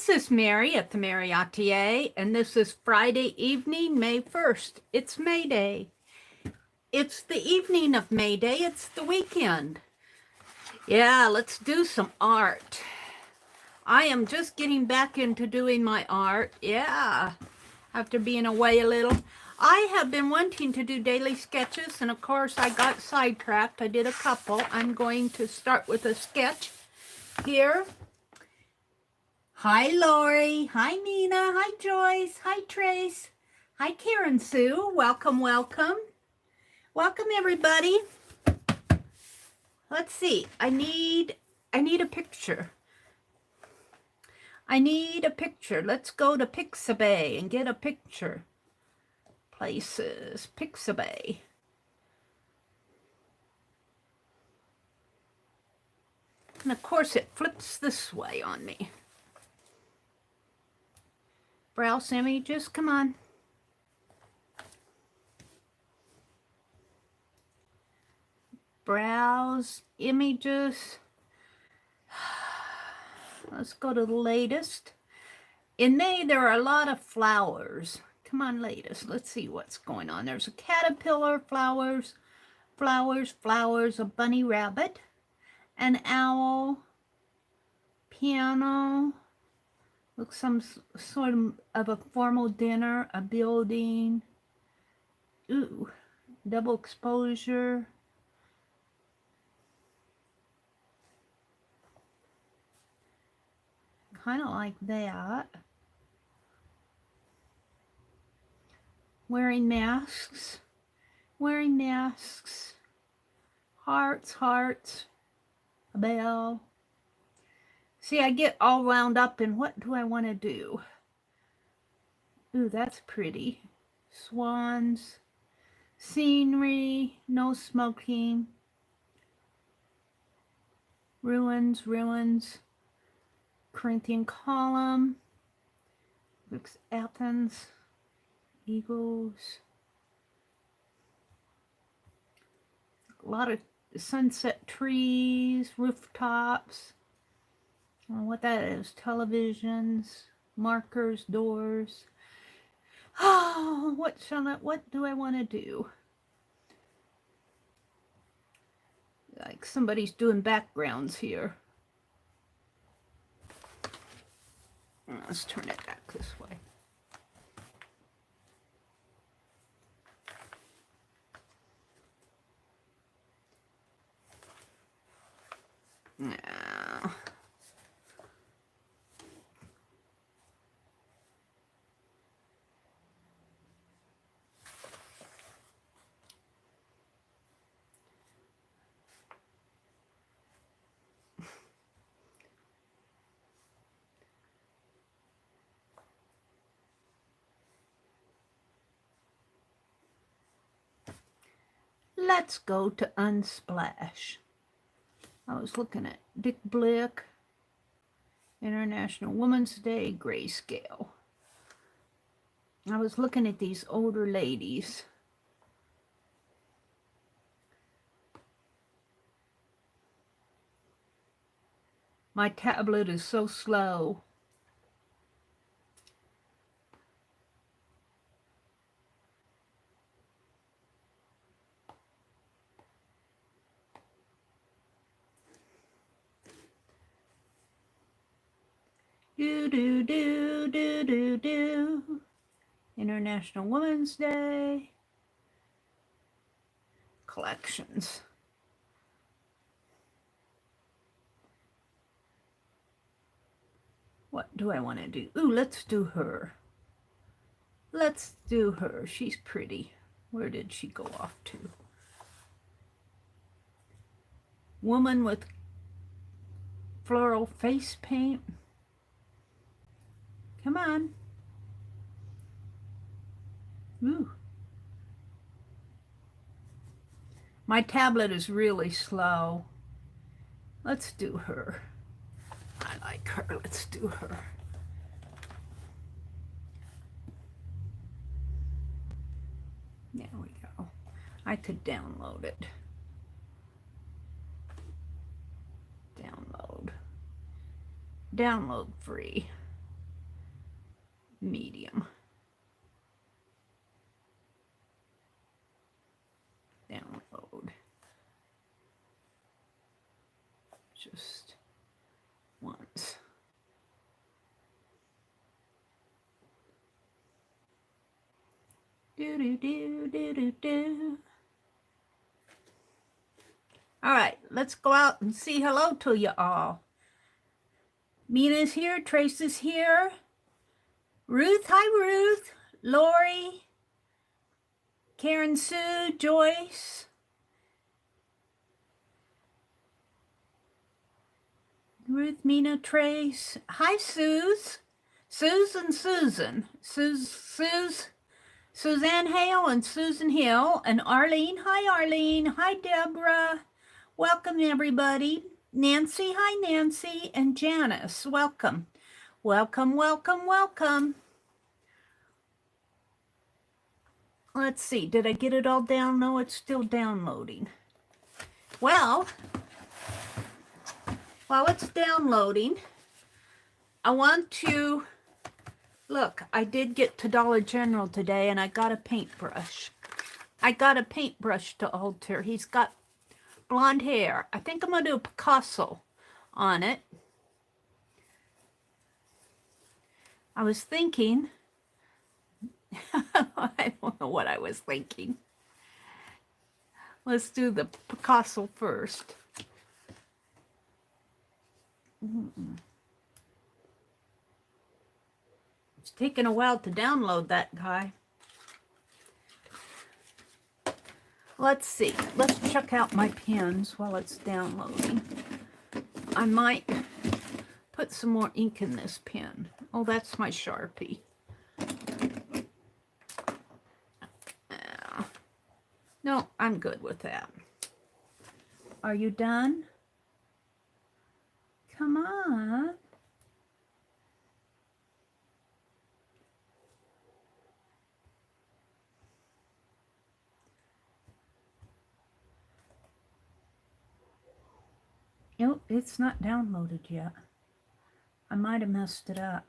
This is Mary at the.meri.atelier, and this is Friday evening, May 1st. It's May Day. It's the evening of May Day. It's the weekend. Yeah, let's do some art. I am just getting back into doing my art. Yeah, after being away a little. I have been wanting to do daily sketches, and of course I got sidetracked. I did a couple. I'm going to start with a sketch here. Hi, Lori. Hi, Nina. Hi, Joyce. Hi, Trace. Hi, Karen Sue. Welcome, welcome. Welcome, everybody. Let's see. I need a picture. I need a picture. Let's go to Pixabay and get a picture. Places. Pixabay. And of course, it flips this way on me. Browse images, come on. Browse images. Let's go to the latest. In May, there are a lot of flowers. Come on, latest. Let's see what's going on. There's a caterpillar, flowers, flowers, flowers, a bunny rabbit, an owl, piano. Looks some sort of a formal dinner, a building. Ooh, double exposure. Kind of like that. Wearing masks. Wearing masks. Hearts, hearts. A bell. See, I get all wound up in what do I want to do? Ooh, that's pretty. Swans. Scenery. No smoking. Ruins, ruins. Corinthian column. Looks Athens. Eagles. A lot of sunset trees. Rooftops. I don't know what that is. Televisions, markers, doors. Oh, what do I want to do? Like somebody's doing backgrounds here. Let's turn it back this way. Now. Let's go to Unsplash. I was looking at Dick Blick, International Women's Day, grayscale. I was looking at these older ladies. My tablet is so slow. Do. International Women's Day. Collections. What do I want to do? Ooh, let's do her. Let's do her. She's pretty. Where did she go off to? Woman with floral face paint. Come on. Ooh. My tablet is really slow. Let's do her. I like her. Let's do her. There we go. I could download it. Download free. medium. Download. Just once. Do do do do do do. All right, let's go out and say hello to you all. Mina's here, Trace is here. Ruth, hi Ruth. Lori, Karen Sue, Joyce. Ruth, Mina, Trace. Hi Suze. Susan, Suzanne Hale and Susan Hill and Arlene. Hi Arlene. Hi Deborah. Welcome everybody. Nancy, hi Nancy, and Janice. Welcome. Welcome, welcome, welcome. Let's see, did I get it all down? No, it's still downloading. Well, while it's downloading, I want to, look, I did get to Dollar General today and I got a paintbrush. I got a paintbrush to alter. He's got blonde hair. I think I'm going to do a Picasso on it. I was thinking, I don't know what I was thinking. Let's do the Picasso first. It's taking a while to download that guy. Let's see. Let's check out my pens while it's downloading. I might put some more ink in this pen. Oh, that's my Sharpie. No, I'm good with that. Are you done? Come on. Nope, it's not downloaded yet. I might have messed it up.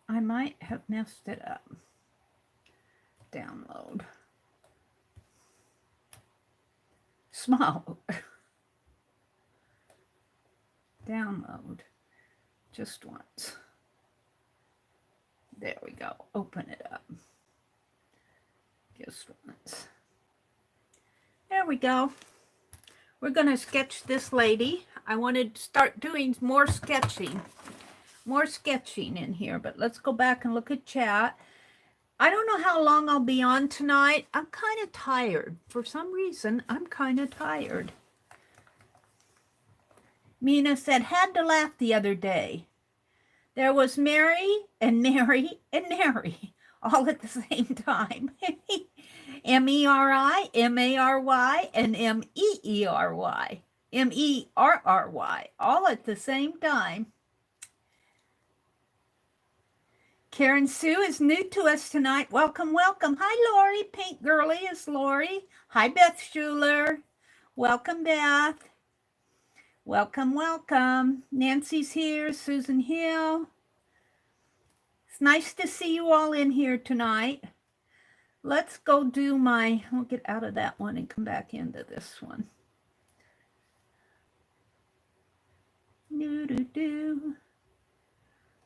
I might have messed it up. Download. Small. Download. Just once. There we go. Open it up. Just once. There we go. We're going to sketch this lady. I wanted to start doing more sketching. More sketching in here, but let's go back and look at chat. I don't know how long I'll be on tonight. I'm kind of tired. For some reason, I'm kind of tired. Mina said, had to laugh the other day. There was Mary and Mary and Mary all at the same time. M-E-R-I, M-A-R-Y, and M-E-E-R-Y. M-E-R-R-Y, all at the same time. Karen Sue is new to us tonight. Welcome, welcome. Hi, Lori. Pink Girly is Lori. Hi, Beth Schuler. Welcome, Beth. Welcome, welcome. Nancy's here. Susan Hill. It's nice to see you all in here tonight. Let's go do my, I'll get out of that one and come back into this one. Do-do-do.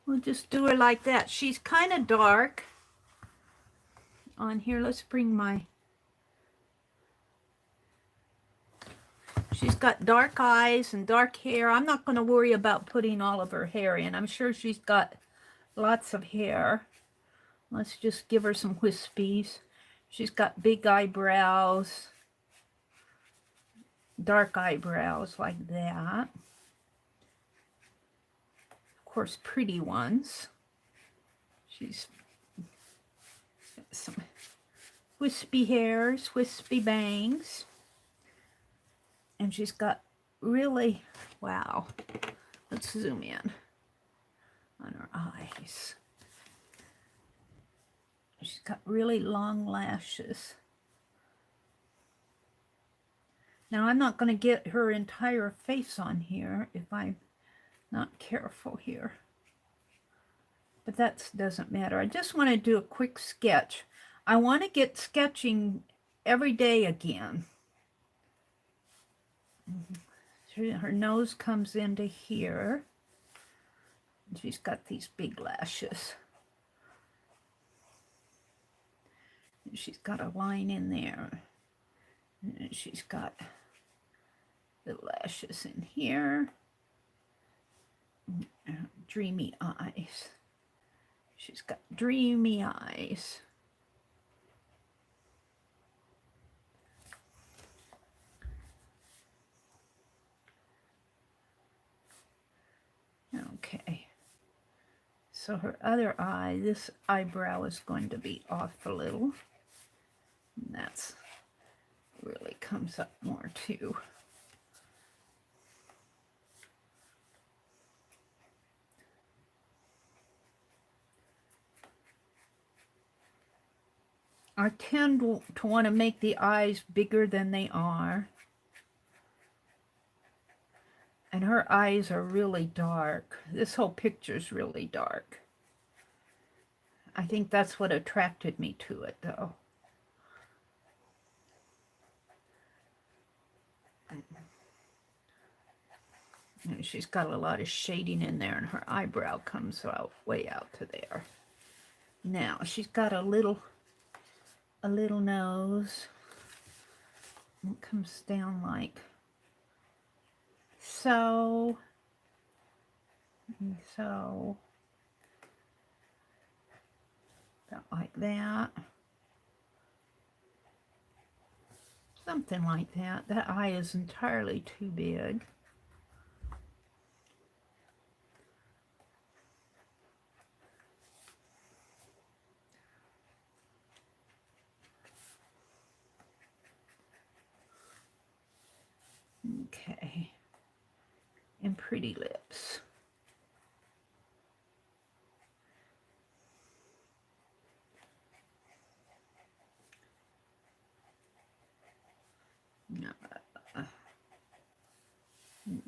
We'll just do her like that. She's kind of dark on here. Let's bring my... She's got dark eyes and dark hair. I'm not going to worry about putting all of her hair in. I'm sure she's got lots of hair. Let's just give her some wispies. She's got big eyebrows. Dark eyebrows like that. Course, pretty ones. She's got some wispy hairs, wispy bangs, and she's got really, wow, let's zoom in on her eyes. She's got really long lashes. Now I'm not going to get her entire face on here if I'm not careful here. But that doesn't matter. I just want to do a quick sketch. I want to get sketching every day again. Her nose comes into here. She's got these big lashes. She's got a line in there. And she's got the lashes in here. Dreamy eyes. She's got dreamy eyes. Okay. So her other eye, this eyebrow is going to be off a little. And that's really comes up more too. I tend to want to make the eyes bigger than they are. And her eyes are really dark. This whole picture is really dark. I think that's what attracted me to it, though. And she's got a lot of shading in there, and her eyebrow comes out way out to there. Now, she's got a little nose. It comes down like so. And so. About like that. Something like that. That eye is entirely too big. Okay. And pretty lips.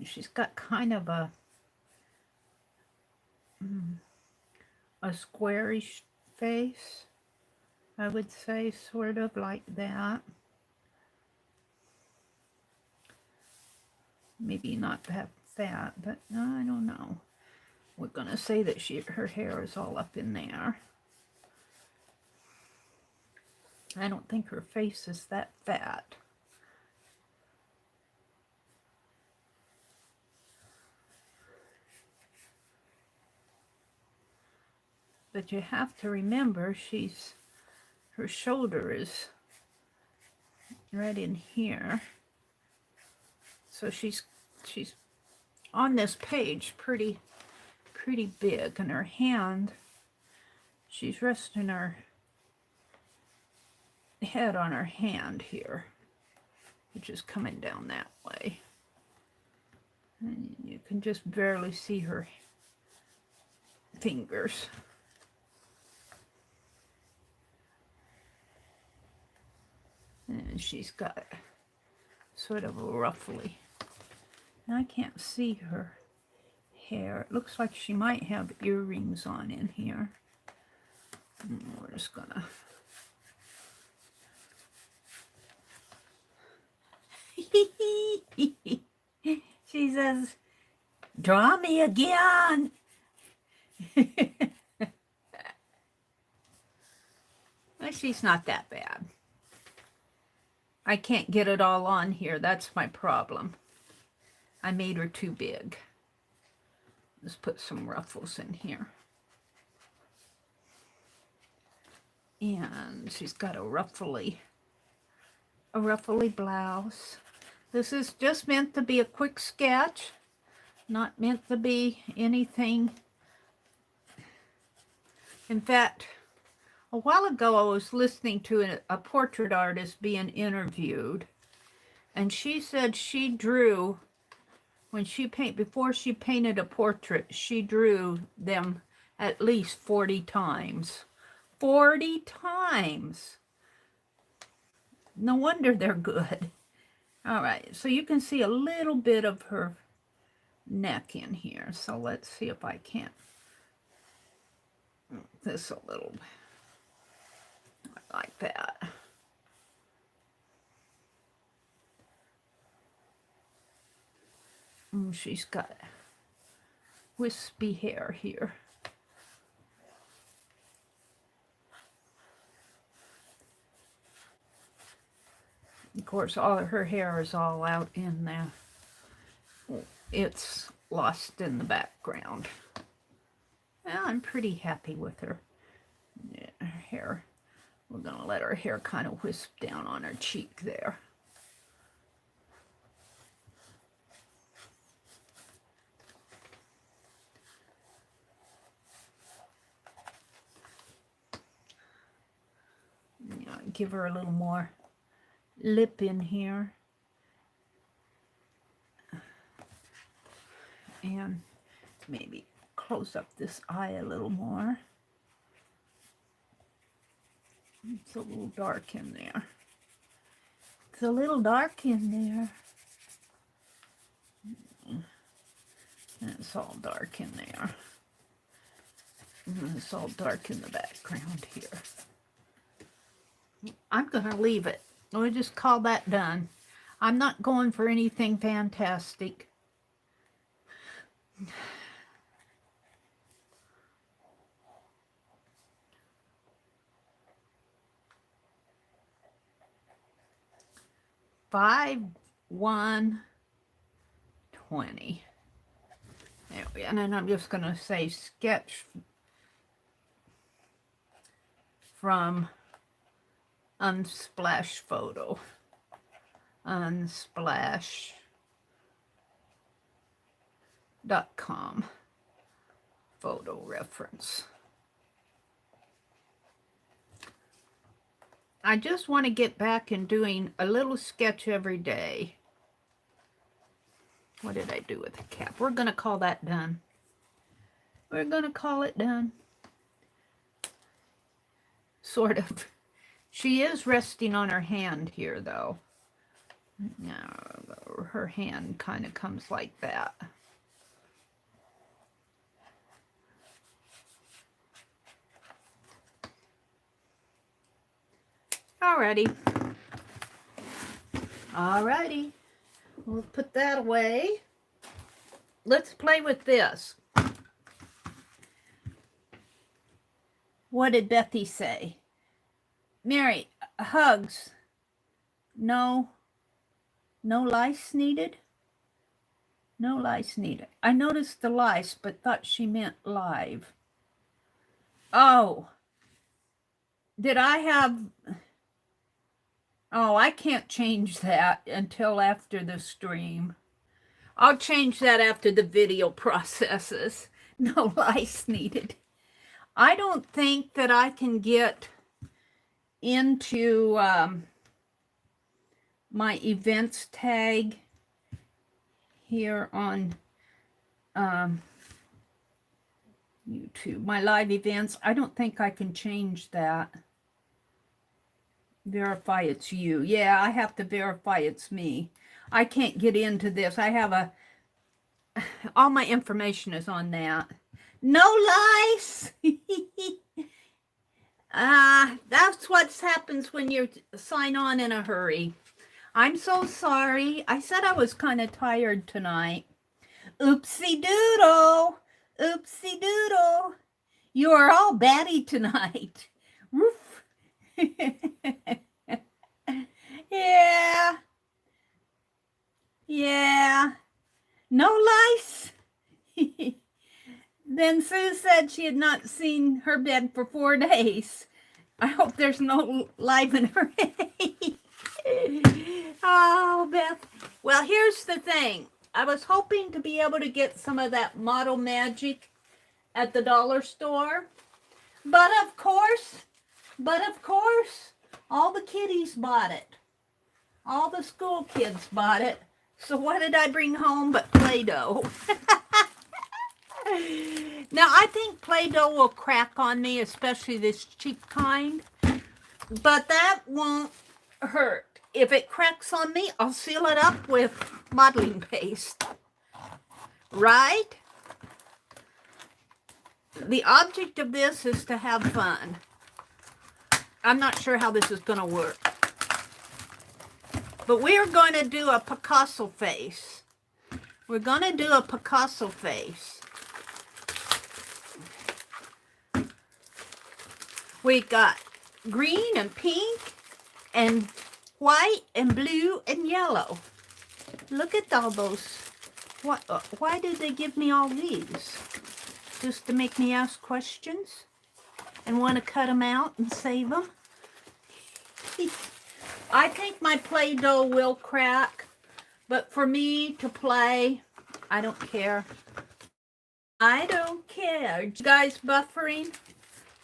She's got kind of a squarish face, I would say, sort of like that. Maybe not that fat, but I don't know. We're gonna say that her hair is all up in there. I don't think her face is that fat. But you have to remember her shoulder is right in here. So she's on this page pretty big, and her hand, she's resting her head on her hand here, which is coming down that way. And you can just barely see her fingers. And she's got sort of a ruffly. And I can't see her hair. It looks like she might have earrings on in here. And we're just gonna... She says, "Draw me again." Well, she's not that bad. I can't get it all on here. That's my problem. I made her too big. Let's put some ruffles in here. And she's got a ruffly blouse. This is just meant to be a quick sketch, not meant to be anything. In fact, a while ago I was listening to a portrait artist being interviewed, and she said she drew, before she painted a portrait, she drew them at least 40 times 40 times. No wonder they're good. All right, so you can see a little bit of her neck in here. So let's see if I can't move this a little like that. She's got wispy hair here. Of course, all of her hair is all out in there. It's lost in the background. Well, I'm pretty happy with her. Yeah, her hair. We're going to let her hair kind of wisp down on her cheek there. Yeah, give her a little more lip in here. And maybe close up this eye a little more. It's a little dark in there. It's a little dark in there. And it's all dark in there. And it's all dark in the background here. I'm going to leave it. We'll just call that done. I'm not going for anything fantastic. $5, $1, $20. There we go. And then I'm just going to say sketch from Unsplash photo. Unsplash.com photo reference. I just want to get back and doing a little sketch every day. What did I do with the cap? We're going to call that done. We're going to call it done. Sort of. She is resting on her hand here, though. Now, her hand kind of comes like that. Alrighty. Alrighty. We'll put that away. Let's play with this. What did Bethy say? Mary, hugs. No lice needed? No lice needed. I noticed the lice, but thought she meant live. Oh. Did I have... Oh, I can't change that until after the stream. I'll change that after the video processes. No lice needed. I don't think that I can get into my events tag here on YouTube. My live events. I don't think I can change that. Verify it's you. Yeah, I have to verify it's me. I can't get into this. I have all my information is on that. No lice. That's what happens when you sign on in a hurry. I'm so sorry. I said I was kind of tired tonight. Oopsie doodle. Oopsie doodle. You are all batty tonight. Woof. Yeah. No lice. Then Sue said she had not seen her bed for 4 days. I hope there's no live in her head. Oh, Beth. Well, here's the thing. I was hoping to be able to get some of that Model Magic at the dollar store. But of course, all the kiddies bought it. All the school kids bought it. So what did I bring home but Play-Doh? Now, I think Play-Doh will crack on me, especially this cheap kind, but that won't hurt. If it cracks on me, I'll seal it up with modeling paste. Right? The object of this is to have fun. I'm not sure how this is going to work. But we're going to do a Picasso face. We're going to do a Picasso face. We got green and pink and white and blue and yellow. Look at all those. Why did they give me all these? Just to make me ask questions and want to cut them out and save them? I think my Play-Doh will crack, but for me to play, I don't care. I don't care. You guys buffering?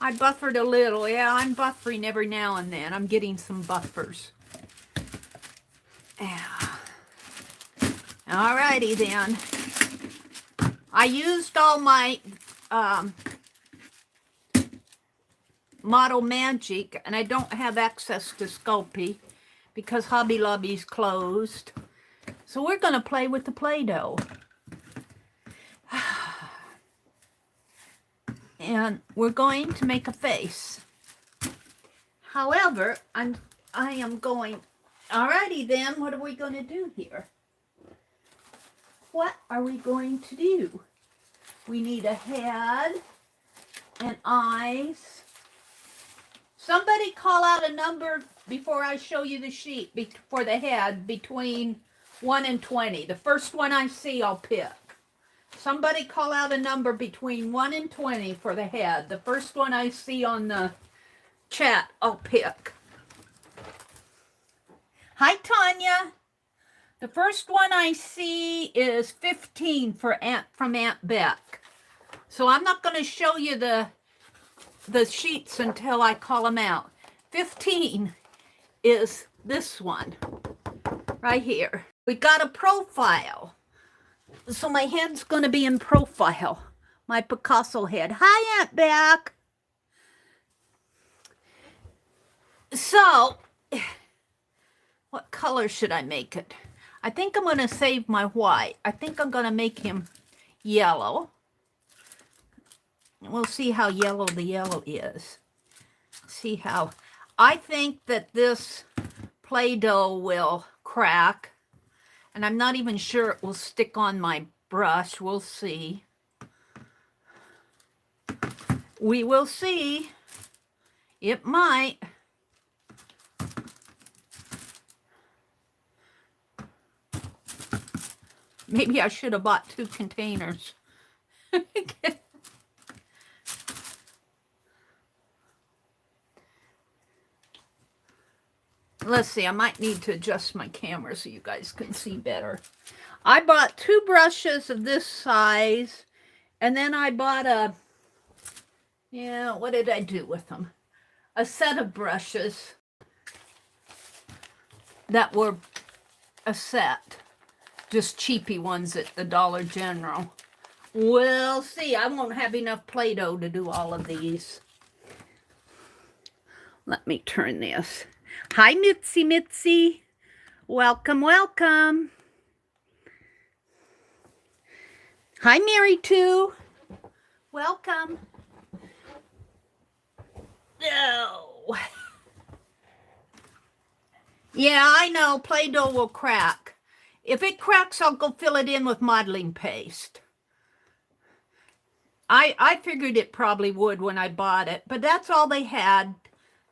I buffered a little. Yeah, I'm buffering every now and then. I'm getting some buffers. Yeah. Alrighty then. I used all my Model Magic, and I don't have access to Sculpey because Hobby Lobby's closed. So we're going to play with the Play-Doh. And we're going to make a face. However, I am going... Alrighty then, what are we going to do here? What are we going to do? We need a head and eyes. Somebody call out a number before I show you the sheet for the head between 1 and 20. The first one I see, I'll pick. Somebody call out a number between 1 and 20 for the head. The first one I see on the chat, I'll pick. Hi, Tanya. The first one I see is 15 from Aunt Beck. So I'm not going to show you the sheets until I call them out. 15 is this one right here. We got a profile. So my head's going to be in profile. My Picasso head. Hi, Aunt Beck. So, what color should I make it? I think I'm going to save my white. I think I'm going to make him yellow. We'll see how yellow the yellow is. See how... I think that this Play-Doh will crack. And I'm not even sure it will stick on my brush. We'll see. We will see. It might. Maybe I should have bought 2 containers. Let's see, I might need to adjust my camera so you guys can see better. I bought 2 brushes of this size, and then I bought what did I do with them? A set of brushes that were a set. Just cheapy ones at the Dollar General. We'll see. I won't have enough Play-Doh to do all of these. Let me turn this. Hi, Mitzi Mitzi. Welcome, welcome. Hi, Mary too. Welcome. Oh. Yeah, I know. Play-Doh will crack. If it cracks, I'll go fill it in with modeling paste. I figured it probably would when I bought it, but that's all they had.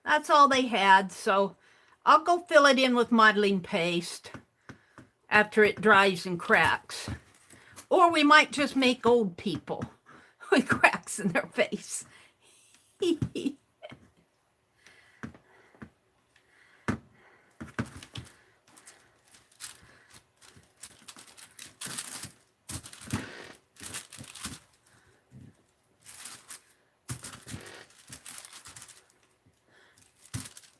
That's all they had, so I'll go fill it in with modeling paste after it dries and cracks. Or we might just make old people with cracks in their face.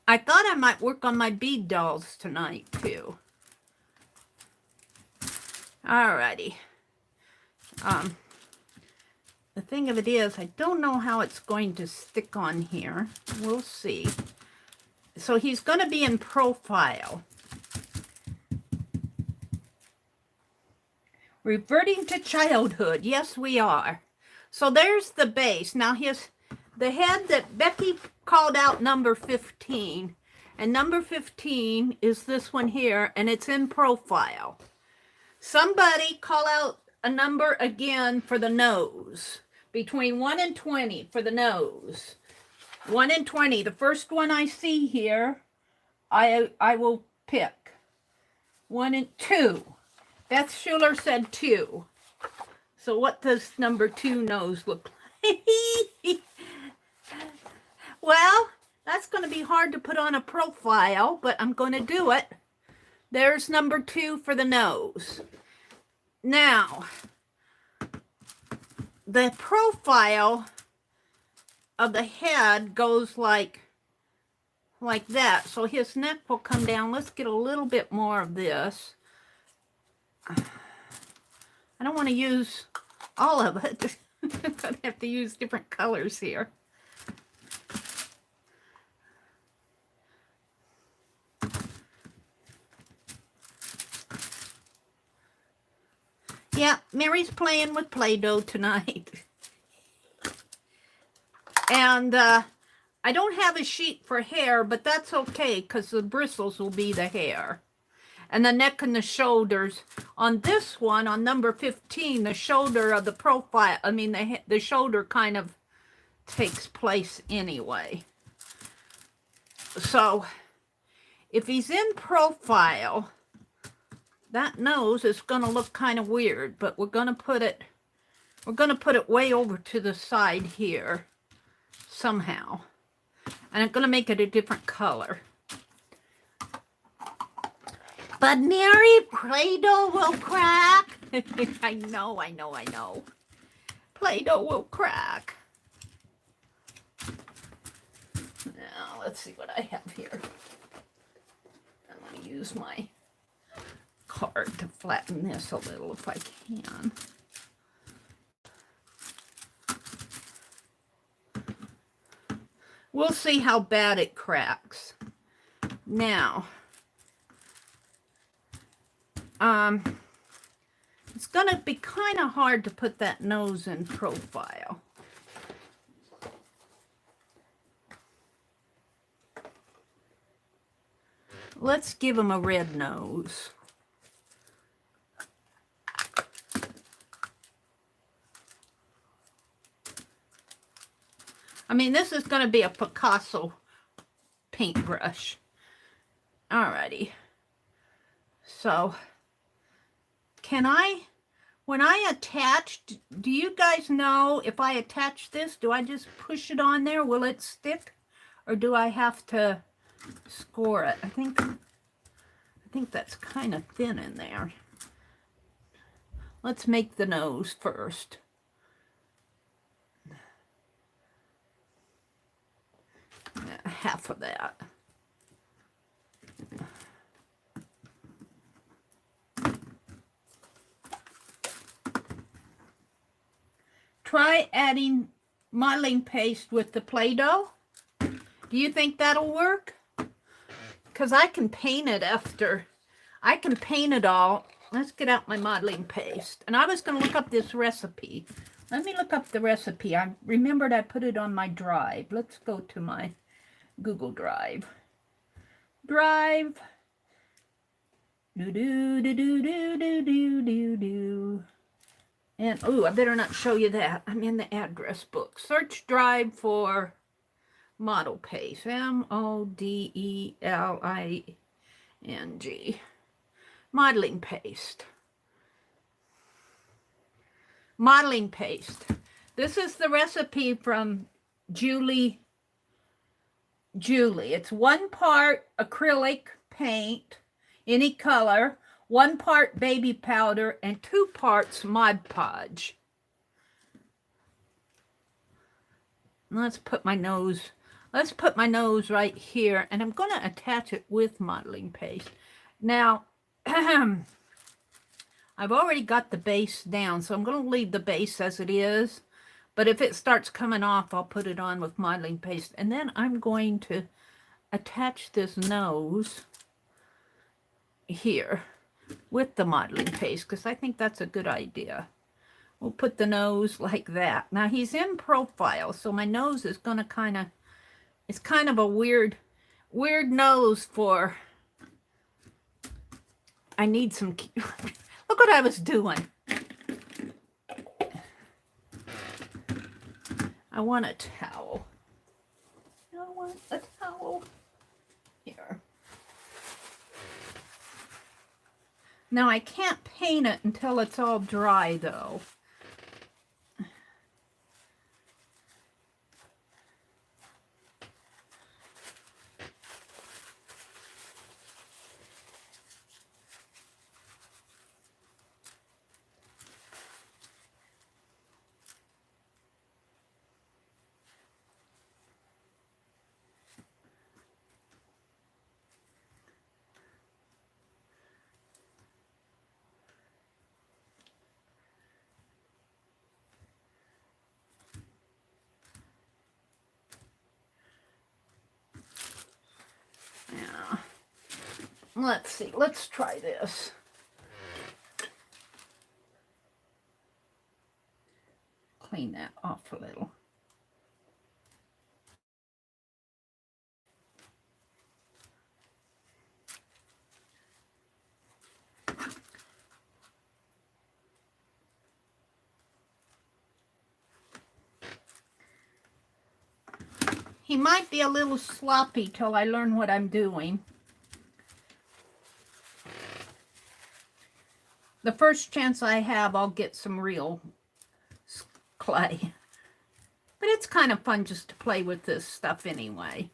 I thought I might work on my bead dolls tonight, too. Alrighty. the thing of it is, I don't know how it's going to stick on here. We'll see. So he's going to be in profile. Reverting to childhood. Yes, we are. So there's the base. Now the head that Becky called out number 15. And number 15 is this one here, and it's in profile. Somebody call out a number again for the nose. Between 1 and 20 for the nose. 1 and 20. The first one I see here, I will pick. 1 and 2. Beth Schuler said 2. So what does number 2 nose look like? Well, that's going to be hard to put on a profile, but I'm going to do it. There's number 2 for the nose. Now, the profile of the head goes like that. So his neck will come down. Let's get a little bit more of this. I don't want to use all of it. I'm going to have to use different colors here. Yeah, Mary's playing with Play-Doh tonight. And I don't have a sheet for hair, but that's okay because the bristles will be the hair. And the neck and the shoulders. On this one, on number 15, the shoulder of the profile, I mean, the shoulder kind of takes place anyway. So, if he's in profile, that nose is going to look kind of weird, but we're going to put it way over to the side here somehow. And I'm going to make it a different color. But Mary, Play-Doh will crack. I know. Play-Doh will crack. Now, let's see what I have here. I'm going to use my card to flatten this a little if I can. We'll see how bad it cracks. Now, it's going to be kind of hard to put that nose in profile. Let's give him a red nose. I mean, this is going to be a Picasso paintbrush. Alrighty. So, when I attach, do you guys know if I attach this, do I just push it on there? Will it stick? Or do I have to score it? I think that's kind of thin in there. Let's make the nose first. Half of that. Try adding modeling paste with the Play-Doh. Do you think that'll work? Because I can paint it after. I can paint it all. Let's get out my modeling paste. And I was going to look up this recipe. Let me look up the recipe. I remembered I put it on my drive. Let's go to my Google Drive. Drive. Do. And, oh, I better not show you that. I'm in the address book. Search Drive for model paste. MODELING. Modeling paste. Modeling paste. This is the recipe from Julie. It's 1 part acrylic paint, any color, 1 part baby powder, and 2 parts Mod Podge. Let's put my nose right here, and I'm going to attach it with modeling paste. Now, I've already got the base down, so I'm going to leave the base as it is. But if it starts coming off, I'll put it on with modeling paste. And then I'm going to attach this nose here with the modeling paste because I think that's a good idea. We'll put the nose like that. Now he's in profile, so my nose is going to kind of, it's kind of a weird nose for, I need some, look what I was doing. I want a towel. I want a towel. Here. Now I can't paint it until it's all dry though. Yeah. Let's see. Let's try this. Clean that off a little. He might be a little sloppy till I learn what I'm doing. The first chance I have, I'll get some real clay. But it's kind of fun just to play with this stuff anyway.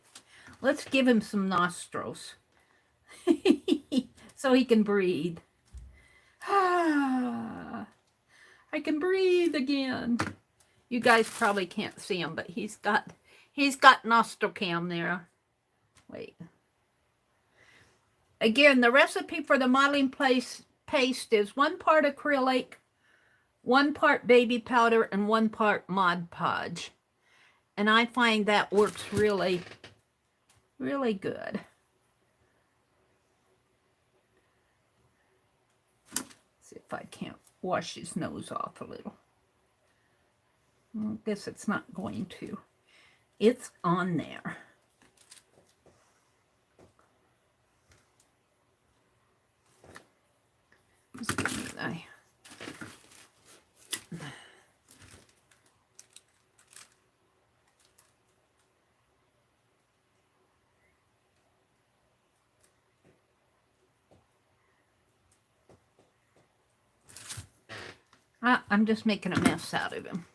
Let's give him some nostrils so he can breathe. I can breathe again. You guys probably can't see him, but he's got nostril cam there. Wait. Again, the recipe for the modeling paste is 1 part acrylic, 1 part baby powder, and 1 part Mod Podge. And I find that works really, really good. See if I can't wash his nose off a little. Well, I guess it's not going to. It's on there. Just give me that. I'm just making a mess out of him.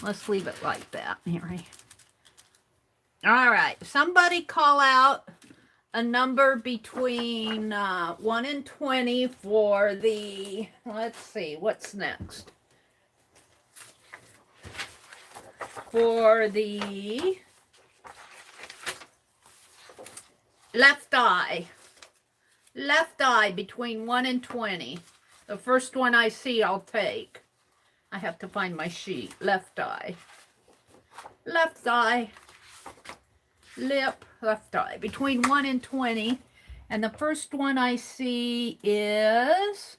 Let's leave it like that, Mary. All right, somebody call out a number between 1 and 20 for the, let's see, what's next? For the left eye. Left eye between 1 and 20. The first one I see, I'll take. I have to find my sheet. Left eye. Left eye. Lip. Left eye. Between 1 and 20. And the first one I see is...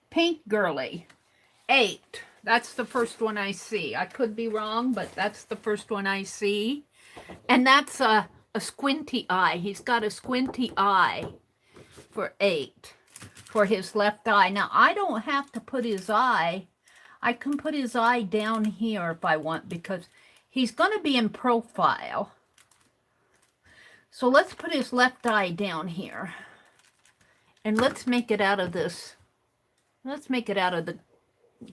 Pink Girly. 8. That's the first one I see. I could be wrong, but that's the first one I see. And that's a squinty eye. He's got a squinty eye for 8 for his left eye. Now, I don't have to put his eye. I can put his eye down here if I want because he's going to be in profile. So let's put his left eye down here. And let's make it out of this. Let's make it out of the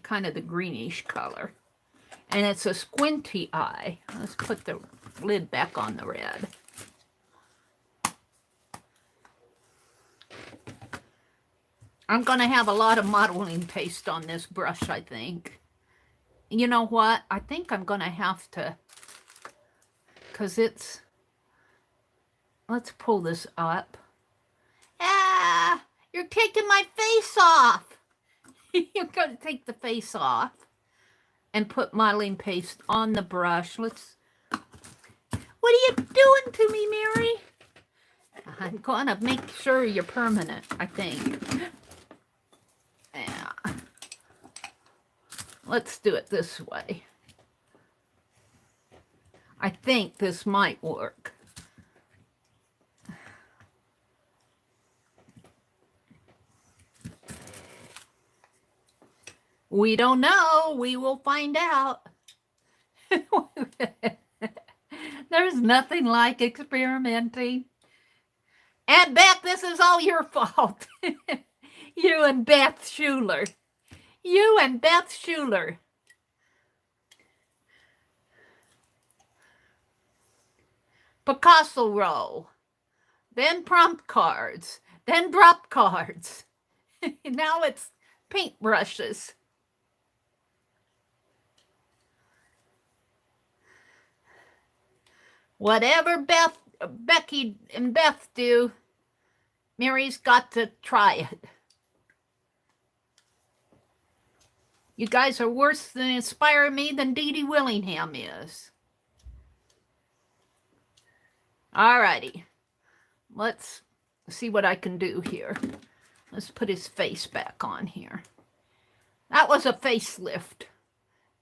kind of the greenish color. And it's a squinty eye. Let's put the lid back on the red. I'm going to have a lot of modeling paste on this brush, I think. You know what? I think I'm going to have to, because it's, let's pull this up. Ah, You're taking my face off. You're going to take the face off and put modeling paste on the brush. Let's... What are you doing to me, Mary? I'm going to make sure you're permanent, I think. Yeah. Let's do it this way. I think this might work. We don't know. We will find out. There's nothing like experimenting. And Beth, this is all your fault. You and Beth Schuler. You and Beth Schuler. Picasso Roll. Then prompt cards. Then drop cards. Now it's paintbrushes. Whatever Becky and Beth do, Mary's got to try it. You guys are worse than inspiring me than Dee Dee Willingham is. Alrighty. Let's see what I can do here. Let's put his face back on here. That was a facelift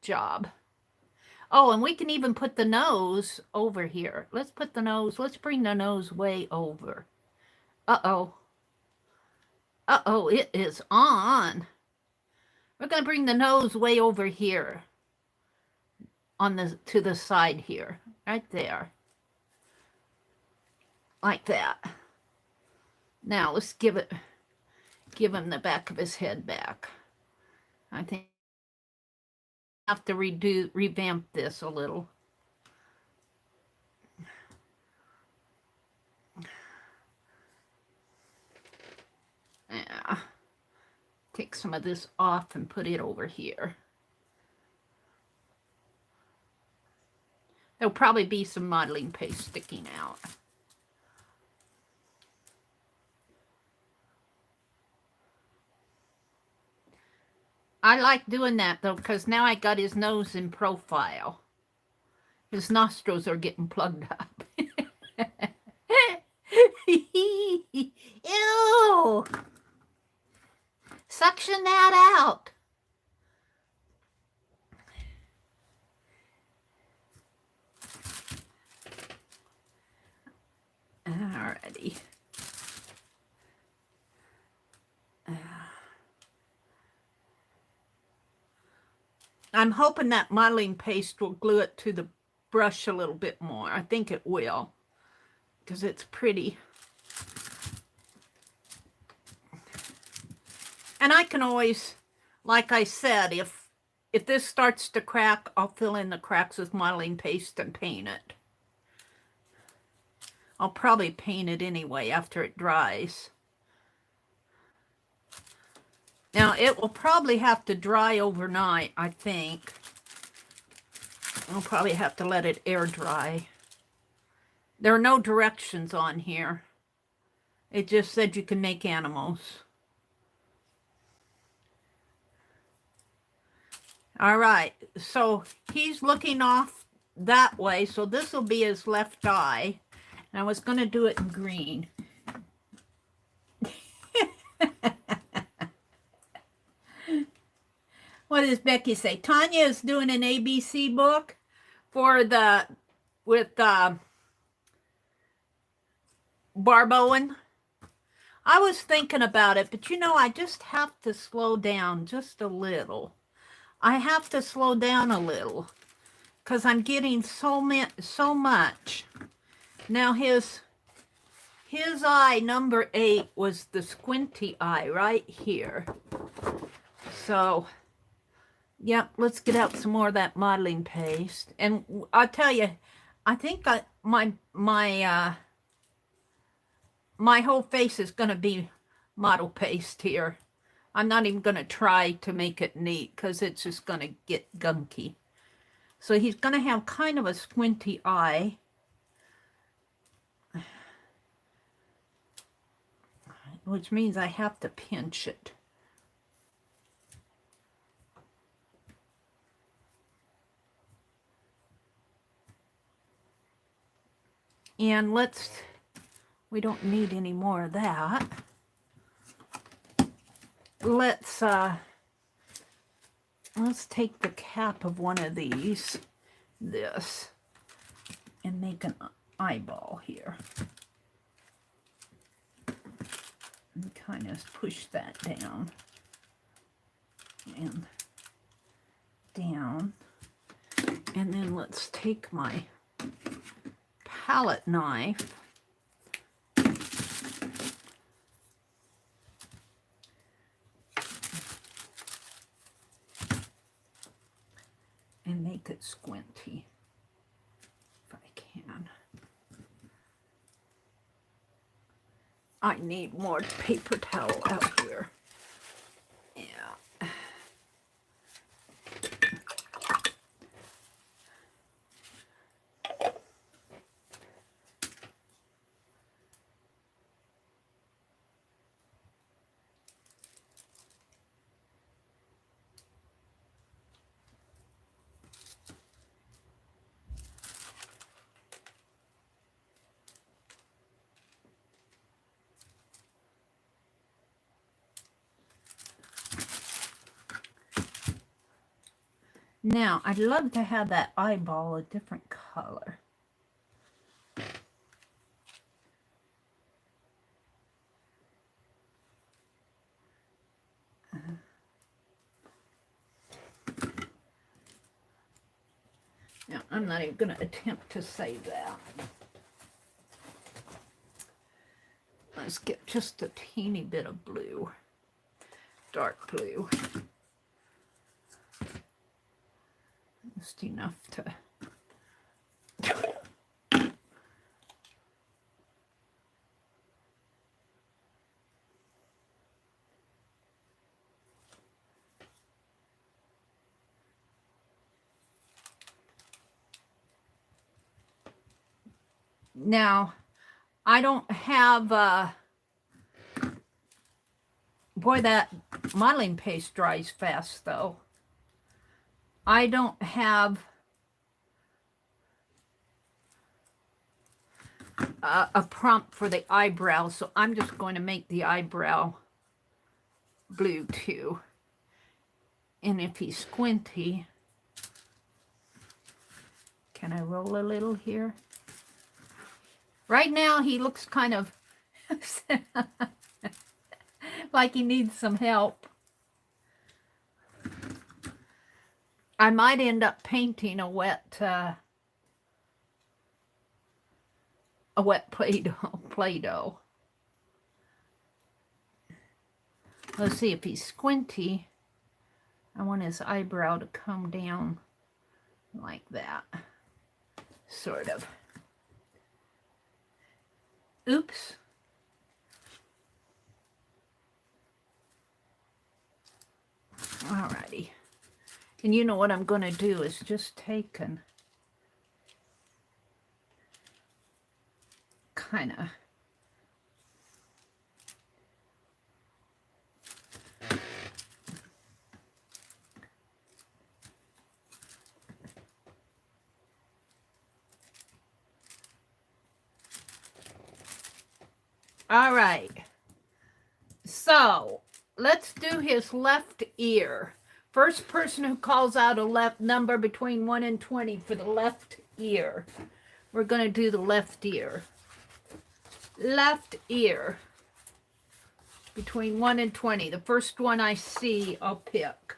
job. Oh, and we can even put the nose over here. Let's put the nose, let's bring the nose way over. Uh-oh. Uh-oh, it is on. We're going to bring the nose way over here. To the side here. Right there. Like that. Now, let's give him the back of his head back. I think I have to revamp this a little. Yeah. Take some of this off and put it over here. There'll probably be some modeling paste sticking out. I like doing that, though, because now I got his nose in profile. His nostrils are getting plugged up. Ew! Suction that out. Alrighty. I'm hoping that modeling paste will glue it to the brush a little bit more. I think it will, because it's pretty. And I can always, like I said, if this starts to crack, I'll fill in the cracks with modeling paste and paint it. I'll probably paint it anyway after it dries. Now, it will probably have to dry overnight, I think. I'll probably have to let it air dry. There are no directions on here. It just said you can make animals. All right, so he's looking off that way, so this will be his left eye. And I was going to do it in green. What does Becky say? Tanya is doing an ABC book with Barb Owen. I was thinking about it, but you know, I just have to slow down just a little. I have to slow down a little because I'm getting so much. Now his eye, number 8, was the squinty eye right here. So, yep, let's get out some more of that modeling paste. And I'll tell you, I think my whole face is going to be model paste here. I'm not even going to try to make it neat because it's just going to get gunky. So he's going to have kind of a squinty eye. which means I have to pinch it. And we don't need any more of that. Let's take the cap of one of these, this, and make an eyeball here. And kind of push that down and down. And then let's take my palette knife and make it squinty if I can. I need more paper towel out here. Yeah. Now, I'd love to have that eyeball a different color. Now, I'm not even going to attempt to save that. Let's get just a teeny bit of blue, dark blue. Just enough to... Now, I don't have, boy, that modeling paste dries fast, though. I don't have a prompt for the eyebrow, so I'm just going to make the eyebrow blue, too. And if he's squinty, can I roll a little here? Right now, he looks kind of like he needs some help. I might end up painting a wet Play-Doh. Let's see if he's squinty. I want his eyebrow to come down like that, sort of. Oops. Alrighty. And you know what I'm going to do is just take and kind of all right. So let's do his left ear. First person who calls out a left number between 1 and 20 for the left ear. We're going to do the left ear. Left ear. Between 1 and 20. The first one I see, I'll pick.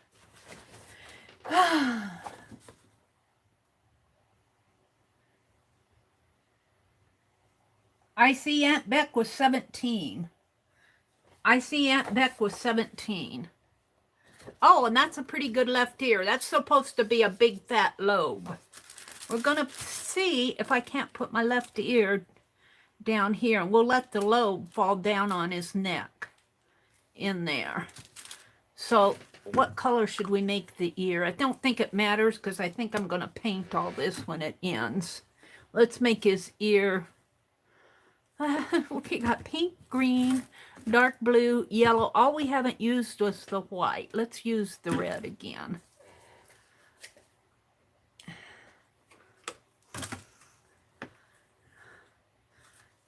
I see Aunt Beck was 17. I see Aunt Beck was 17. Oh, and that's a pretty good left ear. That's supposed to be a big fat lobe. We're going to see if I can't put my left ear down here. And we'll let the lobe fall down on his neck in there. So what color should we make the ear? I don't think it matters because I think I'm going to paint all this when it ends. Let's make his ear... we got pink, green, dark blue, yellow. All we haven't used was the white. Let's use the red again.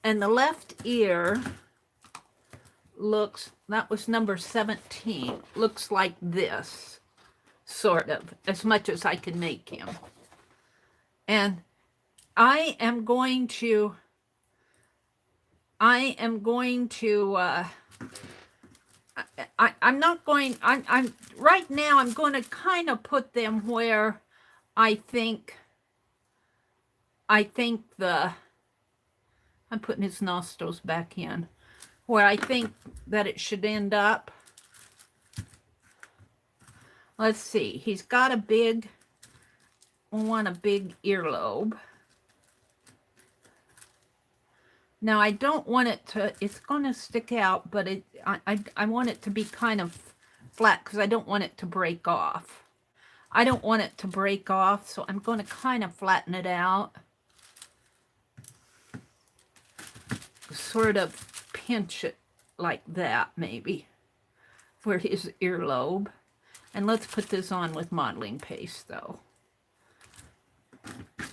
And the left ear looks, that was number 17, looks like this, sort of, as much as I can make him. And I am going to I'm not going, I'm right now, I'm going to kind of put them where I think I'm putting his nostrils back in, where I think that it should end up. Let's see, he's got a big earlobe. Now I don't want it to, it's going to stick out, but I want it to be kind of flat because I don't want it to break off. I don't want it to break off, so I'm going to kind of flatten it out. Sort of pinch it like that, maybe, for his earlobe. And let's put this on with modeling paste, though.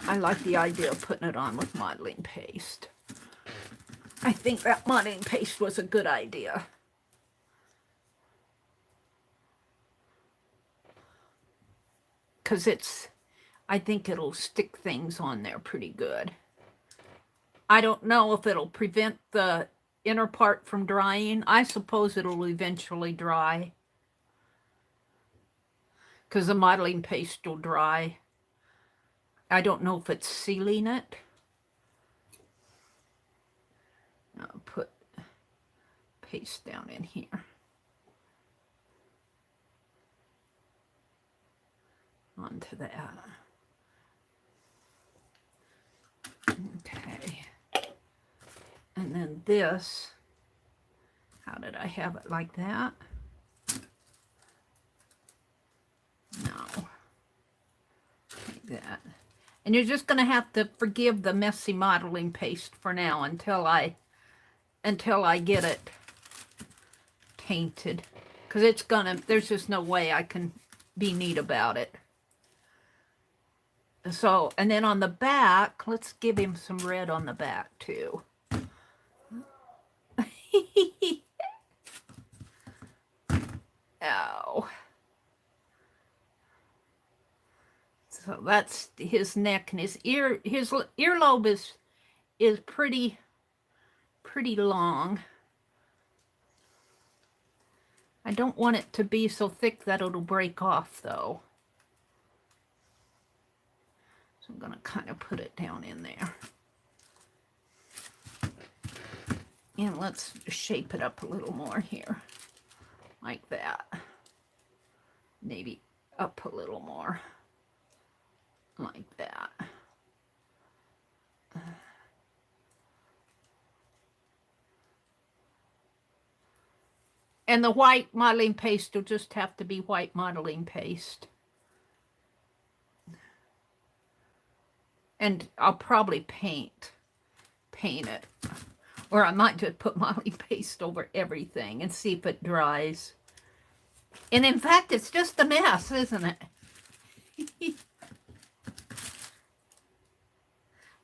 I like the idea of putting it on with modeling paste. I think that modeling paste was a good idea. Because I think it'll stick things on there pretty good. I don't know if it'll prevent the inner part from drying. I suppose it'll eventually dry, because the modeling paste will dry. I don't know if it's sealing it. I'll put paste down in here. Onto that. Okay. And then this, how did I have it like that? No. Like that. And you're just going to have to forgive the messy modeling paste for now until I get it tainted. Because it's gonna, there's just no way I can be neat about it. So, and then on the back, let's give him some red on the back too. Ow. So that's his neck, and his earlobe is pretty long. I don't want it to be so thick that it'll break off, though. So I'm going to kind of put it down in there. And let's shape it up a little more here, like that. Maybe up a little more, like that. And the white modeling paste will just have to be white modeling paste. And I'll probably paint it. Or I might just put modeling paste over everything and see if it dries. And in fact, it's just a mess, isn't it?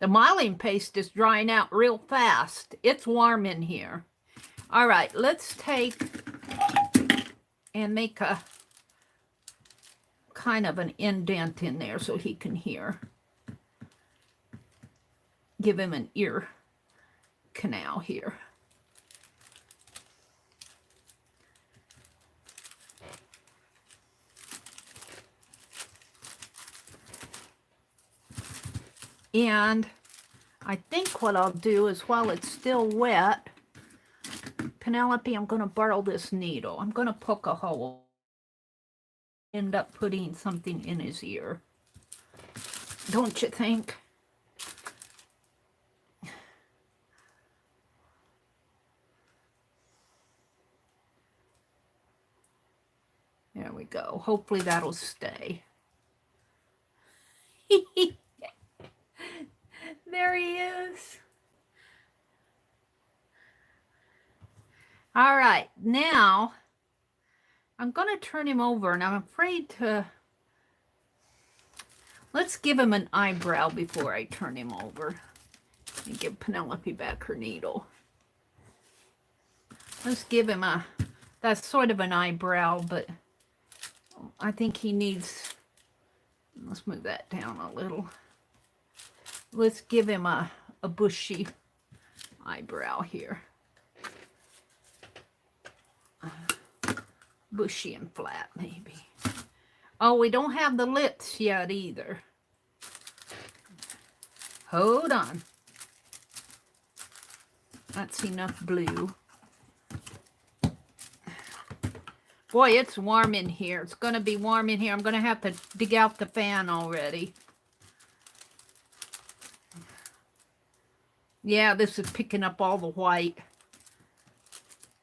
The modeling paste is drying out real fast. It's warm in here. All right, let's take and make a kind of an indent in there so he can hear. Give him an ear canal here. And I think what I'll do is, while it's still wet, Penelope, I'm going to borrow this needle. I'm going to poke a hole. End up putting something in his ear. Don't you think? There we go. Hopefully that'll stay. There he is. All right, now I'm going to turn him over, and I'm afraid to... Let's give him an eyebrow before I turn him over. And give Penelope back her needle. Let's give him a... That's sort of an eyebrow, but I think he needs... Let's move that down a little. Let's give him a bushy eyebrow here. Bushy and flat, maybe. Oh, we don't have the lips yet either. Hold on. That's enough blue. Boy, it's warm in here. It's going to be warm in here. I'm going to have to dig out the fan already. Yeah, this is picking up all the white.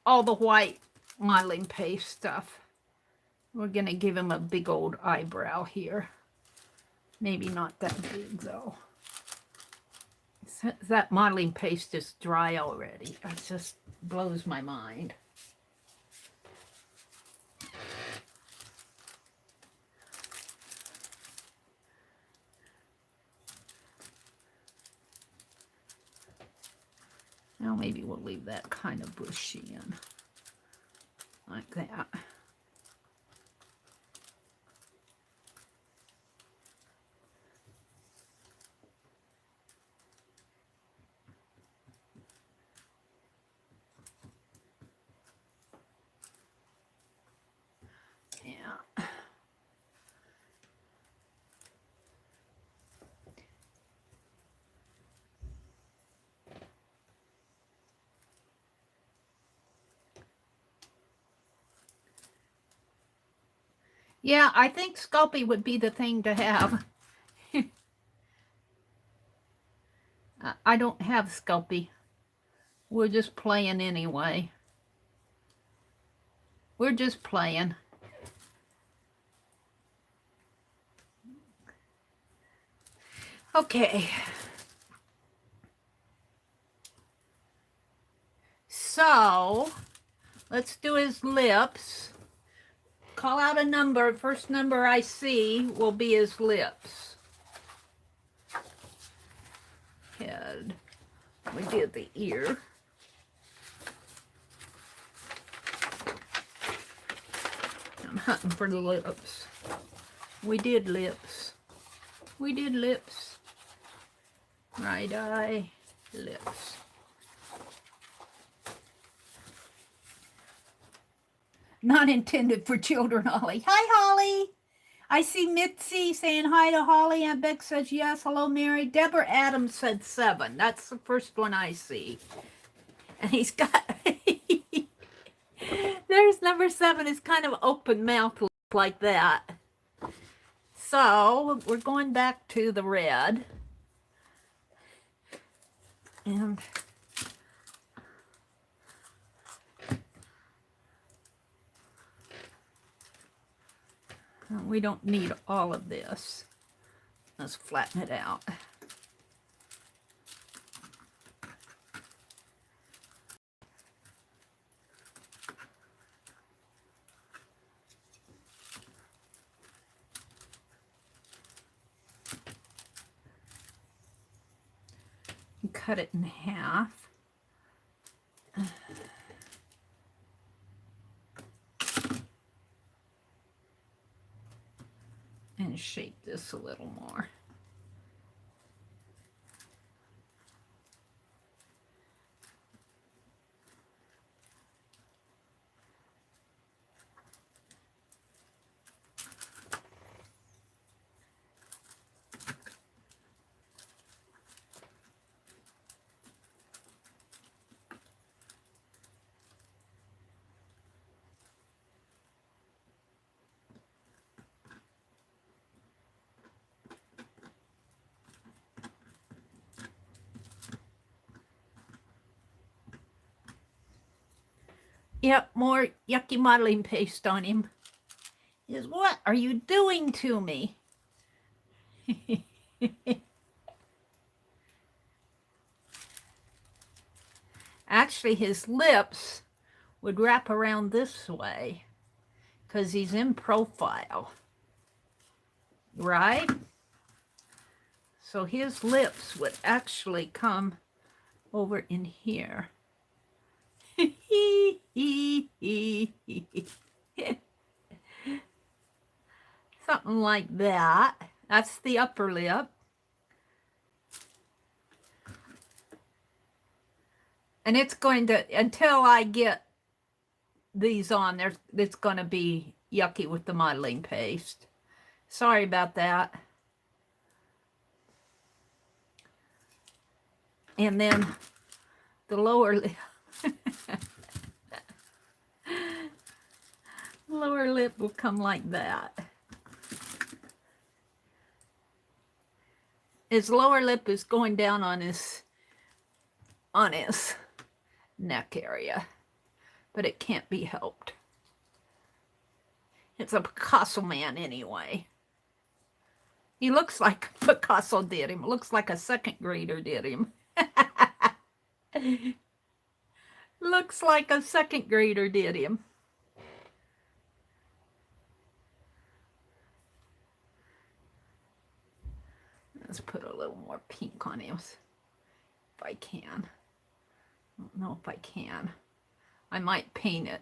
All the white modeling paste stuff. We're going to give him a big old eyebrow here. Maybe not that big, though. That modeling paste is dry already. It just blows my mind. Now maybe we'll leave that kind of bushy in. Like that. Yeah. Yeah, I think Sculpey would be the thing to have. I don't have Sculpey. We're just playing anyway. We're just playing. Okay. So, let's do his lips. Call out a number. First number I see will be his lips. Head. We did the ear. I'm hunting for the lips. We did lips. We did lips. Right eye, lips. Not intended for children, Holly. Hi, Holly. I see Mitzi saying hi to Holly. Aunt Beck says yes. Hello, Mary. Deborah Adams said 7. That's the first one I see. And he's got... There's number 7. It's kind of open mouth like that. So, we're going back to the red. And... we don't need all of this. Let's flatten it out. And cut it in half. And shape this a little more. Yep, more yucky modeling paste on him. Is what are you doing to me? Actually, his lips would wrap around this way because he's in profile, right? So his lips would actually come over in here. Something like that. That's the upper lip. And it's going to, until I get these on there, it's going to be yucky with the modeling paste. Sorry about that. And then the lower lip. Lower lip will come like that. His lower lip is going down on his neck area, but it can't be helped. It's a Picasso man anyway. He looks like Picasso did him. Looks like a second grader did him. Looks like a second grader did him. Let's put a little more pink on him if I can. I don't know if I can. I might paint it.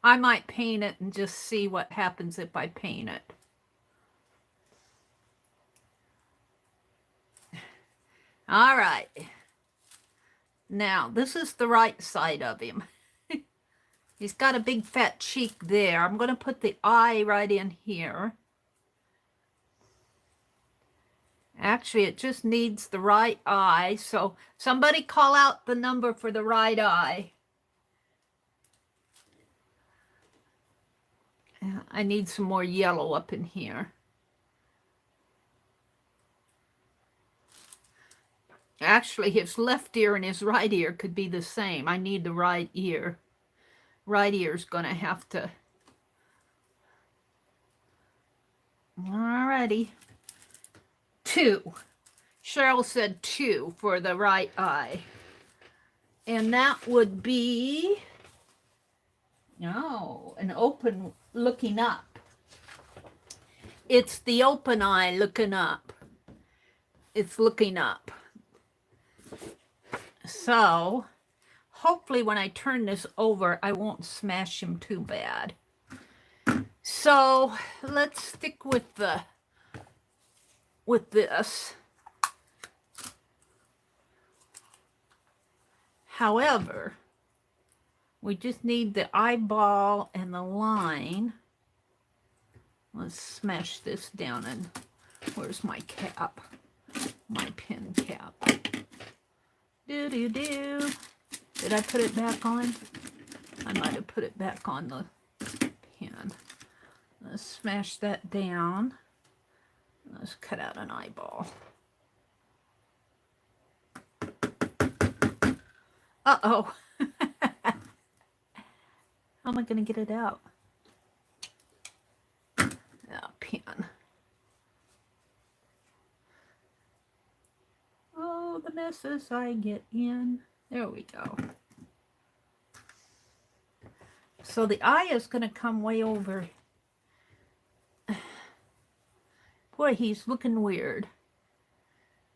I might paint it and just see what happens if I paint it. All right. Now, this is the right side of him. He's got a big fat cheek there. I'm going to put the eye right in here. Actually, it just needs the right eye. So somebody call out the number for the right eye. I need some more yellow up in here. Actually, his left ear and his right ear could be the same. I need the right ear. Right ear's going to have to... Alrighty. 2. Cheryl said 2 for the right eye. And that would be... No, an open looking up. It's the open eye looking up. It's looking up. So, hopefully when I turn this over, I won't smash him too bad. So, let's stick with this. However, we just need the eyeball and the line. Let's smash this down. And where's my cap? My pen cap. Do-do-do. Did I put it back on? I might have put it back on the pen. Let's smash that down. Let's cut out an eyeball. Uh-oh. How am I going to get it out? Oh, pen. Oh, the messes I get in. There we go. So the eye is going to come way over. Boy, he's looking weird.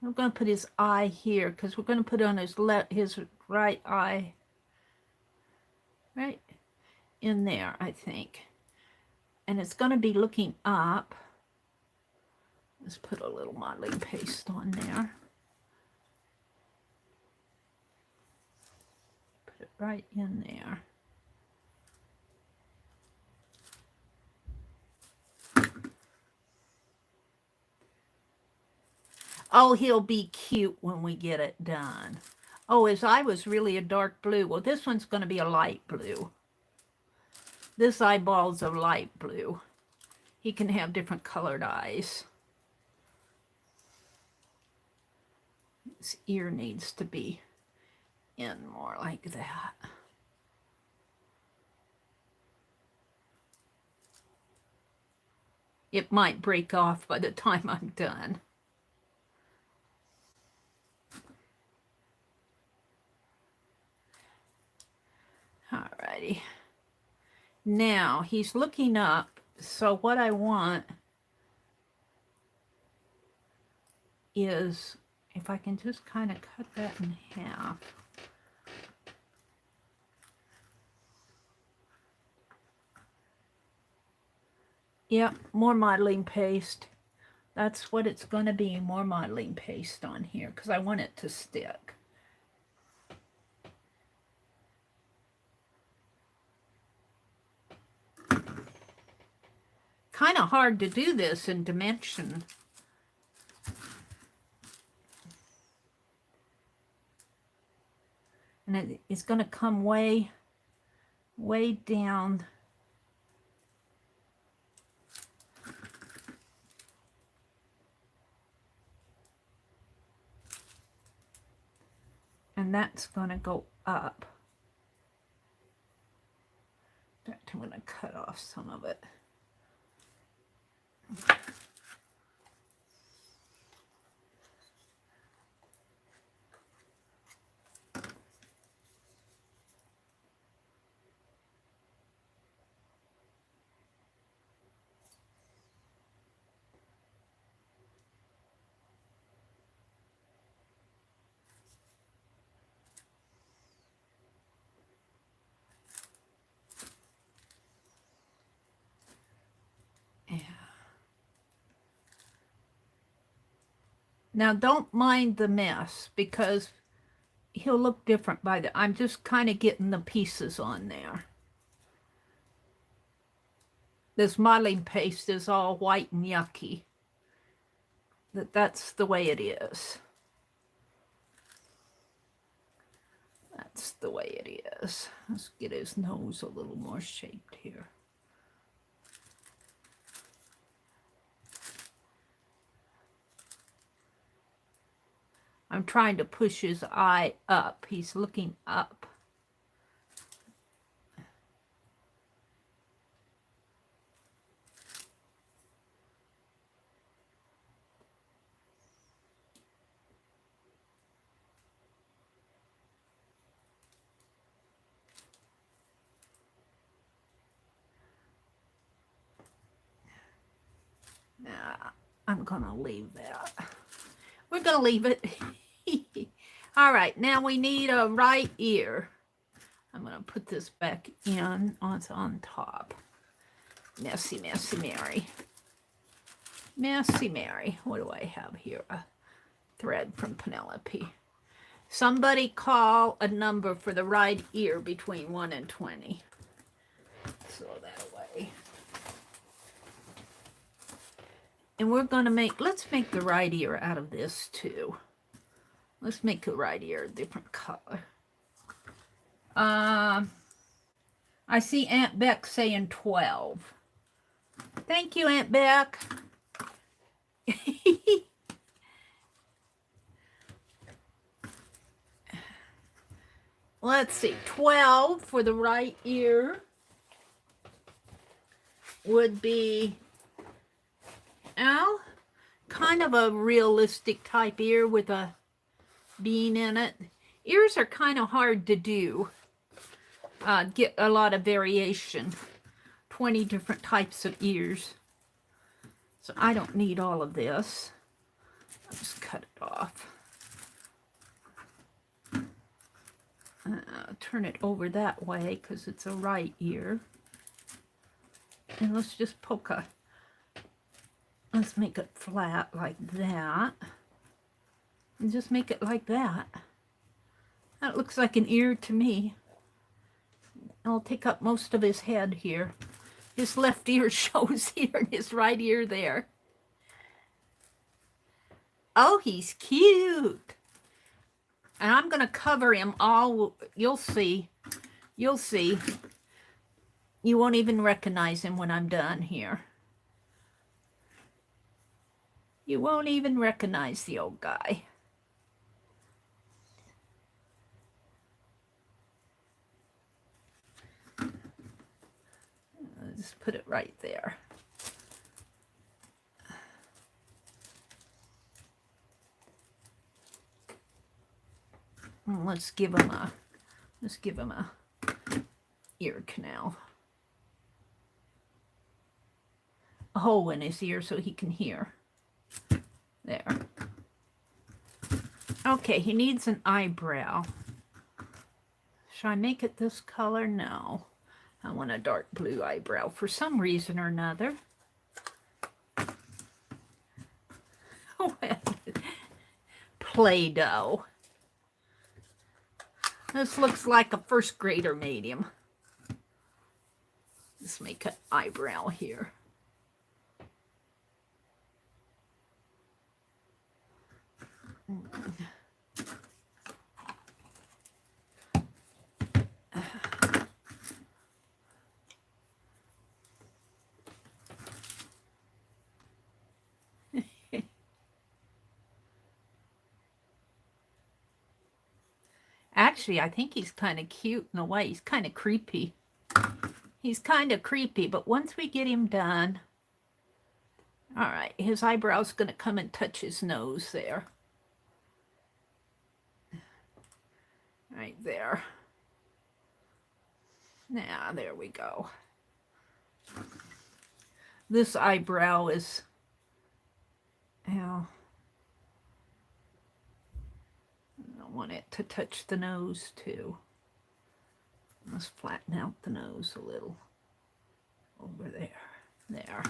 I'm going to put his eye here because we're going to put on his right eye. Right in there, I think. And it's going to be looking up. Let's put a little modeling paste on there. Put it right in there. Oh, he'll be cute when we get it done. Oh, his eye was really a dark blue. Well, this one's going to be a light blue. This eyeball's a light blue. He can have different colored eyes. His ear needs to be in more like that. It might break off by the time I'm done. Alrighty. Now he's looking up, so what I want is, if I can just kind of cut that in half. Yep, more modeling paste. That's what it's going to be, more modeling paste on here, because I want it to stick. Kind of hard to do this in dimension. And it's going to come way, way down. And that's going to go up. In fact, I'm going to cut off some of it. Now don't mind the mess, because he'll look different by the, I'm just kind of getting the pieces on there. This modeling paste is all white and yucky. That's the way it is. That's the way it is. Let's get his nose a little more shaped here. I'm trying to push his eye up. He's looking up. Now, I'm going to leave that. We're going to leave it. All right, now we need a right ear. I'm going to put this back in. Oh, it's on top. Messy, messy Mary. Messy Mary. What do I have here? A thread from Penelope. Somebody call a number for the right ear between 1 and 20. Throw that away. And we're going to make, let's make the right ear out of this too. Let's make the right ear a different color. I see Aunt Beck saying 12. Thank you, Aunt Beck. Let's see, 12 for the right ear would be, kind of a realistic type ear with a bean in it. Ears are kind of hard to do. Get a lot of variation. 20 different types of ears. So I don't need all of this. I'll just cut it off. Turn it over that way because it's a right ear. And let's just poke a, let's make it flat like that. And just make it like that. That looks like an ear to me. I'll take up most of his head here. His left ear shows here and his right ear there. Oh, he's cute. And I'm going to cover him all, you'll see. You'll see. You won't even recognize him when I'm done here. You won't even recognize the old guy. Just put it right there. Let's give him a ear canal. a hole in his ear so he can hear. There. Okay, he needs an eyebrow. Should I make it this color? No. I want a dark blue eyebrow for some reason or another. Play-Doh. This looks like a first grader made him. Let's make an eyebrow here. Actually, I think he's kind of cute in a way. He's kind of creepy. He's kind of creepy, but once we get him done... All right, his eyebrow's going to come and touch his nose there. Right there. Now, there we go. This eyebrow is... I want it to touch the nose too. Let's flatten out the nose a little. Over there. There.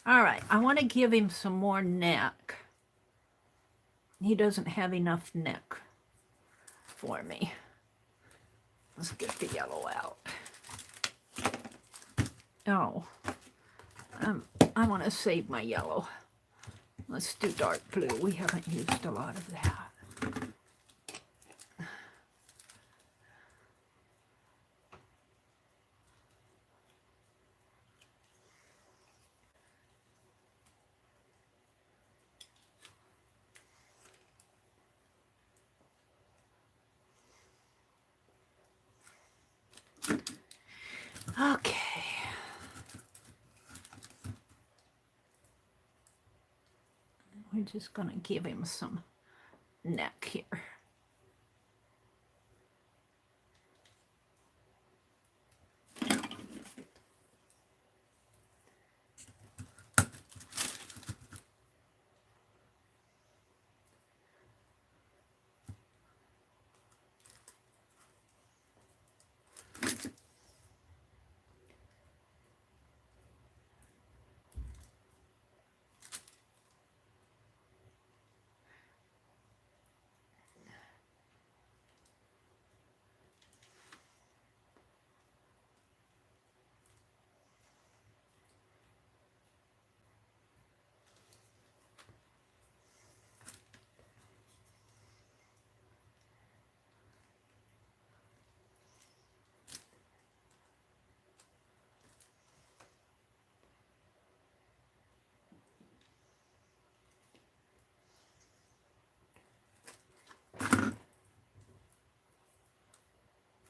All right, I want to give him some more neck. He doesn't have enough neck for me. Let's get the yellow out. Oh, I want to save my yellow. Let's do dark blue. We haven't used a lot of that. Okay. We're just going to give him some neck here.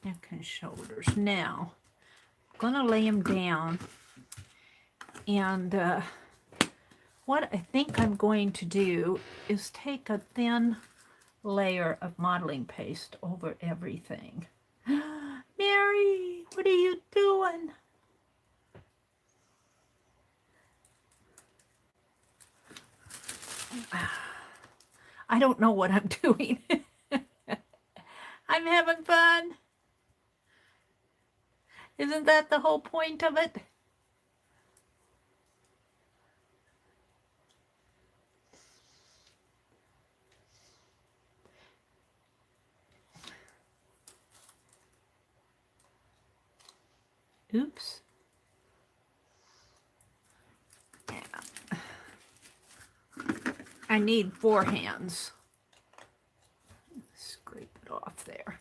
Neck and shoulders. Now, I'm going to lay him down, and what I think I'm going to do is take a thin layer of modeling paste over everything. Mary, what are you doing? I don't know what I'm doing. I'm having fun. Isn't that the whole point of it? Oops. Yeah. I need 4 hands. Scrape it off there.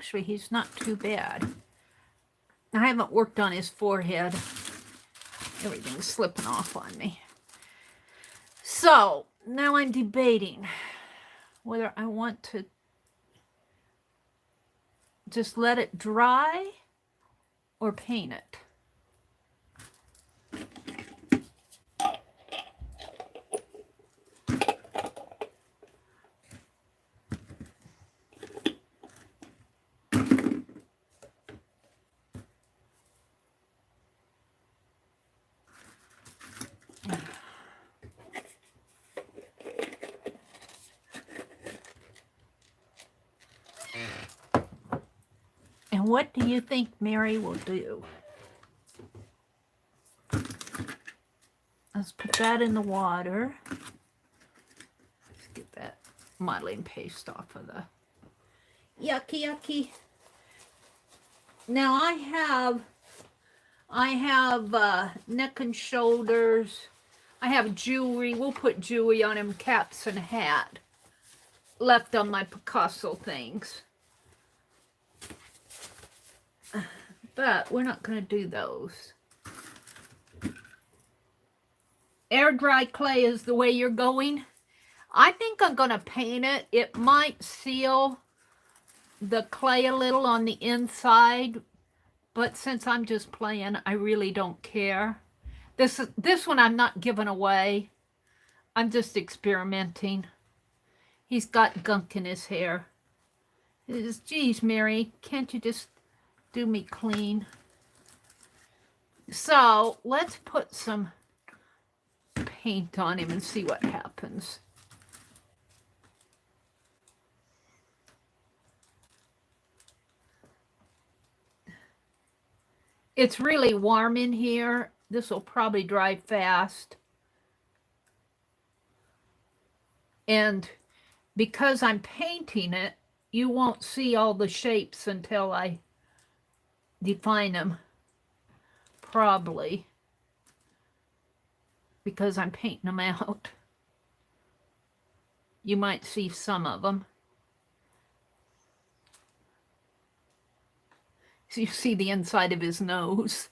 actually, he's not too bad. I haven't worked on his forehead. Everything's slipping off on me. So, now I'm debating whether I want to just let it dry or paint it. And what do you think Mary will do? Let's put that in the water. Let's get that modeling paste off of the yucky. Now I have neck and shoulders. I have jewelry. We'll put jewelry on him, caps and hat left on my Picasso things. But we're not going to do those. Air dry clay is the way you're going. I think I'm going to paint it. It might seal the clay a little on the inside, but since I'm just playing, I really don't care. This one I'm not giving away. I'm just experimenting. He's got gunk in his hair. It is, geez, Mary, can't you just do me clean? So let's put some paint on him and see what happens. It's really warm in here. This will probably dry fast. And because I'm painting it, you won't see all the shapes until I define them, probably, because I'm painting them out. You might see some of them. So you see the inside of his nose.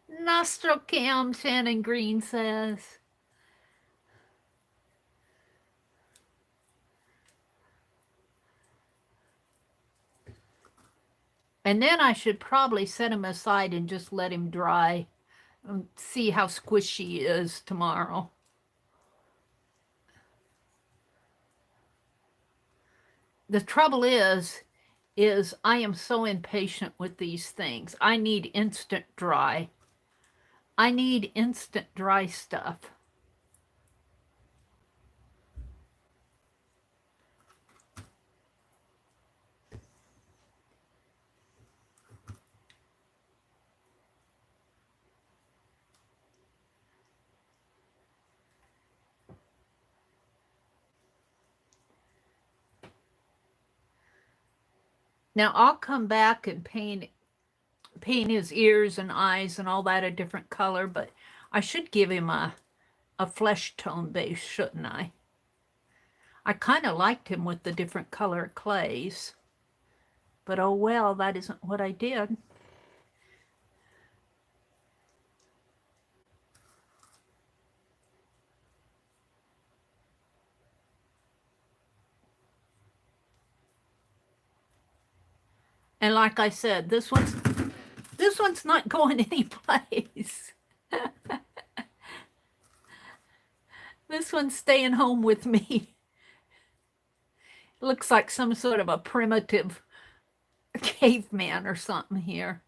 Nostril cam, Shannon Green says. And then I should probably set him aside and just let him dry and see how squishy he is tomorrow. The trouble is I am so impatient with these things. I need instant dry. I need instant dry stuff. Now I'll come back and paint his ears and eyes and all that a different color, but I should give him a flesh tone base, shouldn't I? I kind of liked him with the different color clays, but oh well, that isn't what I did. And like I said, this one's not going anyplace. This one's staying home with me. Looks like some sort of a primitive caveman or something here.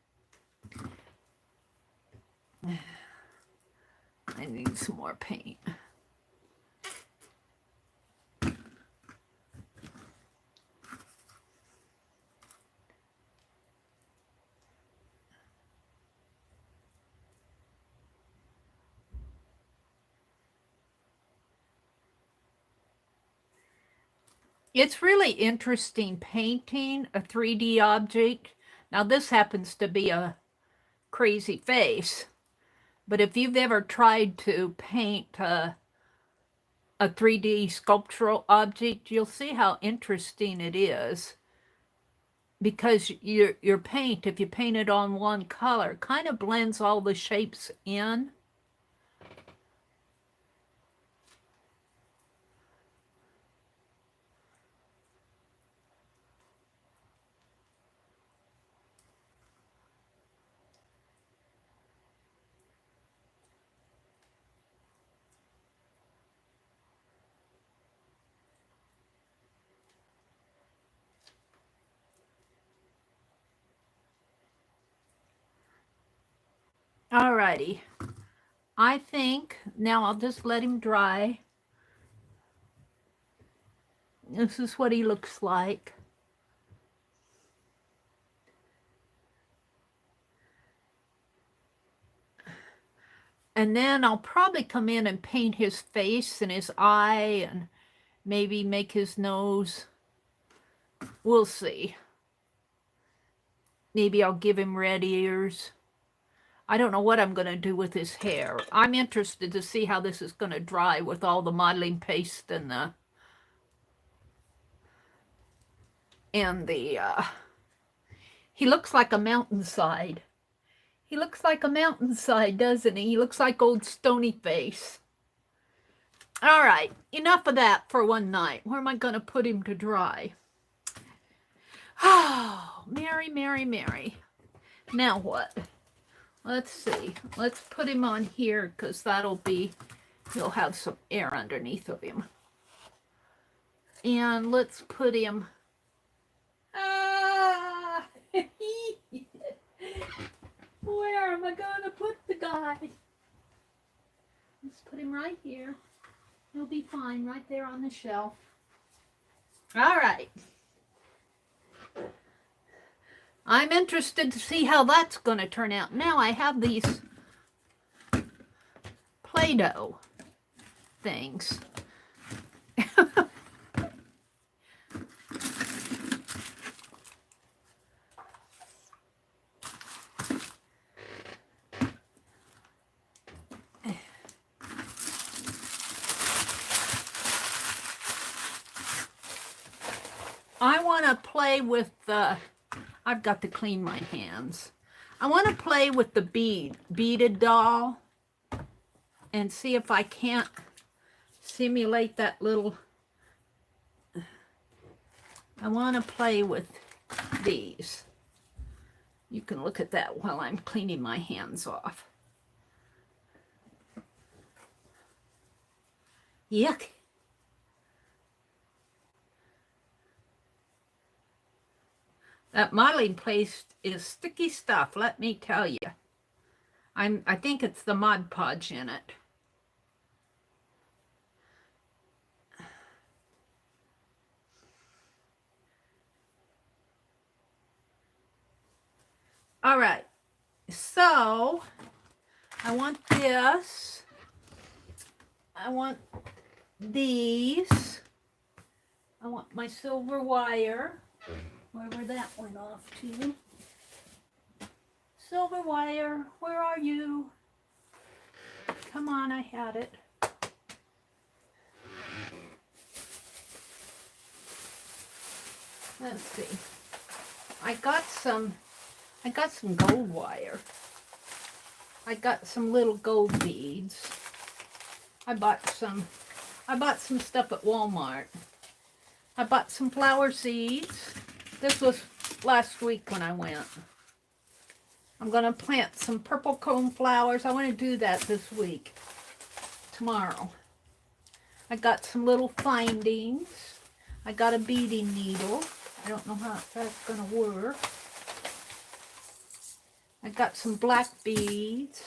I need some more paint. It's really interesting painting a 3D object. Now this happens to be a crazy face, but if you've ever tried to paint a 3D sculptural object, you'll see how interesting it is. Because your paint, if you paint it on one color, kind of blends all the shapes in. Alrighty. I think now I'll just let him dry. This is what he looks like. And then I'll probably come in and paint his face and his eye and maybe make his nose. We'll see. Maybe I'll give him red ears. I don't know what I'm going to do with his hair. I'm interested to see how this is going to dry with all the modeling paste and he looks like a mountainside. He looks like a mountainside, doesn't he? He looks like old Stony Face. All right, enough of that for one night. Where am I going to put him to dry? Oh, Mary, Mary, Mary. Now what? Let's see. Let's put him on here because he'll have some air underneath of him. And let's put him... Where am I going to put the guy? Let's put him right here. He'll be fine right there on the shelf. All right. I'm interested to see how that's going to turn out. Now I have these Play-Doh things. I want to play with I've got to clean my hands. I want to play with the beaded doll and see if I can't simulate that little... I want to play with these. You can look at that while I'm cleaning my hands off. Yuck. That modeling paste is sticky stuff, let me tell you. I think it's the Mod Podge in it. All right, so I want this. I want these. I want my silver wire. Wherever that went off to. Silver wire, where are you? Come on, I had it. Let's see. I got some gold wire. I got some little gold beads. I bought some stuff at Walmart. I bought some flower seeds. This was last week when I went. I'm going to plant some purple cone flowers. I want to do that this week. Tomorrow. I got some little findings. I got a beading needle. I don't know how that's going to work. I got some black beads.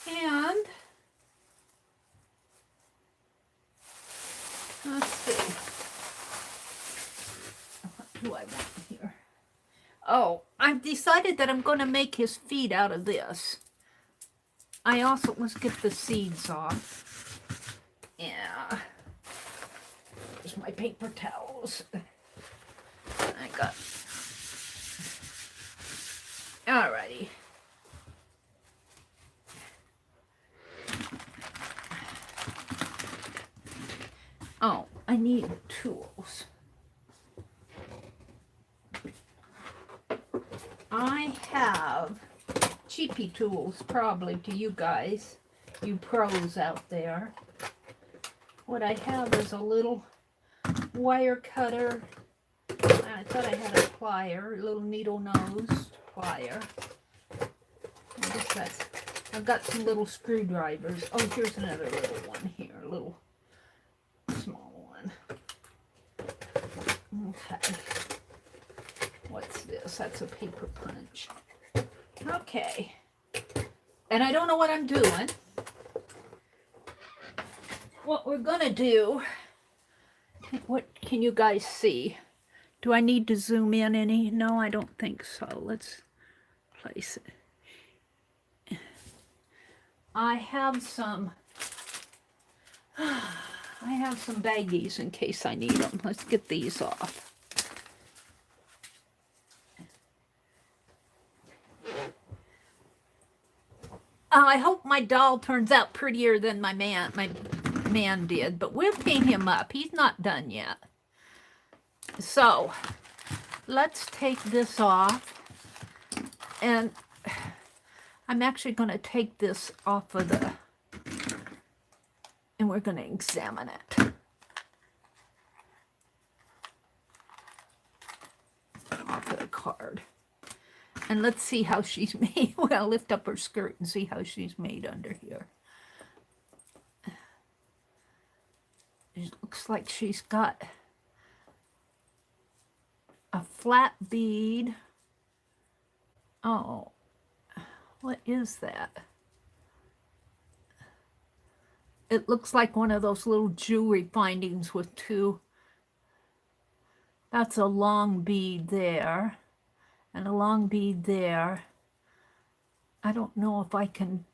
And let's see. What do I want here? Oh, I've decided that I'm going to make his feet out of this. Let's get the seeds off. Yeah. There's my paper towels. Alrighty. I need tools. I have cheapy tools, probably, to you guys, you pros out there. What I have is a little wire cutter. I thought I had a plier, a little needle nose plier. I guess that's, I've got some little screwdrivers. Oh, here's another little one here, a little small one. Okay. What's this? That's a paper punch. Okay. And I don't know what I'm doing. What we're gonna do, what can you guys see? Do I need to zoom in any? No, I don't think so. Let's place it. I have some baggies in case I need them. Let's get these off. I hope my doll turns out prettier than my man did, but we'll paint him up. He's not done yet. So let's take this off, and I'm actually going to take this off of the, and we're going to examine it. Off of the card. And let's see how she's made. Well, lift up her skirt and see how she's made under here. It looks like she's got a flat bead. Oh, what is that? It looks like one of those little jewelry findings with two. That's a long bead there. And a long bead there. I don't know if I can.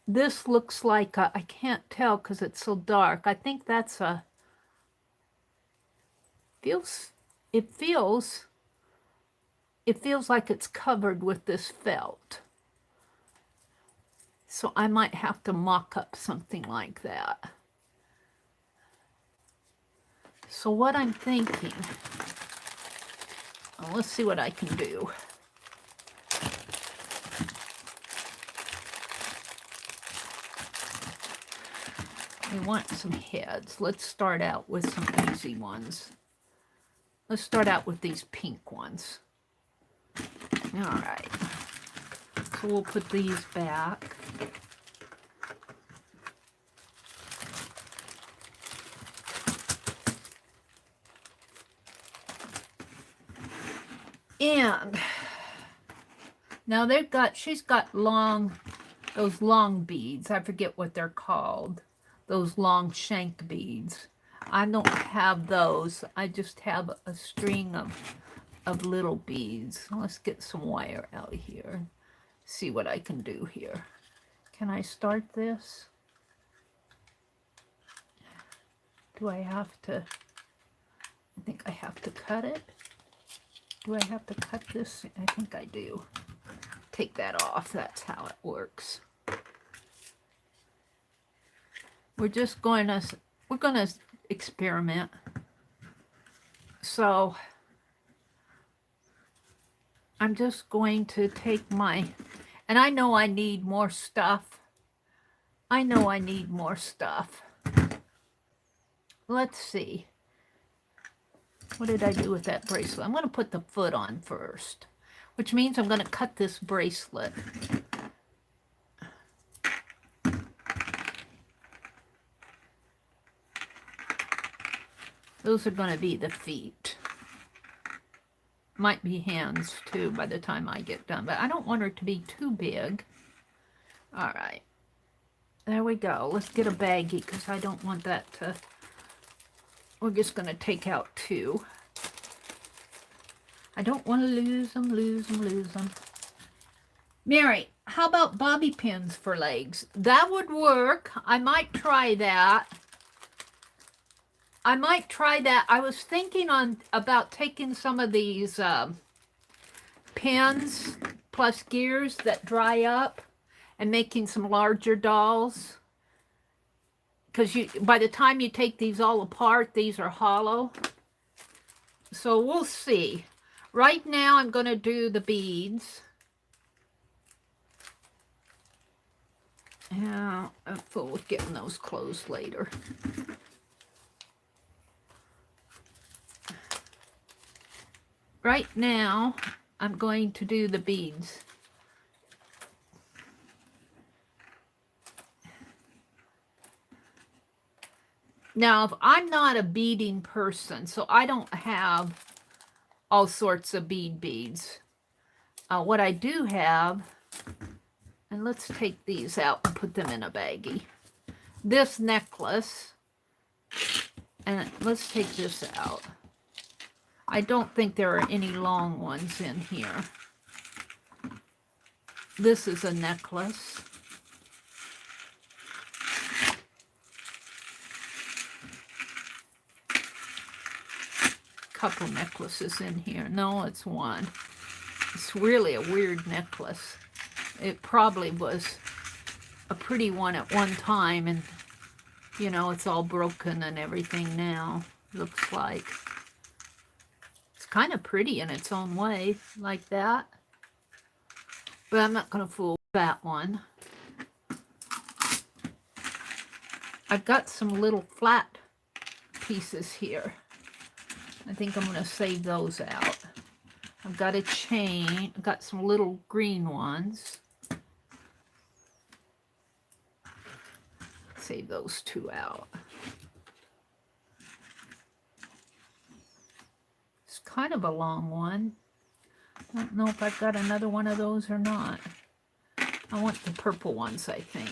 This looks like a, I can't tell because it's so dark. I think that's a, it feels like it's covered with this felt. So I might have to mock up something like that. So what I'm thinking, well, let's see what I can do. We want some heads. Let's start out with some easy ones. Let's start out with these pink ones. All right. So we'll put these back. And now she's got those long beads. I forget what they're called. Those long shank beads. I don't have those. I just have a string of little beads. Let's get some wire out here. See what I can do here. Can I start this? Do I have to? I think I have to cut it. Do I have to cut this? I think I do. Take that off. That's how it works. We're going to experiment. So I'm just going to take and I know I need more stuff. Let's see. What did I do with that bracelet? I'm going to put the foot on first, which means I'm going to cut this bracelet. Those are going to be the feet. Might be hands too by the time I get done, but I don't want her to be too big. All right. There we go. Let's get a baggie because I don't want that to... We're just going to take out two. I don't want to lose them. Mary, how about bobby pins for legs? That would work. I might try that. I was thinking about taking some of these pins plus gears that dry up and making some larger dolls. because by the time you take these all apart, these are hollow. So we'll see. Right now I'm going to do the beads. Yeah, I'll fool with getting those closed later. Right now I'm going to do the beads. Now, if I'm not a beading person, so I don't have all sorts of beads. What I do have, and let's take these out and put them in a baggie. This necklace, and let's take this out. I don't think there are any long ones in here. This is a necklace. Couple necklaces in here. No, it's one. It's really a weird necklace. It probably was a pretty one at one time, and you know, it's all broken and everything now, looks like. It's kind of pretty in its own way, like that. But I'm not going to fool with that one. I've got some little flat pieces here. I think I'm going to save those out. I've got a chain. I've got some little green ones. Save those two out. It's kind of a long one. I don't know if I've got another one of those or not. I want the purple ones, I think.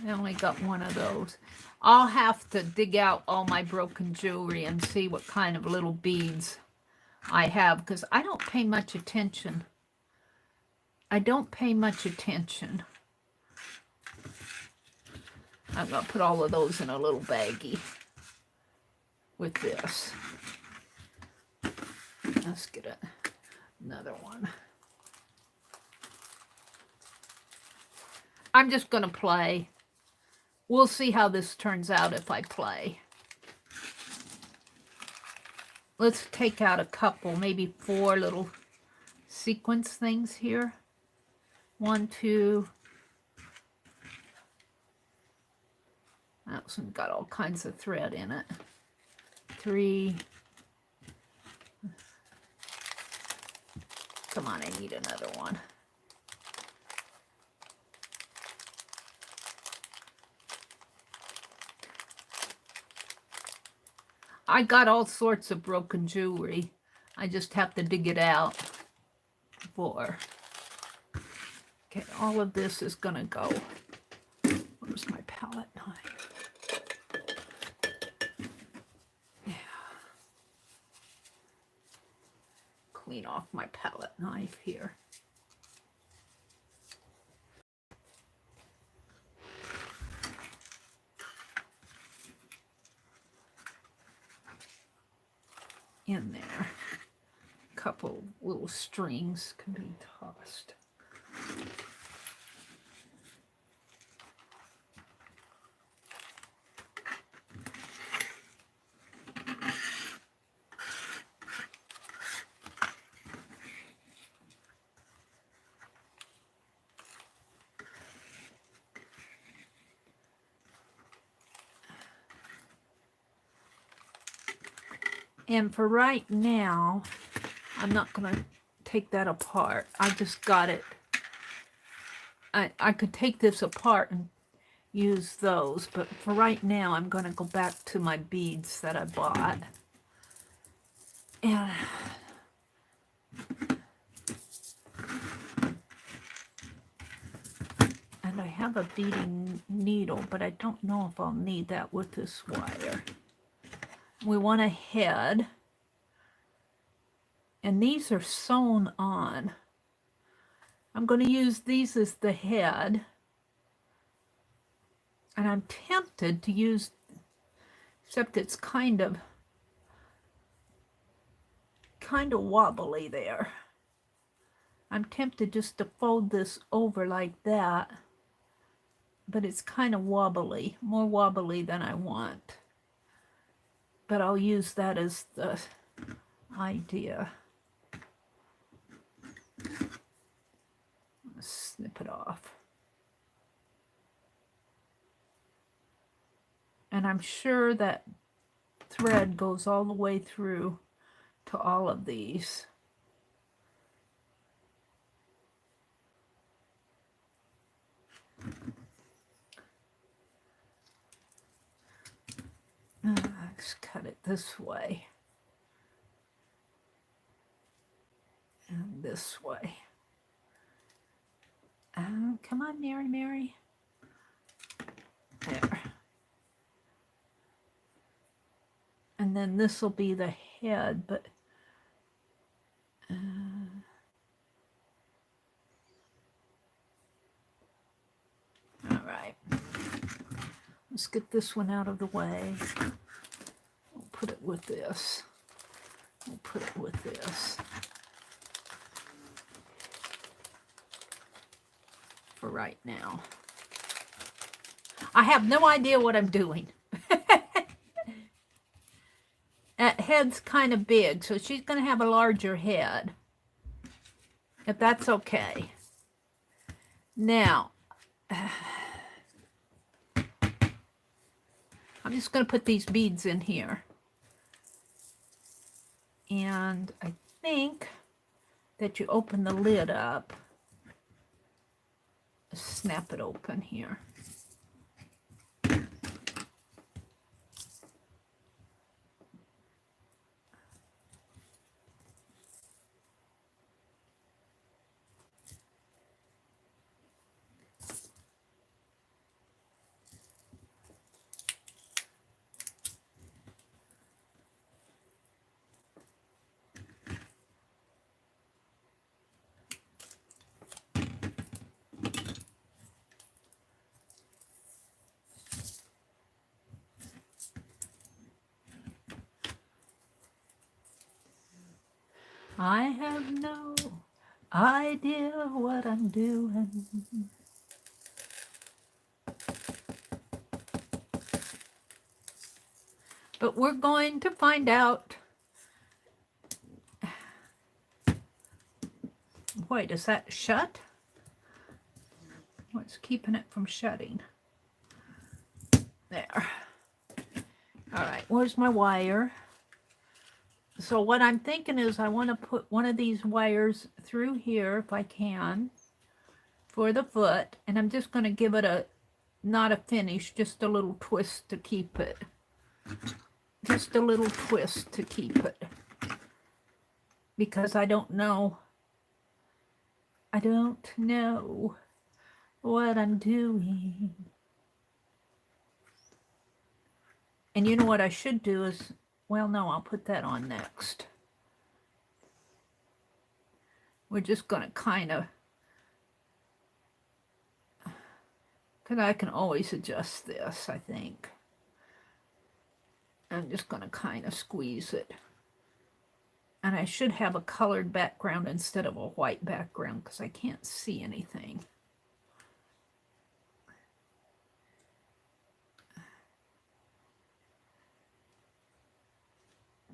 I only got one of those. I'll have to dig out all my broken jewelry and see what kind of little beads I have, because I don't pay much attention. I don't pay much attention. I'm going to put all of those in a little baggie with this. Let's get another one. I'm just going to play. We'll see how this turns out if I play. Let's take out a couple, maybe 4 little sequence things here. 1, 2. That one's got all kinds of thread in it. 3. Come on, I need another one. I got all sorts of broken jewelry. I just have to dig it out for. Okay, all of this is gonna go. Where's my palette knife? Yeah. Clean off my palette knife here. In there. A couple little strings can be tossed. And for right now, I'm not going to take that apart. I just got it. I could take this apart and use those, but for right now, I'm going to go back to my beads that I bought. And I have a beading needle, but I don't know if I'll need that with this wire. We want a head, and these are sewn on. I'm going to use these as the head, and I'm tempted to use, except it's kind of kind of wobbly there. I'm tempted just to fold this over like that, but it's kind of wobbly, more wobbly than I want. But I'll use that as the idea. Snip it off. And I'm sure that thread goes all the way through to all of these. Let's cut it this way and this way. Come on, Mary. There. And then this will be the head, but all right. Let's get this one out of the way. We'll put it with this. We'll put it with this. For right now. I have no idea what I'm doing. That head's kind of big, so she's going to have a larger head. If that's okay. Now, I'm just going to put these beads in here. And I think that you open the lid up. Snap it open here. I have no idea what I'm doing. But we're going to find out. Wait, is that shut? What's keeping it from shutting? There. All right, where's my wire? So what I'm thinking is I want to put one of these wires through here if I can for the foot, and I'm just going to give it a, not a finish, just a little twist to keep it. Just a little twist to keep it. Because I don't know what I'm doing. And you know what I should do is, well, no, I'll put that on next. We're just going to kind of, because I can always adjust this, I think. I'm just going to kind of squeeze it. And I should have a colored background instead of a white background because I can't see anything.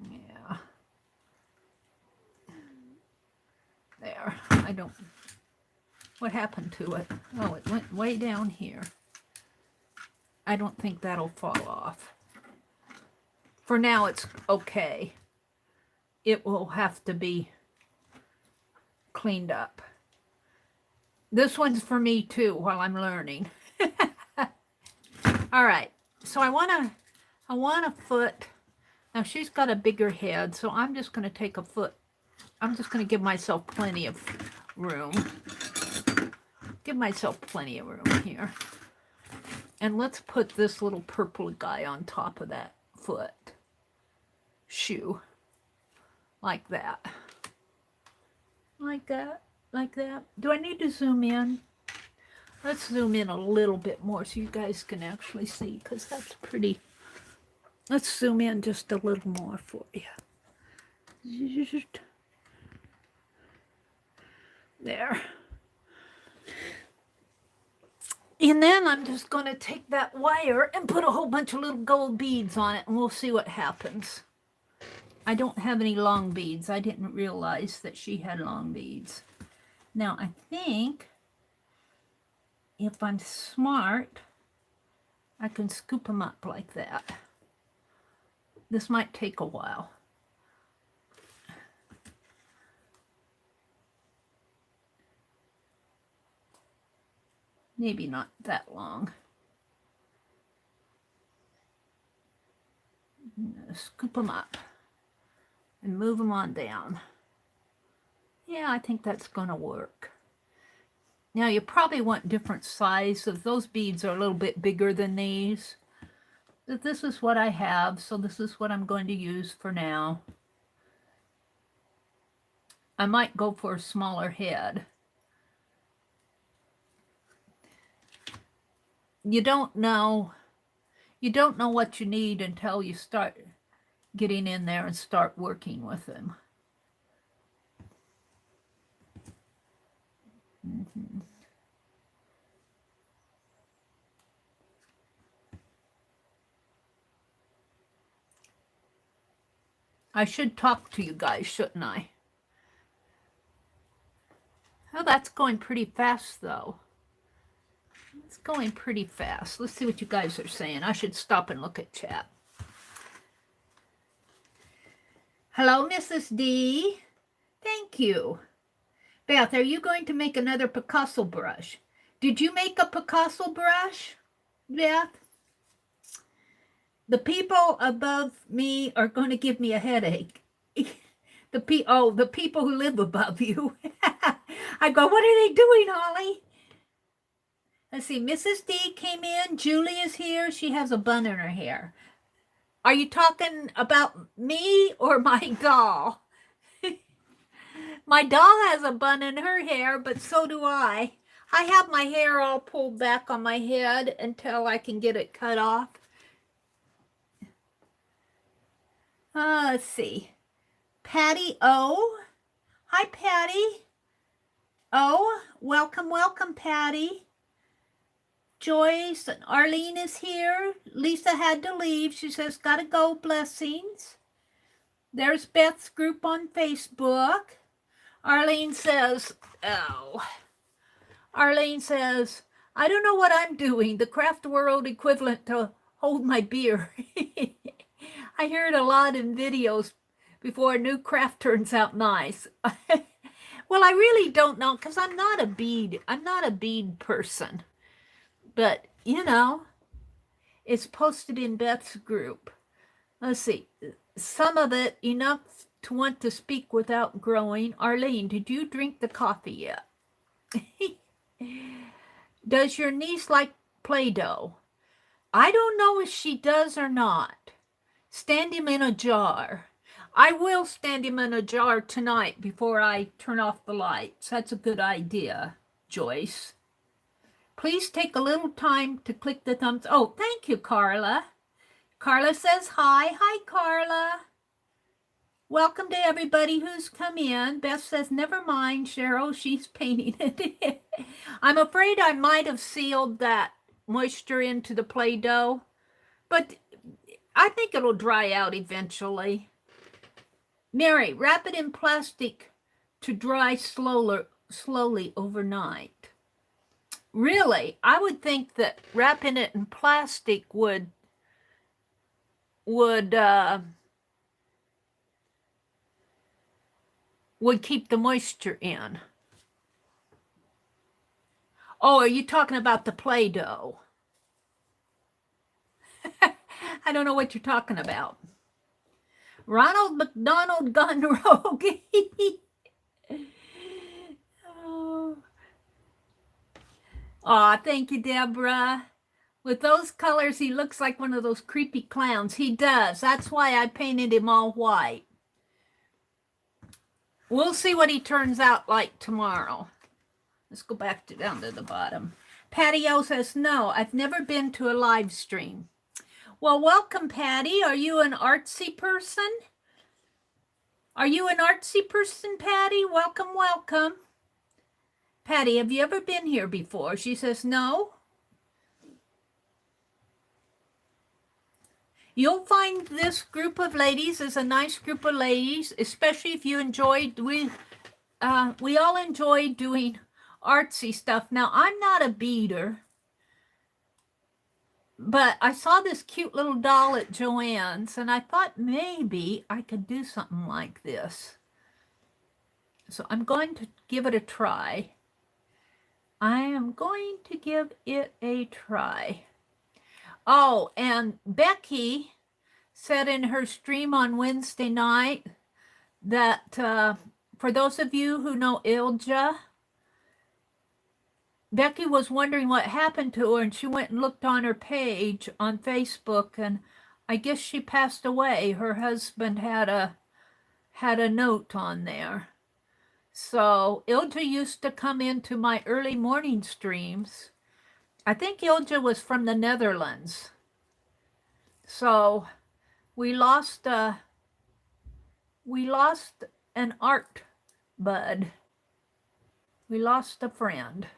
Yeah. There. I don't... What happened to it? Oh, it went way down here. I don't think that'll fall off. For now, it's okay. It will have to be cleaned up. This one's for me too while I'm learning. All right. So I want a foot. Now she's got a bigger head, so I'm just going to take a foot. I'm just going to give myself plenty of room. Give myself plenty of room here. And let's put this little purple guy on top of that foot. Shoe. Like that. Like that. Like that. Do I need to zoom in? Let's zoom in a little bit more so you guys can actually see, because that's pretty. Let's zoom in just a little more for you. There. And then I'm just going to take that wire and put a whole bunch of little gold beads on it, and we'll see what happens. I don't have any long beads. I didn't realize that she had long beads. Now, I think if I'm smart, I can scoop them up like that. This might take a while. Maybe not that long. Scoop them up and move them on down. Yeah, I think that's going to work. Now, you probably want different sizes. Those beads are a little bit bigger than these. But this is what I have, so this is what I'm going to use for now. I might go for a smaller head. You don't know what you need until you start getting in there and start working with them. I should talk to you guys, shouldn't I? Oh, that's going pretty fast, though. It's going pretty fast. Let's see what you guys are saying. I should stop and look at chat. Hello, Mrs. D. Thank you. Beth, are you going to make another Picasso brush? Did you make a Picasso brush, Beth? The people above me are going to give me a headache. The people who live above you. I go, what are they doing, Holly? Let's see, Mrs. D came in. Julie is here. She has a bun in her hair. Are you talking about me or my doll? My doll has a bun in her hair, but so do I. I have my hair all pulled back on my head until I can get it cut off. Let's see. Patty O. Hi, Patty. Oh, welcome, welcome, Patty. Joyce and Arlene is here. Lisa had to leave. She says, gotta go, blessings. There's Beth's group on Facebook. Arlene says, Arlene says, I don't know what I'm doing. The craft world equivalent to hold my beer. I hear it a lot in videos before a new craft turns out nice. Well, I really don't know because I'm not a bead person. But, you know, it's posted in Beth's group. Let's see. Some of it enough to want to speak without growing. Arlene, did you drink the coffee yet? Does your niece like Play-Doh? I don't know if she does or not. Stand him in a jar. I will stand him in a jar tonight before I turn off the lights. That's a good idea, Joyce. Please take a little time to click the thumbs. Oh, thank you, Carla. Carla says hi. Hi, Carla. Welcome to everybody who's come in. Beth says, never mind, Cheryl. She's painting it. I'm afraid I might have sealed that moisture into the Play-Doh, but I think it'll dry out eventually. Mary, wrap it in plastic to dry slowly overnight. Really? I would think that wrapping it in plastic would keep the moisture in. Oh, are you talking about the Play-Doh? I don't know what you're talking about. Ronald McDonald gone rogue. Aw, thank you, Deborah. With those colors, he looks like one of those creepy clowns. He does. That's why I painted him all white. We'll see what he turns out like tomorrow. Let's go back down to the bottom. Patty O says, no, I've never been to a live stream. Well, welcome, Patty. Are you an artsy person? Are you an artsy person, Patty? Welcome, welcome. Patty, have you ever been here before? She says, no. You'll find this group of ladies is a nice group of ladies, especially if you enjoy, we all enjoy doing artsy stuff. Now, I'm not a beader, but I saw this cute little doll at Joann's, and I thought maybe I could do something like this. So I'm going to give it a try. I am going to give it a try. Oh, and Becky said in her stream on Wednesday night that for those of you who know Ilja, Becky was wondering what happened to her, and she went and looked on her page on Facebook, and I guess she passed away. Her husband had a note on there. So Ilja used to come into my early morning streams. I think Ilja was from the Netherlands. So we lost an art bud. We lost a friend.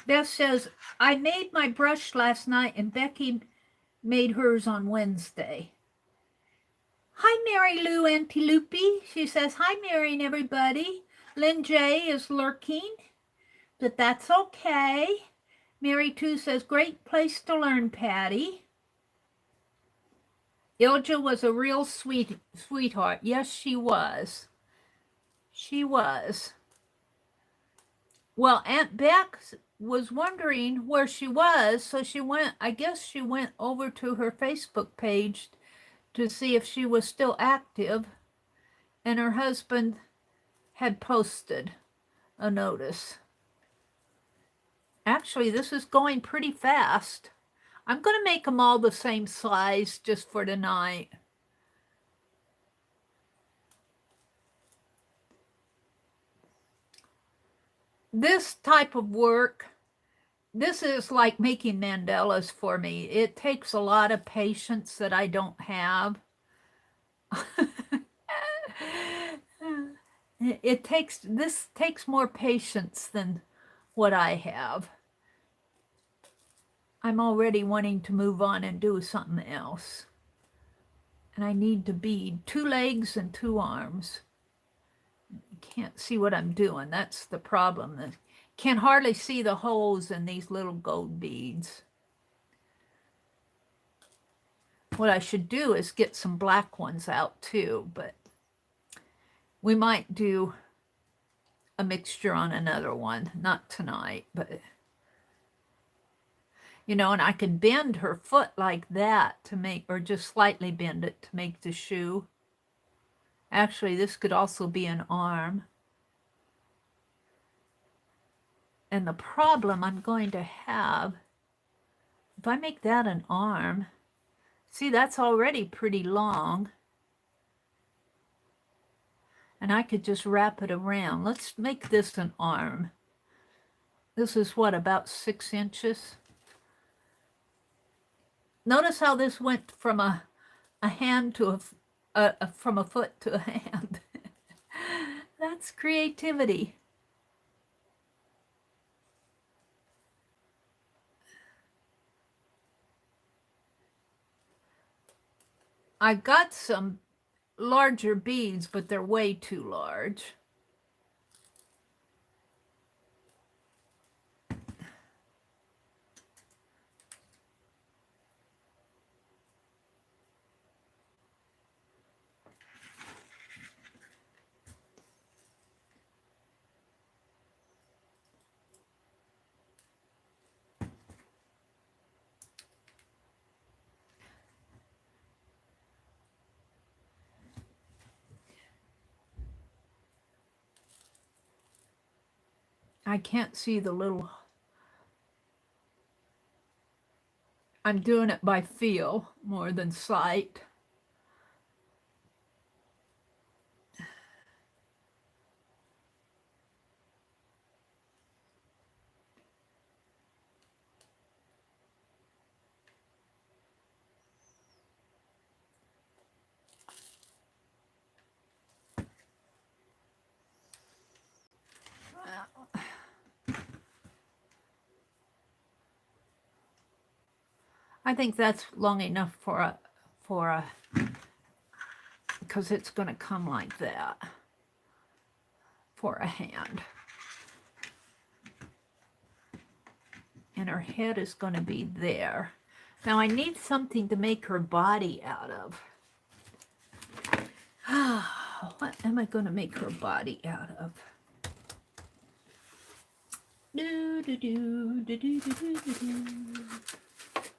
Beth says, I made my brush last night and Becky made hers on Wednesday. Hi, Mary Lou Antilupi. She says, hi, Mary and everybody. Lynn J is lurking, but that's okay. Mary 2 says, great place to learn, Patty. Ilja was a real sweetheart. Yes, she was. She was. Well, Aunt Beck was wondering where she was, so she went, I guess she went over to her Facebook page to see if she was still active, and her husband had posted a notice. Actually, this is going pretty fast. I'm going to make them all the same size just for tonight. This type of work, this is like making mandalas for me. It takes a lot of patience that I don't have. This takes more patience than what I have. I'm already wanting to move on and do something else. And I need to bead 2 legs and 2 arms. You can't see what I'm doing. That's the problem. I can hardly see the holes in these little gold beads. What I should do is get some black ones out too, but we might do a mixture on another one. Not tonight, but you know, and I can bend her foot like that to make, or just slightly bend it to make the shoe. Actually, this could also be an arm. And the problem I'm going to have, if I make that an arm, see, that's already pretty long. And I could just wrap it around. Let's make this an arm. This is what, about 6 inches? Notice how this went from a hand to from a foot to a hand. That's creativity. I got some larger beads, but they're way too large. I can't see the little, I'm doing it by feel more than sight. I think that's long enough for a, because it's going to come like that for a hand. And her head is going to be there. Now I need something to make her body out of. What am I going to make her body out of?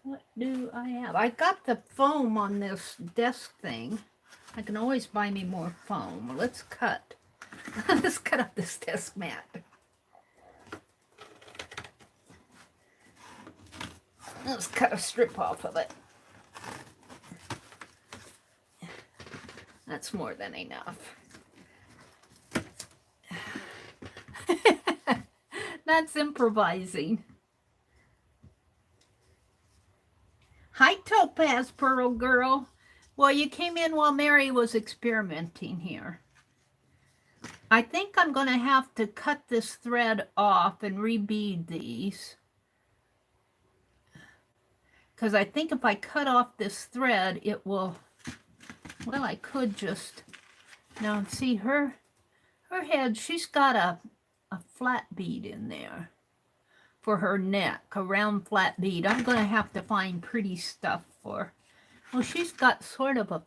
What do I have? I got the foam on this desk thing. I can always buy me more foam. Let's cut. Let's cut up this desk mat. Let's cut a strip off of it. That's more than enough. That's improvising. Hi, Topaz Pearl Girl. Well, you came in while Mary was experimenting here. I think I'm going to have to cut this thread off and rebead these. Because I think if I cut off this thread, it will, well, I could just, now see her head, she's got a flat bead in there for her neck, a round flat bead. I'm going to have to find pretty stuff for, well, she's got sort of a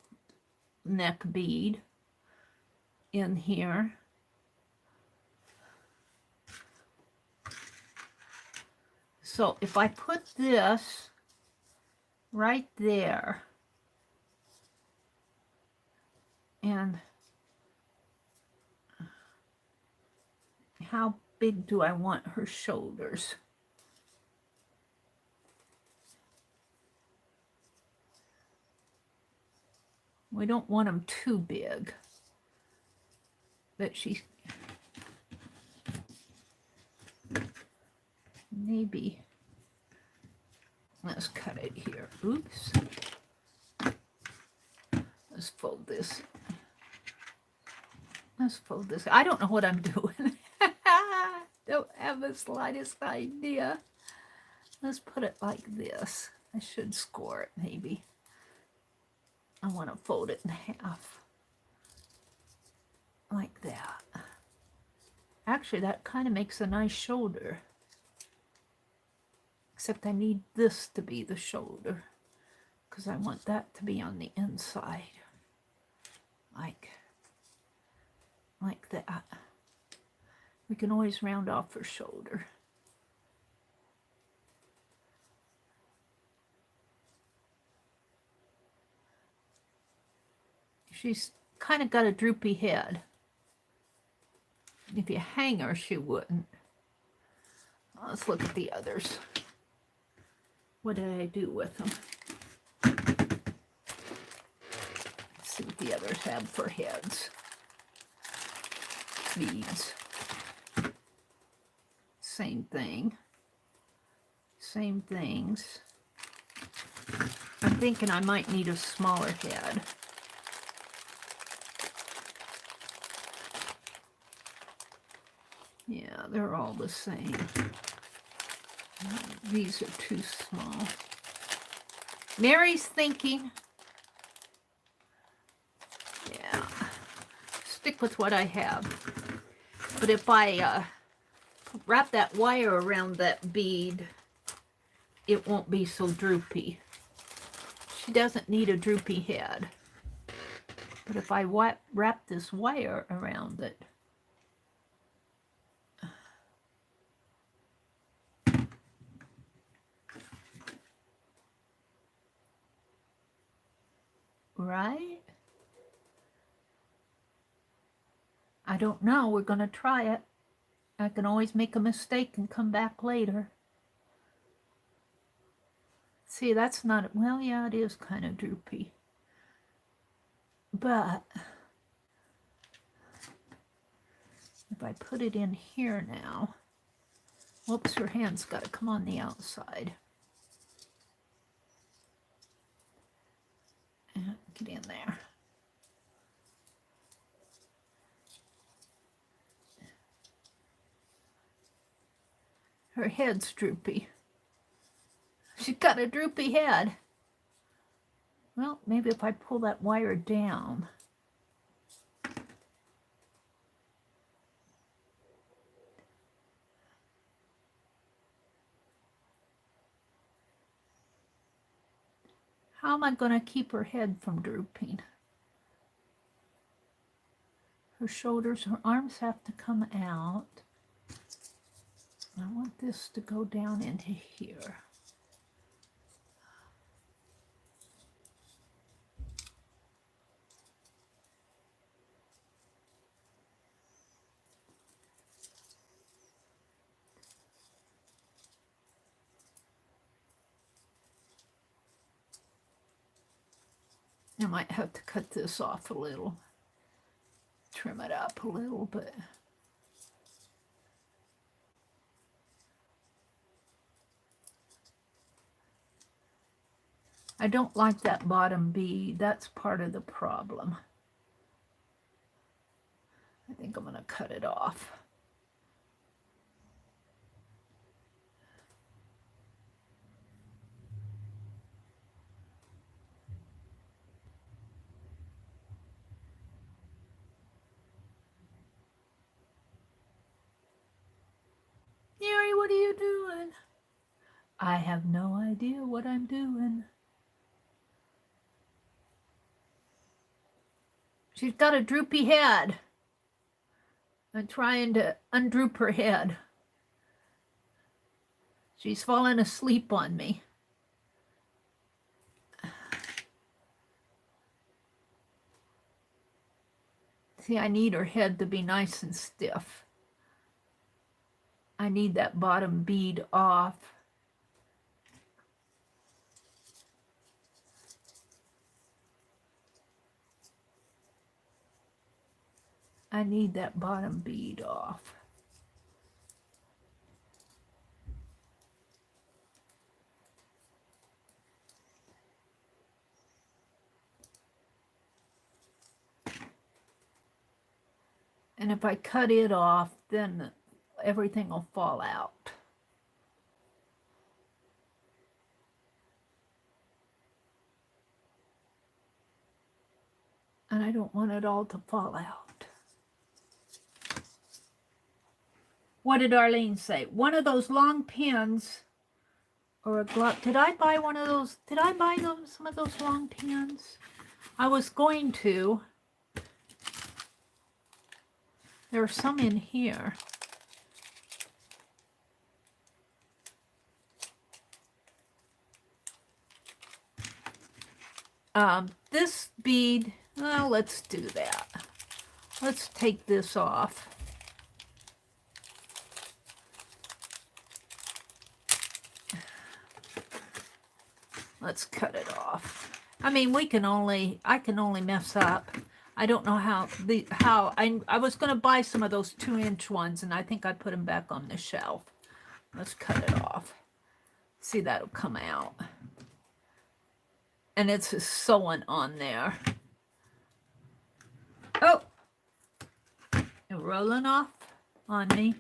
neck bead in here. So if I put this right there, and how big do I want her shoulders? We don't want them too big, but she maybe, let's cut it here. Oops. Let's fold this. Let's fold this. I don't know what I'm doing. Don't have the slightest idea. Let's put it like this. I should score it maybe. I want to fold it in half. Like that. Actually, that kind of makes a nice shoulder. Except I need this to be the shoulder, because I want that to be on the inside. Like that. We can always round off her shoulder. She's kind of got a droopy head. If you hang her, she wouldn't. Let's look at the others. What did I do with them? Let's see what the others have for heads. Beads. Same thing. Same things. I'm thinking I might need a smaller head. Yeah, they're all the same. These are too small. Mary's thinking. Yeah. Stick with what I have. But if I wrap that wire around that bead, it won't be so droopy. She doesn't need a droopy head. But if I wrap this wire around it, right? I don't know. We're going to try it. I can always make a mistake and come back later. See, that's not, well, yeah, it is kind of droopy. But if I put it in here now, whoops, her hand's got to come on the outside. Get in there. Her head's droopy. She's got a droopy head. Well, maybe if I pull that wire down. How am I going to keep her head from drooping? Her shoulders, her arms have to come out. I want this to go down into here. I might have to cut this off a little, trim it up a little bit. I don't like that bottom bead. That's part of the problem. I think I'm going to cut it off. Mary, what are you doing? I have no idea what I'm doing. She's got a droopy head. I'm trying to undroop her head. She's fallen asleep on me. See, I need her head to be nice and stiff. I need that bottom bead off. I need that bottom bead off. And if I cut it off, then everything will fall out. And I don't want it all to fall out. What did Arlene say? One of those long pins or a glove. Did I buy one of those? Did I buy some of those long pins? I was going to. There are some in here. This bead, well, let's do that. Let's take this off. Let's cut it off. I mean, I can only mess up. I don't know how I was going to buy some of those 2-inch ones, and I think I put them back on the shelf. Let's cut it off. See, that'll come out. And it's sewing on there. Oh, it's rolling off on me.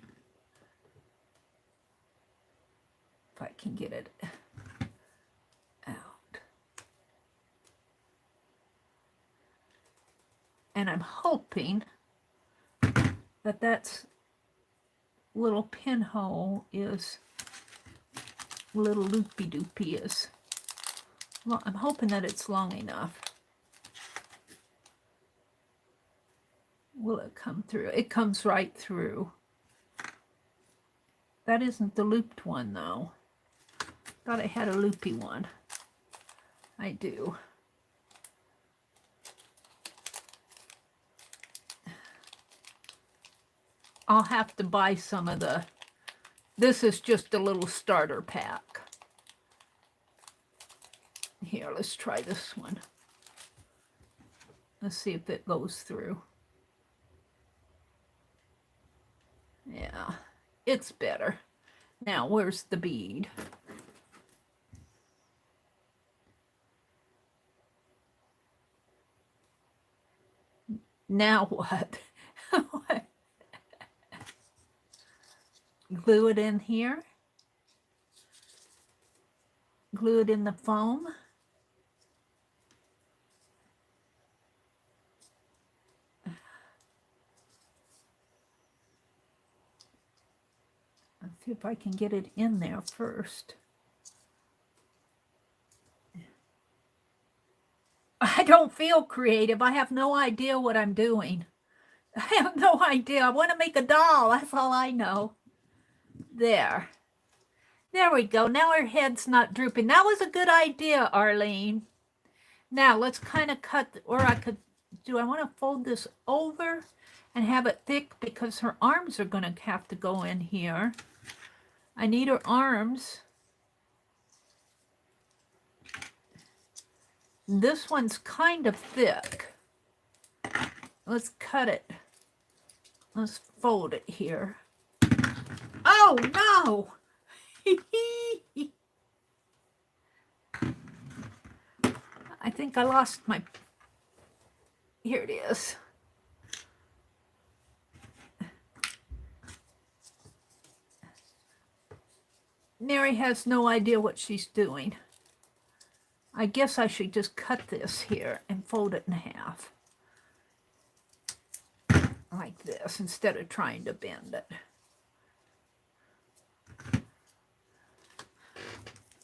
If I can get it out. And I'm hoping that that's little pinhole is, little loopy-doopy is. Well, I'm hoping that it's long enough. Will it come through? It comes right through. That isn't the looped one, though. Thought I had a loopy one. I do. I'll have to buy some of the... This is just a little starter pack. Here, let's try this one. Let's see if it goes through. Yeah, it's better. Now, where's the bead? Now what? What? Glue it in here? glue it in the foam. Let's see if I can get it in there first. I don't feel creative. I have no idea what I'm doing. I have no idea. I want to make a doll. That's all I know. There. There we go. Now her head's not drooping. That was a good idea, Arlene. Now let's kind of cut, or I want to fold this over and have it thick because her arms are going to have to go in here. I need her arms. This one's kind of thick. Let's cut it. Let's fold it here. Oh, no! I think I lost my... Here it is. Mary has no idea what she's doing. I guess I should just cut this here and fold it in half. Like this, instead of trying to bend it.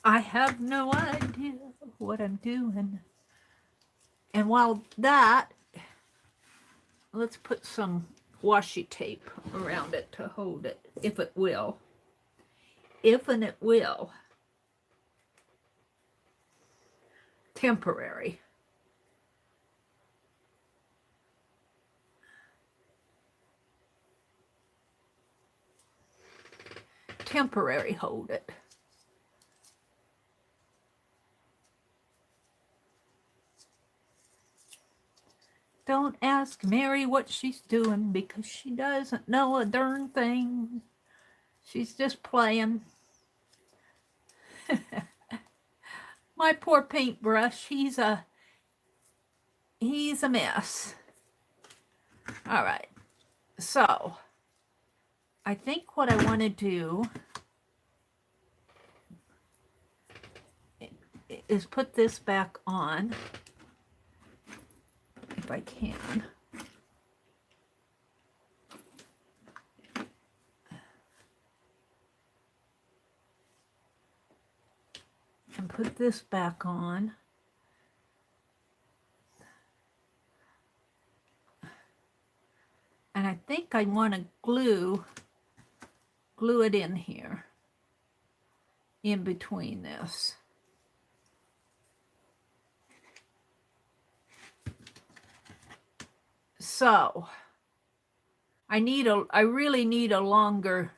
I have no idea what I'm doing. And while that, let's put some washi tape around it to hold it, if it will. If and it will. Temporary. Temporary, hold it. Don't ask Mary what she's doing because she doesn't know a darn thing. She's just playing. My poor paintbrush, he's a mess. All right, so I think what I want to do is put this back on, if I can. And put this back on. And I think I want to glue it in here, in between this. So I really need a longer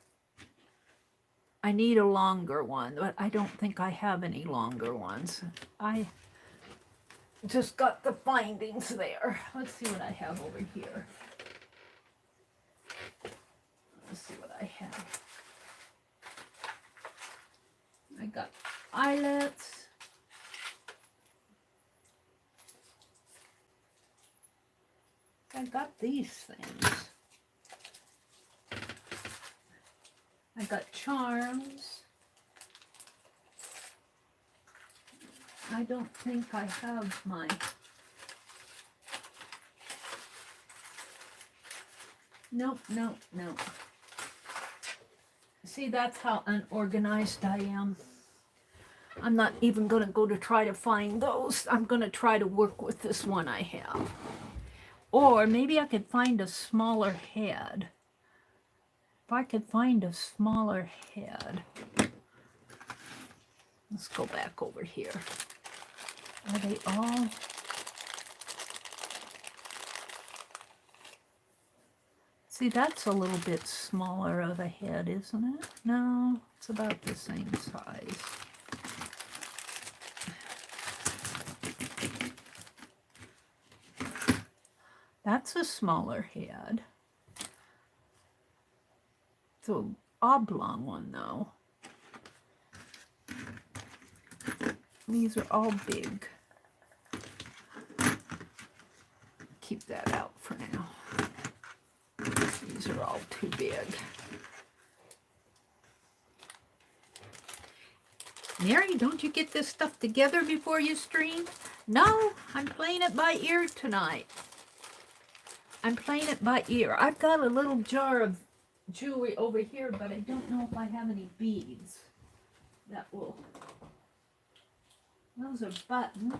one, but I don't think I have any longer ones. I just got the findings there. Let's see what I have over here. Let's see what I have. I got eyelets. I got these things. I got charms. I don't think I have my... Nope. See, that's how unorganized I am. I'm not even going to go to try to find those. I'm going to try to work with this one I have. Or maybe I could find a smaller head. If I could find a smaller head. Let's go back over here. Are they all? See, that's a little bit smaller of a head, isn't it? No, it's about the same size. That's a smaller head. It's an oblong one, though. These are all big. Keep that out for now. These are all too big. Mary, don't you get this stuff together before you stream? No, I'm playing it by ear tonight. I'm playing it by ear. I've got a little jar of jewelry over here, but I don't know if I have any beads that will... Those are buttons.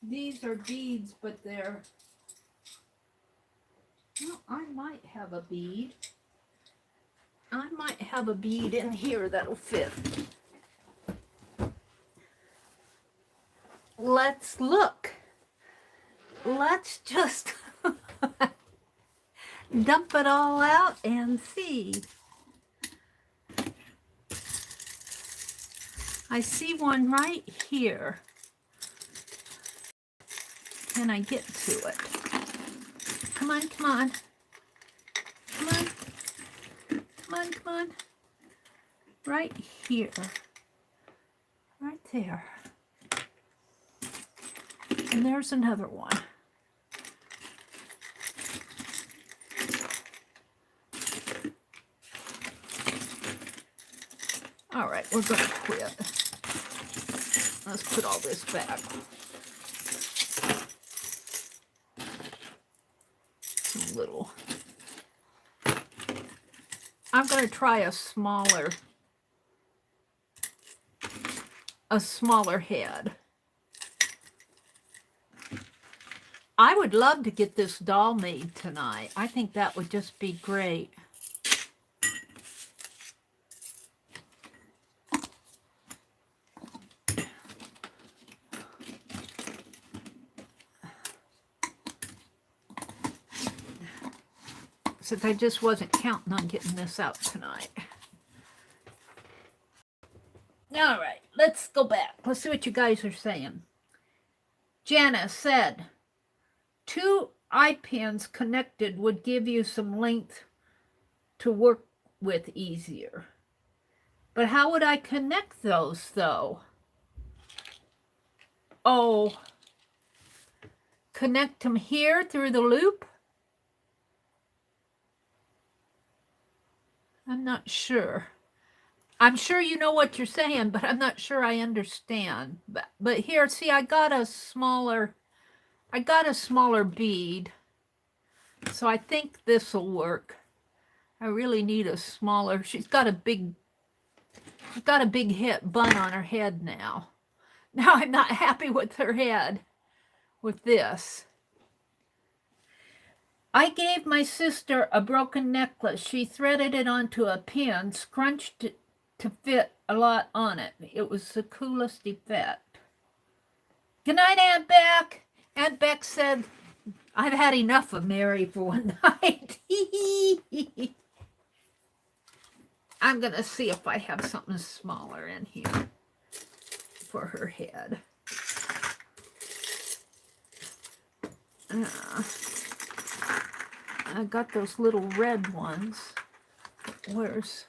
These are beads, but they're... Well, I might have a bead. I might have a bead in here that'll fit. Let's look. Let's just dump it all out and see. I see one right here. Can I get to it? Come on, come on. Come on. Come on, come on. Right here. Right there. And there's another one. All right, we're going to quit. Let's put all this back. Some little. I'm going to try a smaller head. I would love to get this doll made tonight. I think that would just be great. Since I just wasn't counting on getting this out tonight. All right, let's go back. Let's see what you guys are saying. Janice said, 2 eye pins connected would give you some length to work with easier. But how would I connect those, though? Oh, connect them here through the loop? I'm not sure. I'm sure you know what you're saying, but I'm not sure I understand. But here, see, I got a smaller bead. So I think this will work. I really need a smaller. She's got a big hit bun on her head now. Now I'm not happy with her head with this. I gave my sister a broken necklace. She threaded it onto a pin, scrunched it to fit a lot on it. It was the coolest effect. Good night, Aunt Beck. Aunt Beck said, I've had enough of Mary for one night. I'm going to see if I have something smaller in here for her head. I got those little red ones. Where's...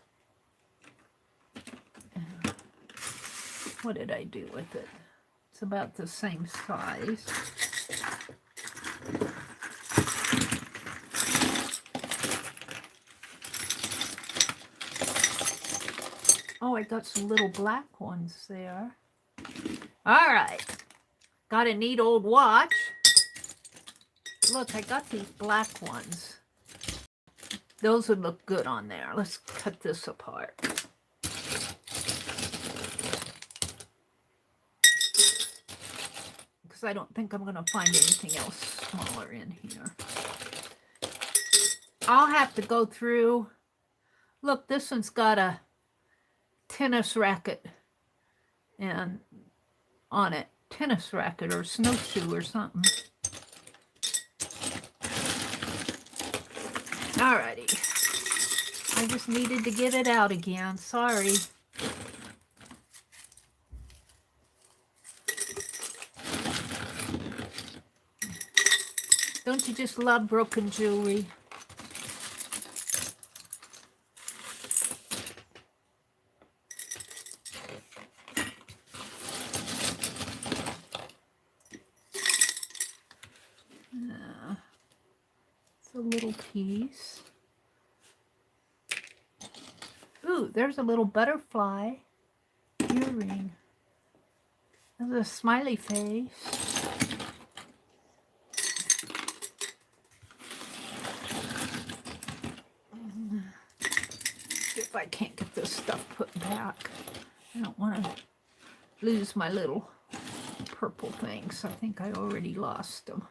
what did I do with it? It's about the same size. Oh, I got some little black ones there. All right. Got a neat old watch. Look, I got these black ones. Those would look good on there. Let's cut this apart. Because I don't think I'm going to find anything else smaller in here. I'll have to go through. Look, this one's got a tennis racket and on it. Tennis racket or snowshoe or something. Alrighty. I just needed to get it out again. Sorry. Don't you just love broken jewelry? little piece. Ooh, there's a little butterfly earring. There's a smiley face. See if I can't get this stuff put back. I don't want to lose my little purple things. I think I already lost them.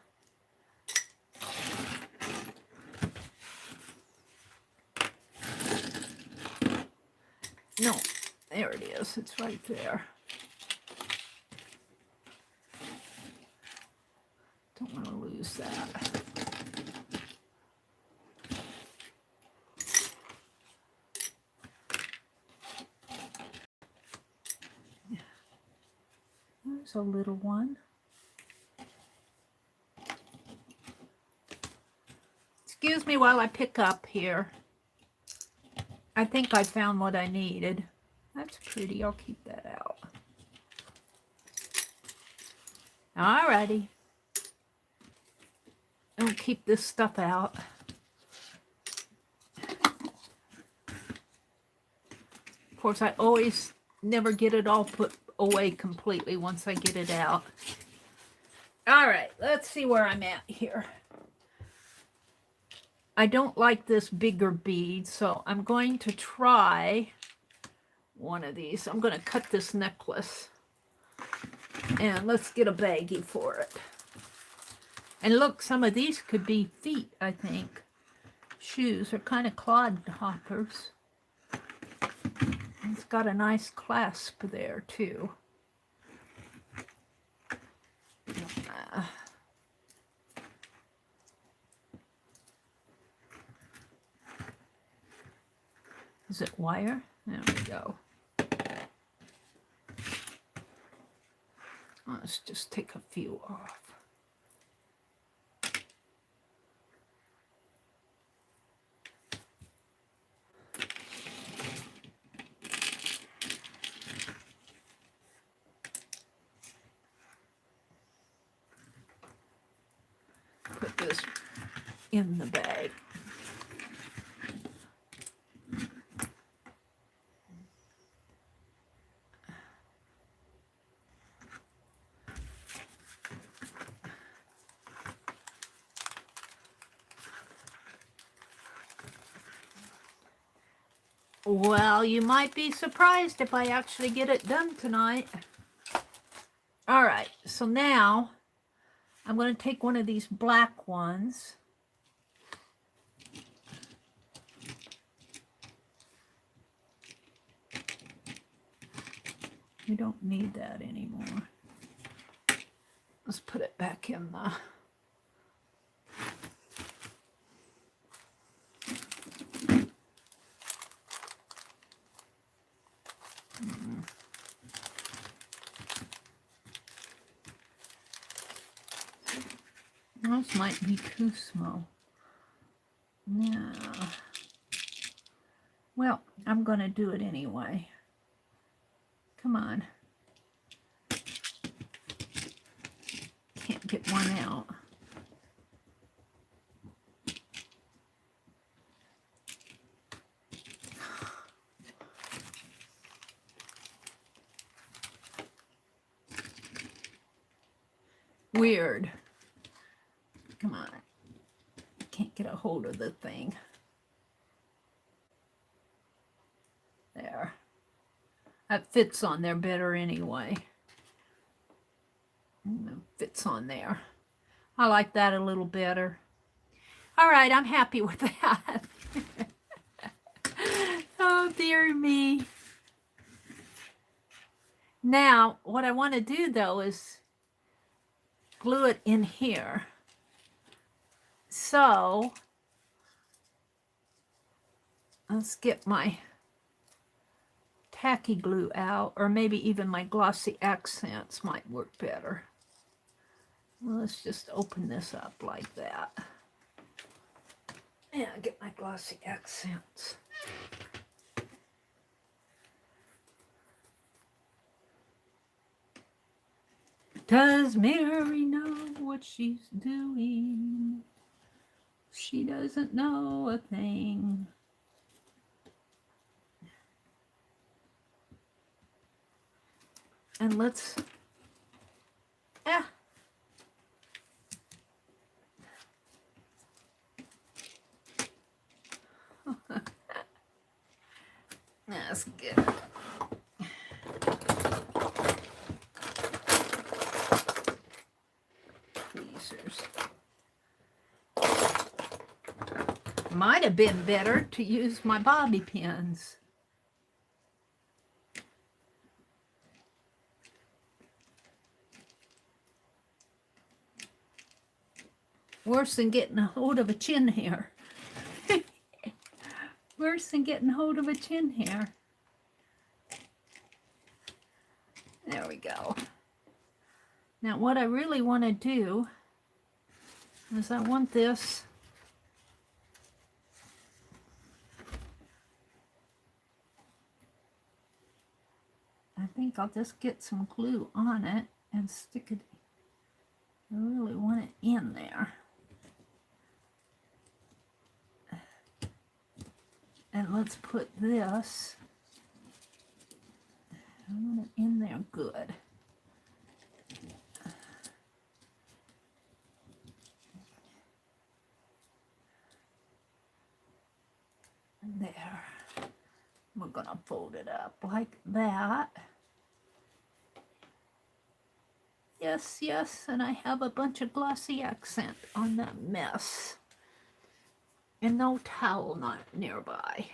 No, there it is. It's right there. Don't want to lose that. There's a little one. Excuse me while I pick up here. I think I found what I needed. That's pretty. I'll keep that out. Alrighty. I'll keep this stuff out. Of course, I always never get it all put away completely once I get it out. Alright, let's see where I'm at here. I don't like this bigger bead, so I'm going to try one of these. I'm going to cut this necklace. And let's get a baggie for it. And look, some of these could be feet, I think. Shoes are kind of clod hoppers. It's got a nice clasp there, too. Is it wire? There we go. Let's just take a few off. Put this in the bag. Well, you might be surprised if I actually get it done tonight. All right, so now I'm going to take one of these black ones. We don't need that anymore. Let's put it back in the... Those might be too small. No. Well, I'm going to do it anyway. Come on. Can't get one out. Weird. Come on. Can't get a hold of the thing. There. That fits on there better anyway. Fits on there. I like that a little better. All right, I'm happy with that. Oh, dear me. Now, what I want to do, though, is glue it in here. So, let's get my tacky glue out, or maybe even my glossy accents might work better. Well, let's just open this up like that. And get my glossy accents. Does Mary know what she's doing? She doesn't know a thing. And let's, that's good. Tweezers. Might have been better to use my bobby pins. Worse than getting a hold of a chin hair. Worse than getting a hold of a chin hair. There we go. Now what I really want to do is I want this I think I'll just get some glue on it and stick it. I really want it in there. And let's put this, I want it in there good. There. We're gonna fold it up like that. Yes, yes, and I have a bunch of glossy accent on that mess. And no towel not nearby.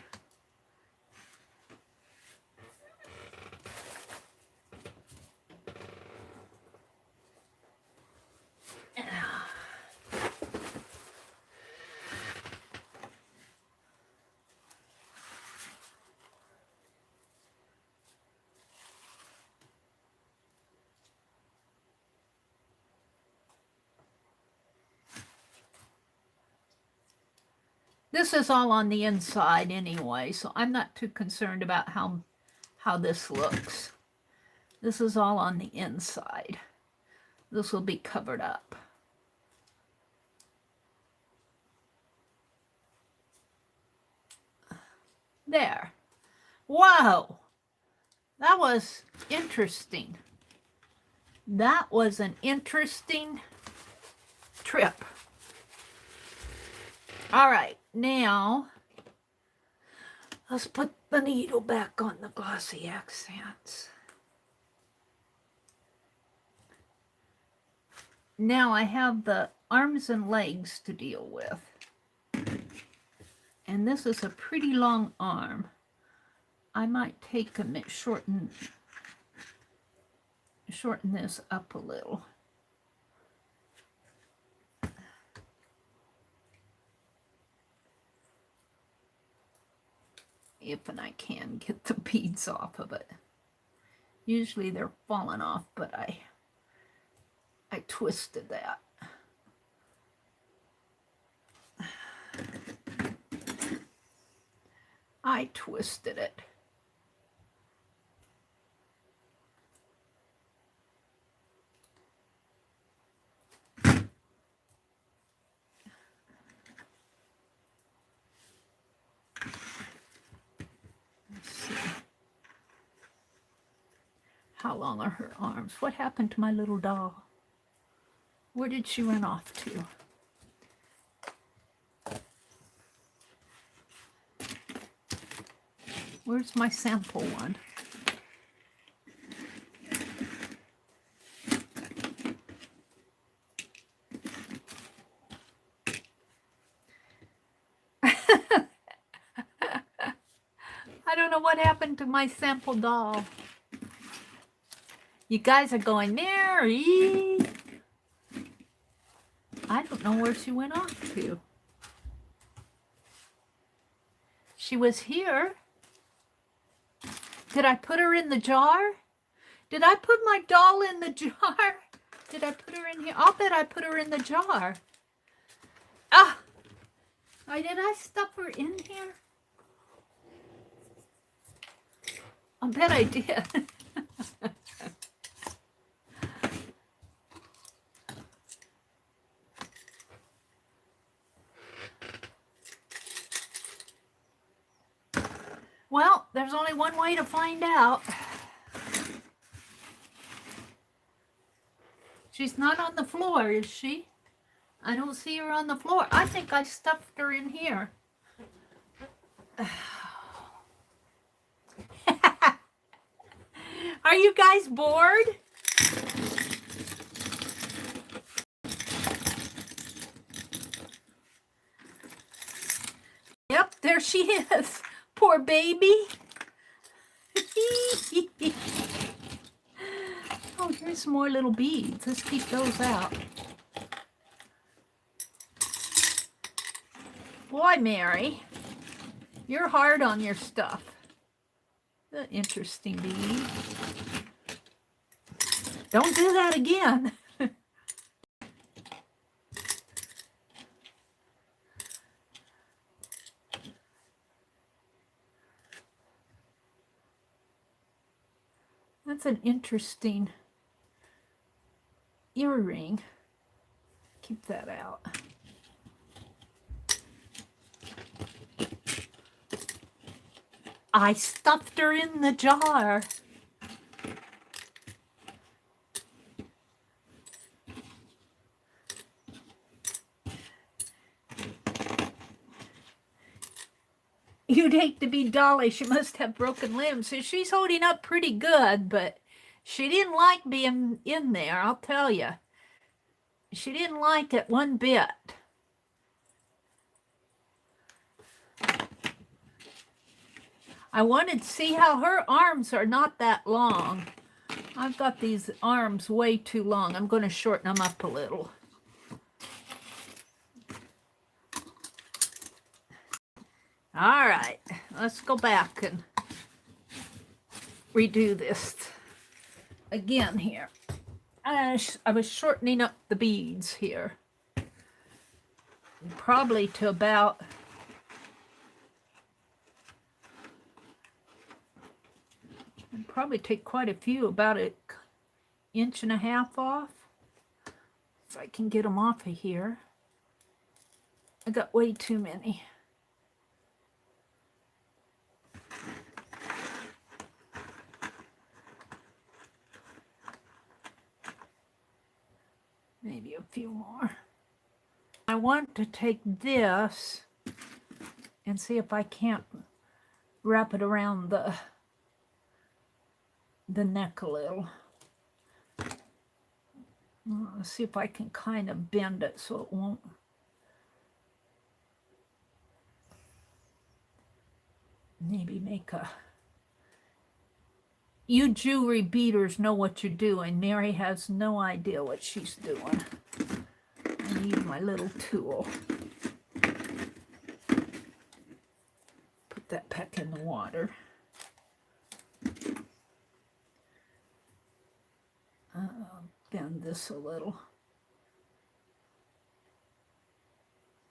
This is all on the inside anyway, so I'm not too concerned about how this looks. This is all on the inside. This will be covered up. There. Wow! That was interesting. That was an interesting trip. All right, now let's put the needle back on the glossy accents. Now I have the arms and legs to deal with. And this is a pretty long arm. I might take and shorten this up a little. If and I can get the beads off of it. Usually they're falling off, but I twisted that. I twisted it. How long are her arms? What happened to my little doll? Where did she run off to? Where's my sample one? I don't know what happened to my sample doll. You guys are going, Mary. I don't know where she went off to. She was here. Did I put her in the jar? Did I put my doll in the jar? Did I put her in here? I'll bet I put her in the jar. Ah! Did I stuff her in here? I bet I did. Well, there's only one way to find out. She's not on the floor, is she? I don't see her on the floor. I think I stuffed her in here. Are you guys bored? Yep, there she is. Poor baby. Oh, here's some more little beads. Let's keep those out. Boy, Mary, you're hard on your stuff. Interesting bead. Don't do that again. That's an interesting earring. Keep that out. I stuffed her in the jar. You'd hate to be Dolly. She must have broken limbs. So she's holding up pretty good, but she didn't like being in there, I'll tell you. She didn't like it one bit. I wanted to see how her arms are not that long. I've got these arms way too long. I'm going to shorten them up a little. All right, let's go back and redo this again here. I was shortening up the beads here. Probably to about I'd probably take quite a few, about an inch and a half off. If I can get them off of here. I got way too many. Maybe a few more. I want to take this and see if I can't wrap it around the neck a little. Let's see if I can kind of bend it so it won't. Maybe make a... You jewelry beaters know what you're doing. Mary has no idea what she's doing. I need my little tool. Put that back in the water. Bend this a little.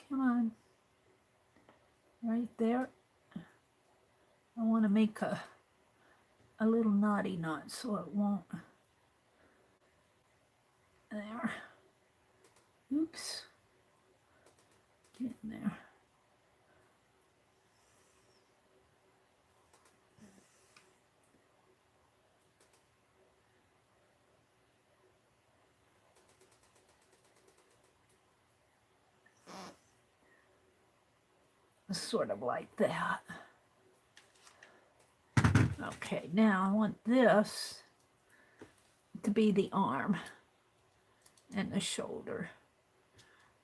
Come on. Right there. I want to make a little knotty knot so it won't. There. Oops. Get in there. Sort of like that. Okay, now I want this to be the arm and the shoulder.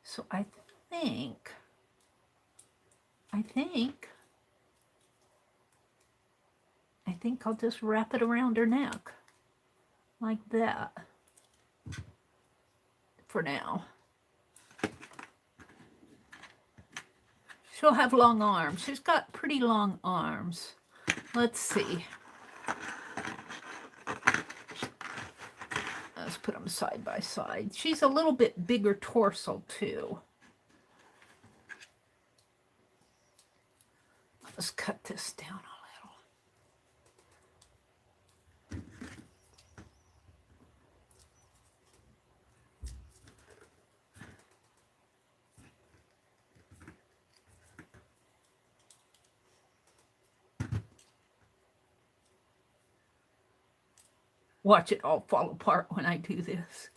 So I think I'll just wrap it around her neck like that for now. She'll have long arms. She's got pretty long arms. Let's see. Let's put them side by side. She's a little bit bigger torso too. Let's cut this down a little. watch it all fall apart when I do this.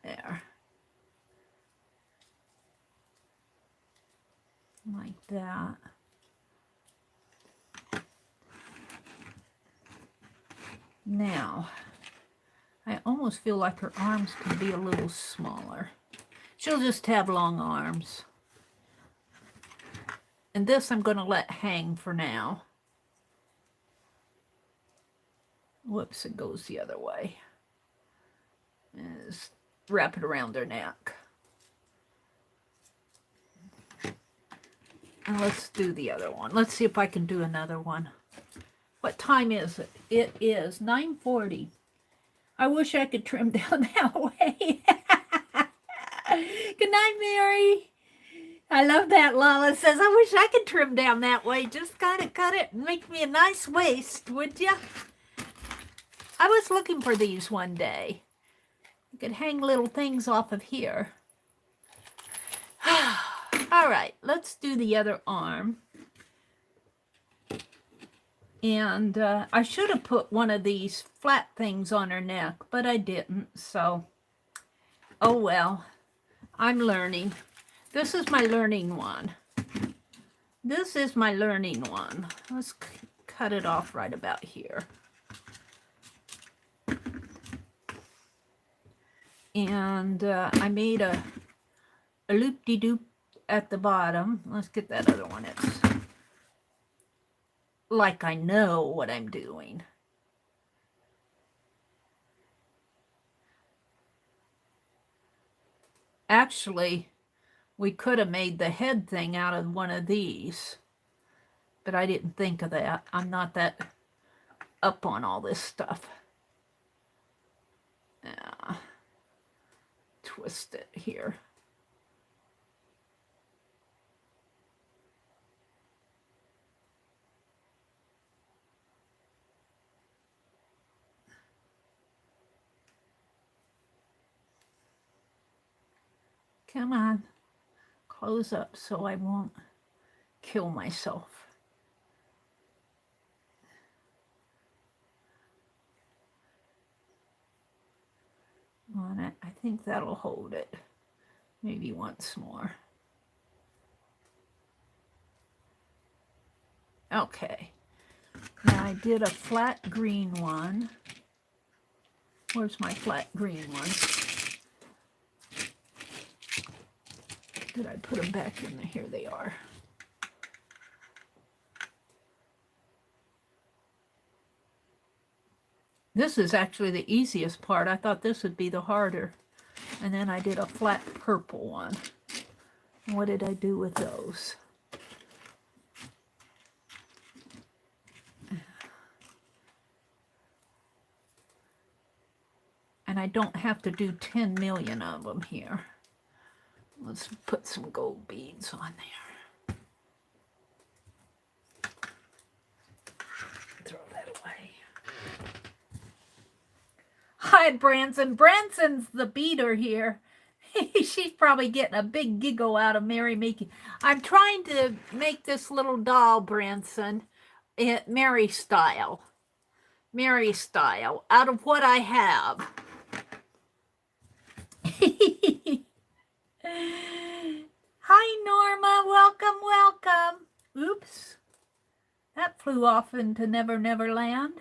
There. Like that. Now, I almost feel like her arms could be a little smaller. She'll just have long arms. And this I'm going to let hang for now. Whoops, it goes the other way. And just wrap it around her neck. And let's do the other one. Let's see if I can do another one. What time is it? It is 9:40. I wish I could trim down that way. Good night, Mary. I love that. Lala says, I wish I could trim down that way. Just kind of cut it and make me a nice waist, would you? I was looking for these one day. You could hang little things off of here. All right, let's do the other arm. And I should have put one of these flat things on her neck, but I didn't, so oh well. I'm learning. This is my learning one. This is my learning one. Let's cut it off right about here. And I made a loop-de-doop at the bottom. Let's get that other one. It's like I know what I'm doing. Actually, we could have made the head thing out of one of these, but I didn't think of that. I'm not that up on all this stuff. Twist it here. Come on, close up so I won't kill myself. On it, I think that'll hold it. Maybe once more. Okay. Now I did a flat green one. Where's my flat green one? Did I put them back in there? Here they are. This is actually the easiest part. I thought this would be the harder. And then I did a flat purple one. What did I do with those? And I don't have to do 10 million of them here. Let's put some gold beads on there. Throw that away. Hi, Branson. Branson's the beater here. She's probably getting a big giggle out of Mary making. I'm trying to make this little doll, Branson, Mary style. Mary style, out of what I have. Hi, Norma. Welcome, welcome. Oops. That flew off into Never Never Land.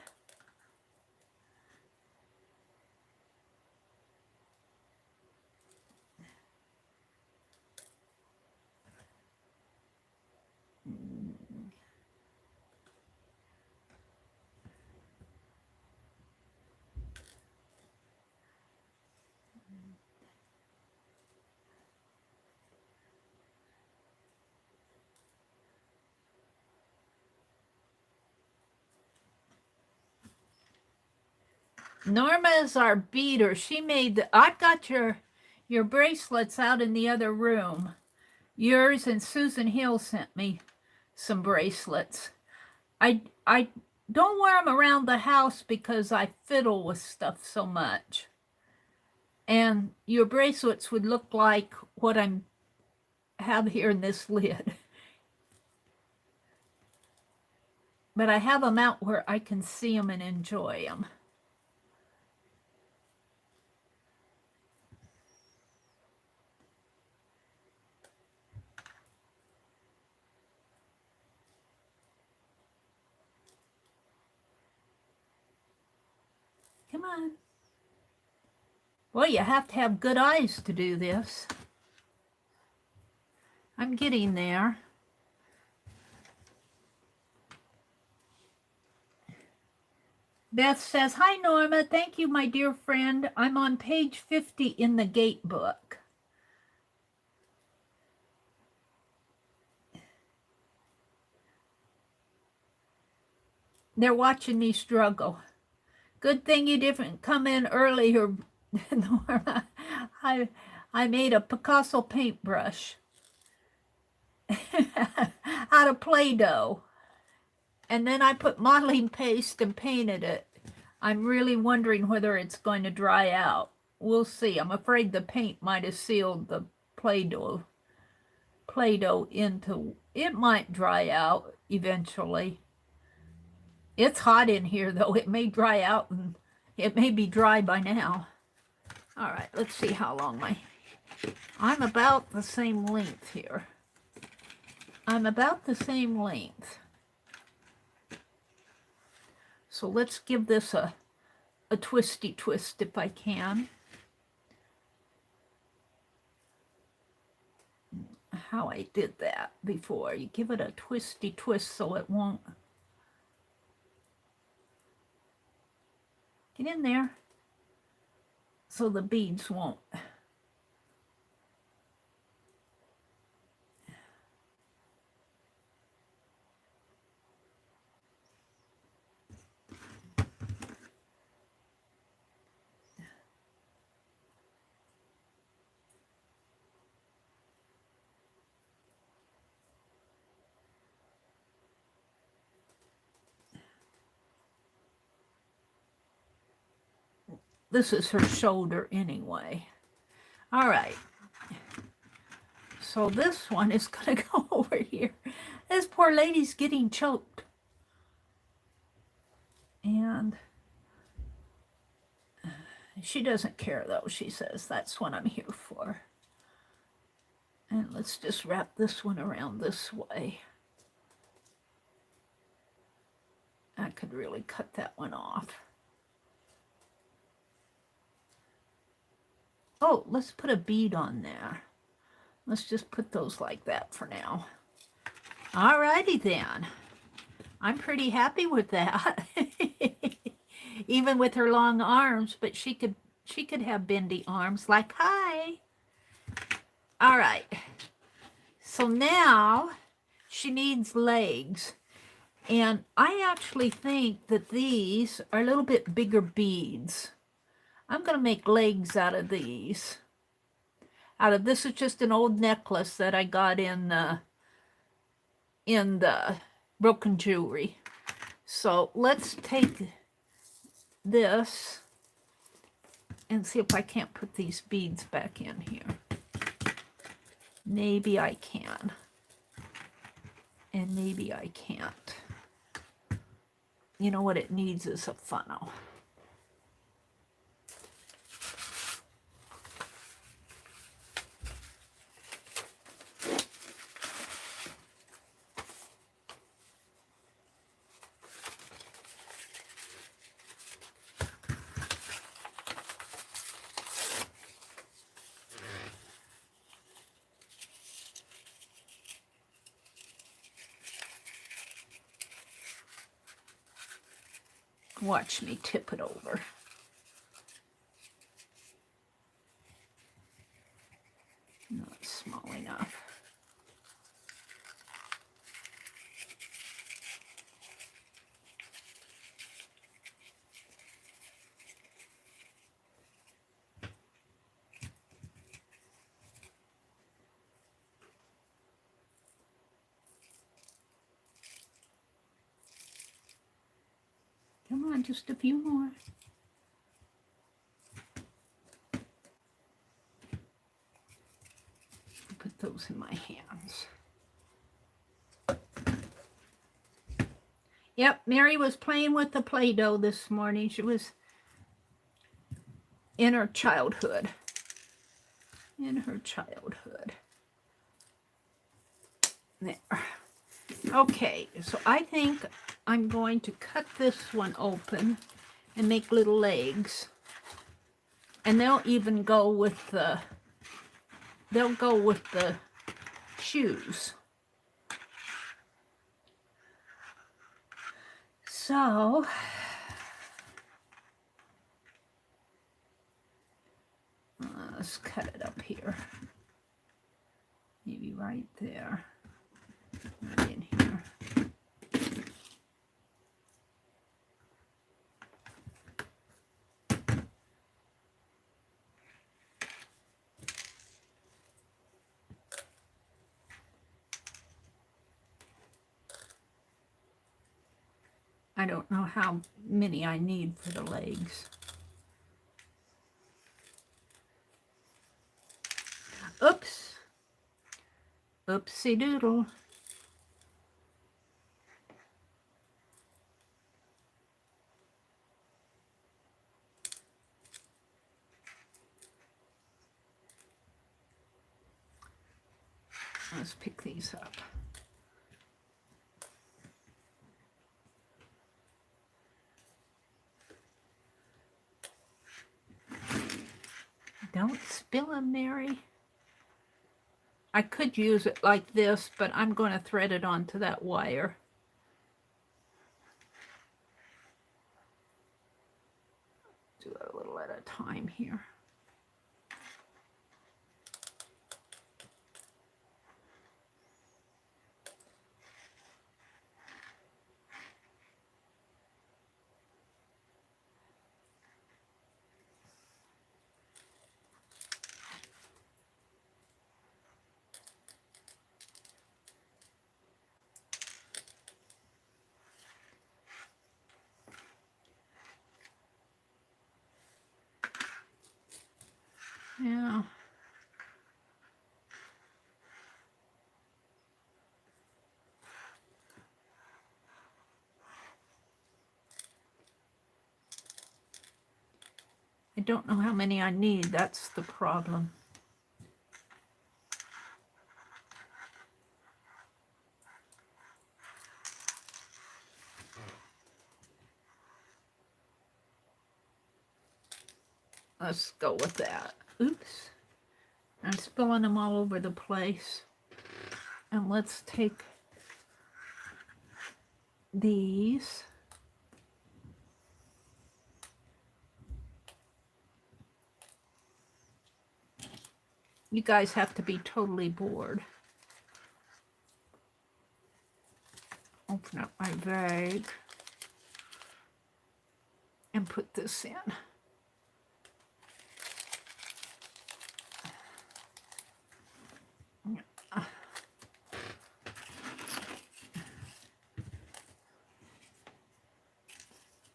Norma is our beater. She made I've got your bracelets out in the other room. Yours and Susan Hill sent me some bracelets. I don't wear them around the house because I fiddle with stuff so much. And your bracelets would look like what I have here in this lid. but I have them out where I can see them and enjoy them. Come on. Well, you have to have good eyes to do this. I'm getting there. Beth says, "Hi, Norma. Thank you, my dear friend. I'm on page 50 in the Gate book." They're watching me struggle. Good thing you didn't come in earlier, Norma. I made a Picasso paintbrush out of Play-Doh. And then I put modeling paste and painted it. I'm really wondering whether it's going to dry out. We'll see. I'm afraid the paint might have sealed the Play-Doh into... It might dry out eventually. It's hot in here, though. It may dry out, and it may be dry by now. All right, let's see how long I'm about the same length here. I'm about the same length. So let's give this a twisty twist if I can. How I did that before. You give it a twisty twist so it won't... Get in there so the beads won't. This is her shoulder anyway. All right. So this one is going to go over here. This poor lady's getting choked. And she doesn't care, though. She says, that's what I'm here for. And let's just wrap this one around this way. I could really cut that one off. Oh, let's put a bead on there. Let's just put those like that for now. Alrighty then. I'm pretty happy with that. Even with her long arms, but she could have bendy arms like, hi. All right. So now she needs legs. And I actually think that these are a little bit bigger beads. I'm going to make legs out of these. This is just an old necklace that I got in the Broken Jewelry. So let's take this and see if I can't put these beads back in here. Maybe I can. And maybe I can't. You know what it needs is a funnel. Watch me tip it over. Not small enough. Come on, just a few more. Put those in my hands. Yep, Mary was playing with the Play-Doh this morning. She was in her childhood. In her childhood. There. Okay, so I think I'm going to cut this one open and make little legs. And they'll even go with the, they'll go with the shoes. So, let's cut it up here. Maybe right there. Right in here. I don't know how many I need for the legs. Oops. Oopsie doodle. Let's pick these up. Don't spill them, Mary. I could use it like this, but I'm going to thread it onto that wire. Do it a little at a time here. Yeah. I don't know how many I need. That's the problem. Let's go with that. Oops. I'm spilling them all over the place. And let's take these. You guys have to be totally bored. Open up my bag and put this in.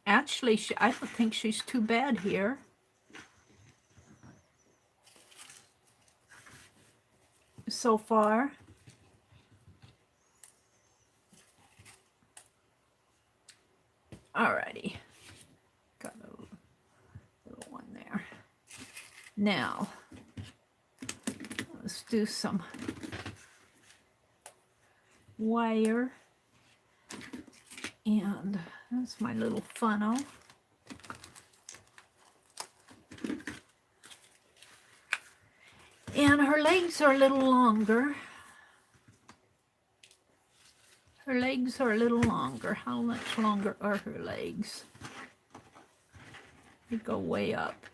Actually, I don't think she's too bad here. So far. Alrighty. Got a little one there. Now, let's do some wire. And that's my little funnel. And her legs are a little longer. Her legs are a little longer. How much longer are her legs? They go way up.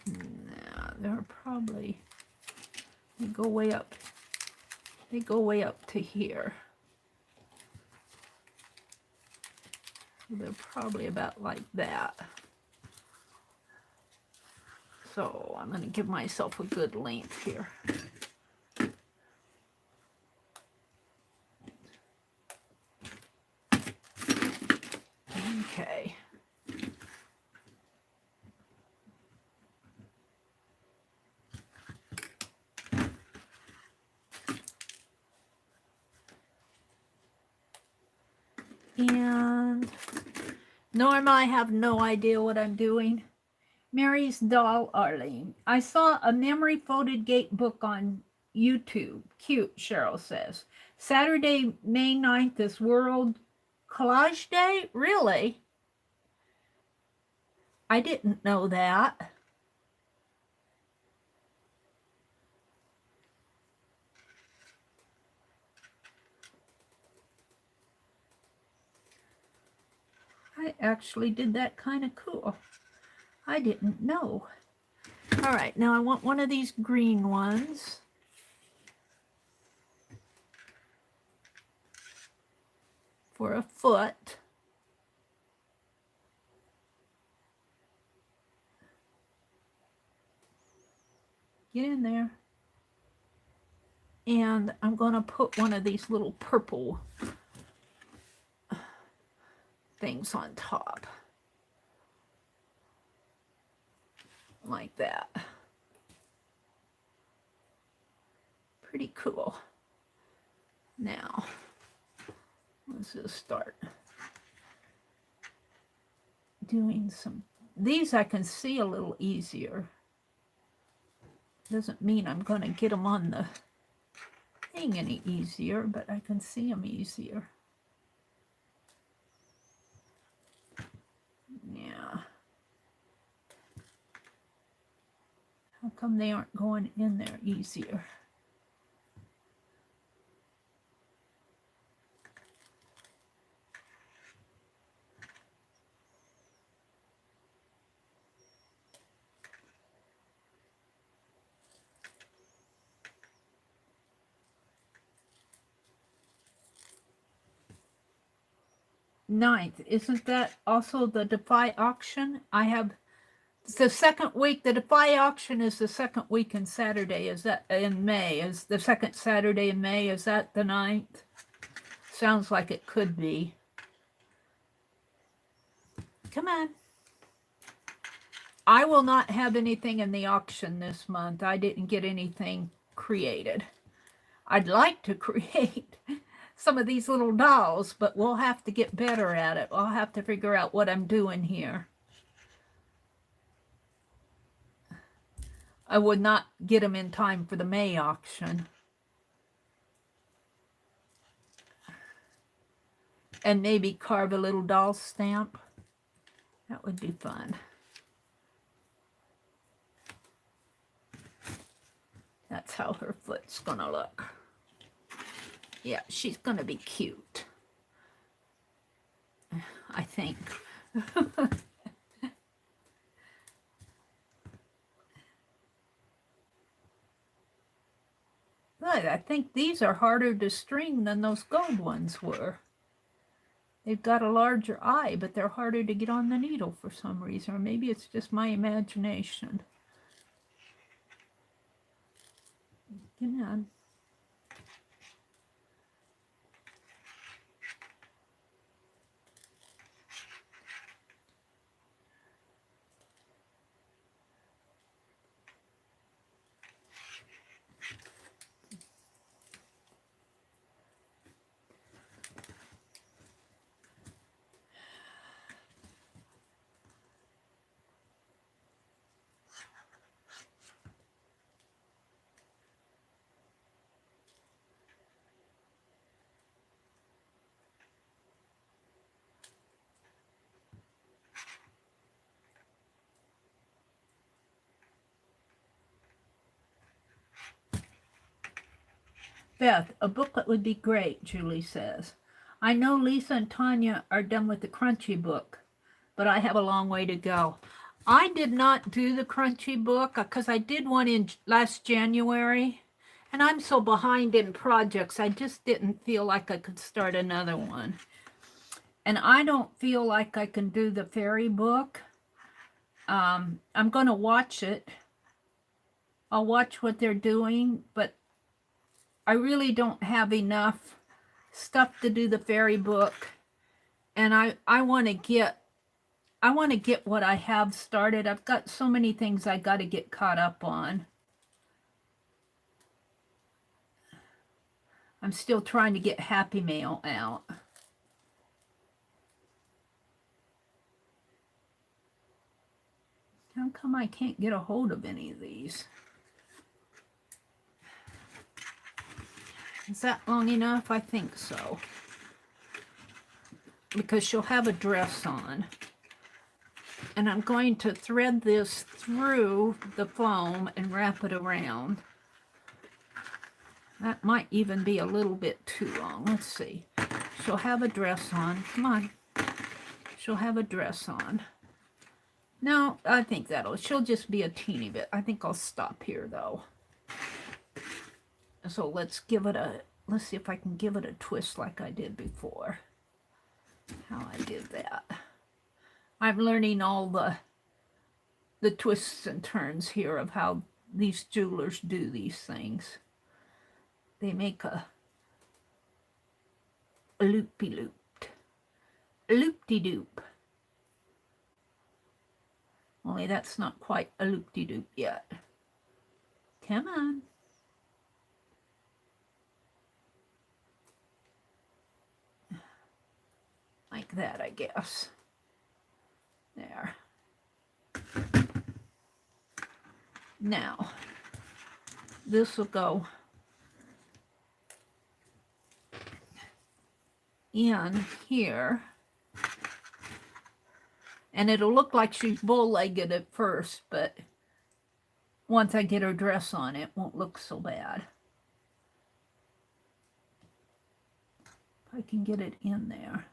Now, they're probably, they go way up. They go way up to here. They're probably about like that. So I'm going to give myself a good length here. Okay. And Norma, I have no idea what I'm doing. Mary's doll, Arlene. I saw a memory folded gate book on YouTube. Cute, Cheryl says. Saturday, May 9th is World Collage Day? Really? I didn't know that. I actually did that kind of cool. I didn't know. All right, now I want one of these green ones. For a foot. Get in there. And I'm going to put one of these little purple things on top. Like that. Pretty cool. Now, let's just start doing some. These I can see a little easier. Doesn't mean I'm going to get them on the thing any easier, but I can see them easier. Yeah. How come they aren't going in there easier? Ninth, isn't that also the Defy auction? I have the second week. The Defy auction is the second week in Saturday. Is that in May? Is the second Saturday in May? Is that the 9th? Sounds like it could be. Come on. I will not have anything in the auction this month. I didn't get anything created. I'd like to create some of these little dolls, but we'll have to get better at it. I'll have to figure out what I'm doing here. I would not get them in time for the May auction. And maybe carve a little doll stamp. That would be fun. That's how her foot's gonna look. Yeah, she's gonna be cute. I think. But I think these are harder to string than those gold ones were. They've got a larger eye, but they're harder to get on the needle for some reason. Or maybe it's just my imagination. Come on. Beth, a booklet would be great, Julie says. I know Lisa and Tanya are done with the Crunchy book, but I have a long way to go. I did not do the Crunchy book because I did one in last January, and I'm so behind in projects, I just didn't feel like I could start another one. And I don't feel like I can do the fairy book. I'm going to watch it. I'll watch what they're doing, but I really don't have enough stuff to do the fairy book, and I want to get what I have started. I've got so many things I got to get caught up on. I'm still trying to get Happy Mail out. come I can't get a hold of any of these? Is that long enough? I think so. Because she'll have a dress on. And I'm going to thread this through the foam and wrap it around. That might even be a little bit too long. Let's see. She'll have a dress on. Come on. She'll have a dress on. No, I think she'll just be a teeny bit. I think I'll stop here though. So let's see if I can give it a twist like I did before. How I did that. I'm learning all the twists and turns here of how these jewelers do these things. They make a loopy-looped, a loop-de-doop. Only that's not quite a loop-de-doop yet. Come on. Like that, I guess. There. Now, this will go in here. And it'll look like she's bow-legged at first, but once I get her dress on, it won't look so bad. If I can get it in there.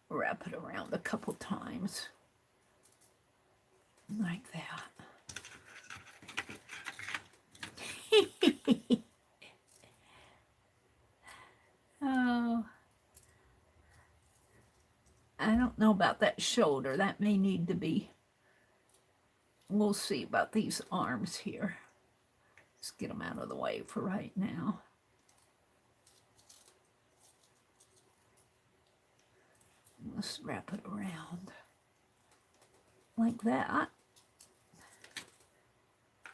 Wrap it around a couple times. Like that. Oh, I don't know about that shoulder. That may need to be. We'll see about these arms here. Let's get them out of the way for right now. Let's wrap it around like that.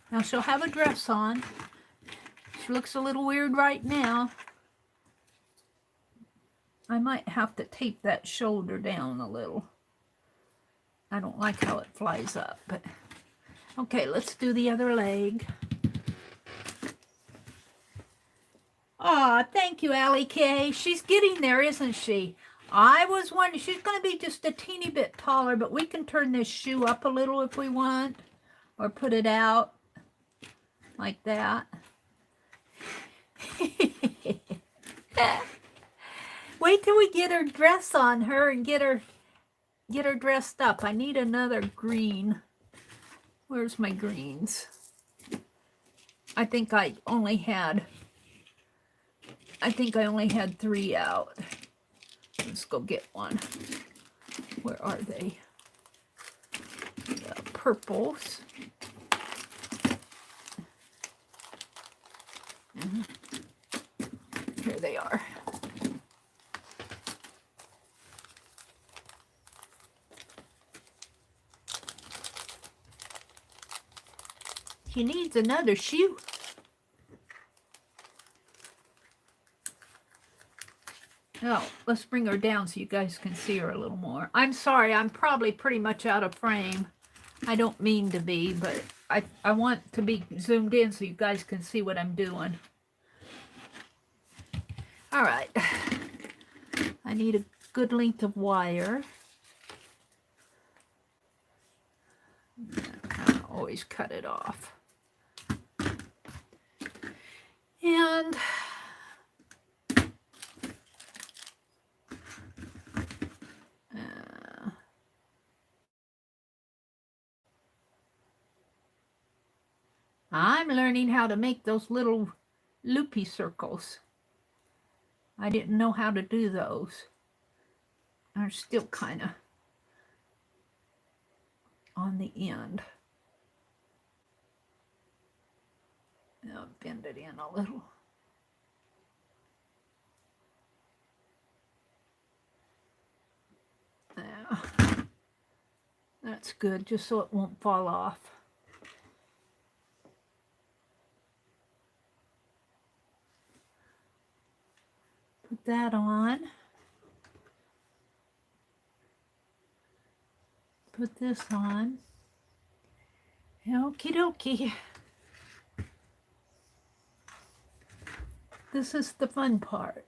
Now she'll have a dress on. She looks a little weird right now. I might have to tape that shoulder down a little. I don't like how it flies up, but okay, let's do the other leg. Aw, thank you, Allie Kay. She's getting there, isn't she? I was wondering, she's going to be just a teeny bit taller, but we can turn this shoe up a little if we want, or put it out like that. Wait till we get her dress on her and get her dressed up. I need another green. Where's my greens? I think I only had 3 out. Let's go get one. Where are they? The purples. Here they are. She needs another shoe. Oh, let's bring her down so you guys can see her a little more. I'm sorry, I'm probably pretty much out of frame. I don't mean to be, but I want to be zoomed in so you guys can see what I'm doing. All right. I need a good length of wire. I always cut it off. And I'm learning how to make those little loopy circles. I didn't know how to do those. They're still kind of on the end. I'll bend it in a little. There. That's good, just so it won't fall off. that on. Put this on. Okie dokie. This is the fun part.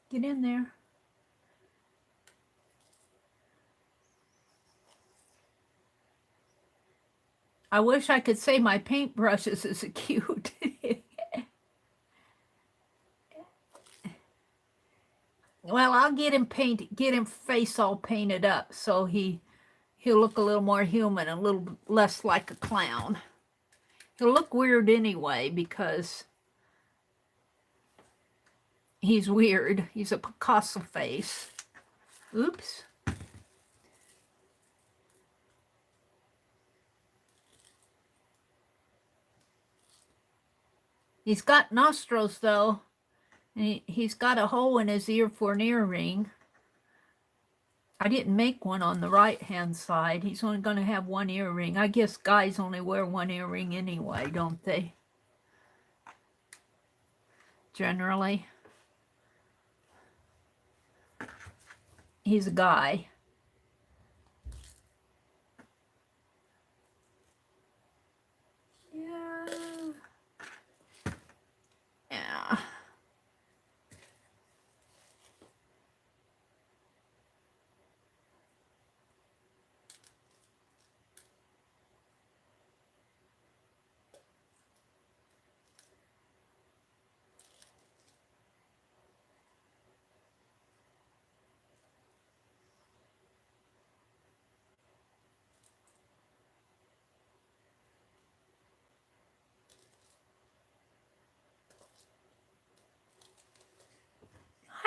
Get in there. I wish I could say my paintbrushes is cute. Well, I'll get him face all painted up so he'll look a little more human, a little less like a clown. He'll look weird anyway because he's weird. He's a Picasso face. Oops. He's got nostrils though. And he's got a hole in his ear for an earring. I didn't make one on the right-hand side. He's only going to have one earring. I guess guys only wear one earring anyway, don't they? Generally. He's a guy. Yeah. Yeah.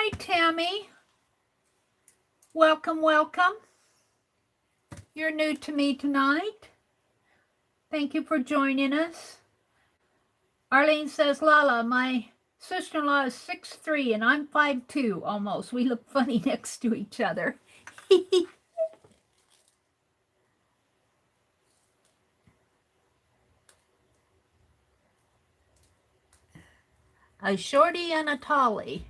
Hi, Tammy. Welcome, welcome. You're new to me tonight. Thank you for joining us. Arlene says, Lala, my sister-in-law is 6'3" and I'm 5'2" almost. We look funny next to each other. A shorty and a tallie.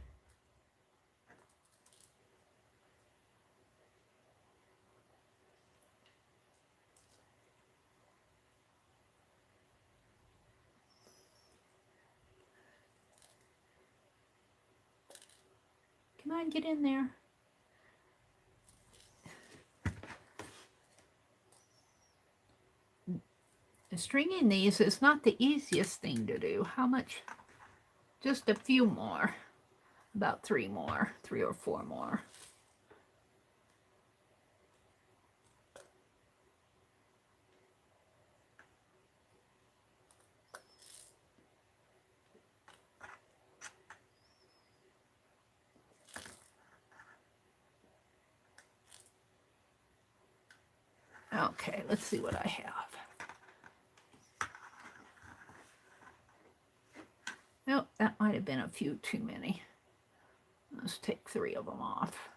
Come on, get in there. Stringing these is not the easiest thing to do. How much? Just a few more. About 3 more. 3 or 4 more. Okay, let's see what I have. Nope, that might have been a few too many. Let's take 3 of them off.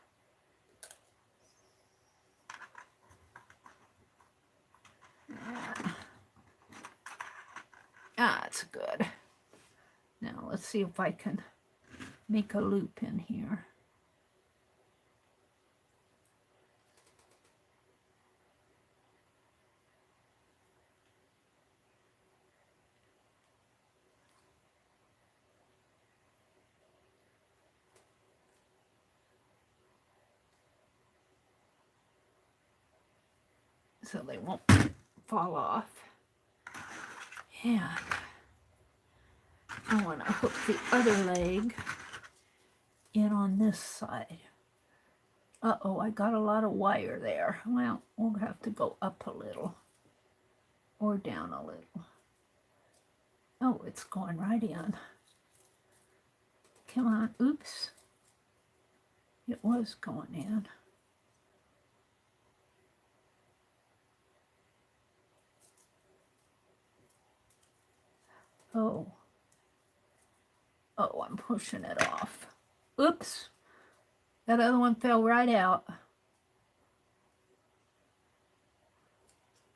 That's good. Now let's see if I can make a loop in here. So they won't fall off. And I want to hook the other leg in on this side. Uh-oh, I got a lot of wire there. Well, we'll have to go up a little or down a little. Oh, it's going right in. Come on, oops. It was going in. Oh. Oh, I'm pushing it off. Oops. That other one fell right out.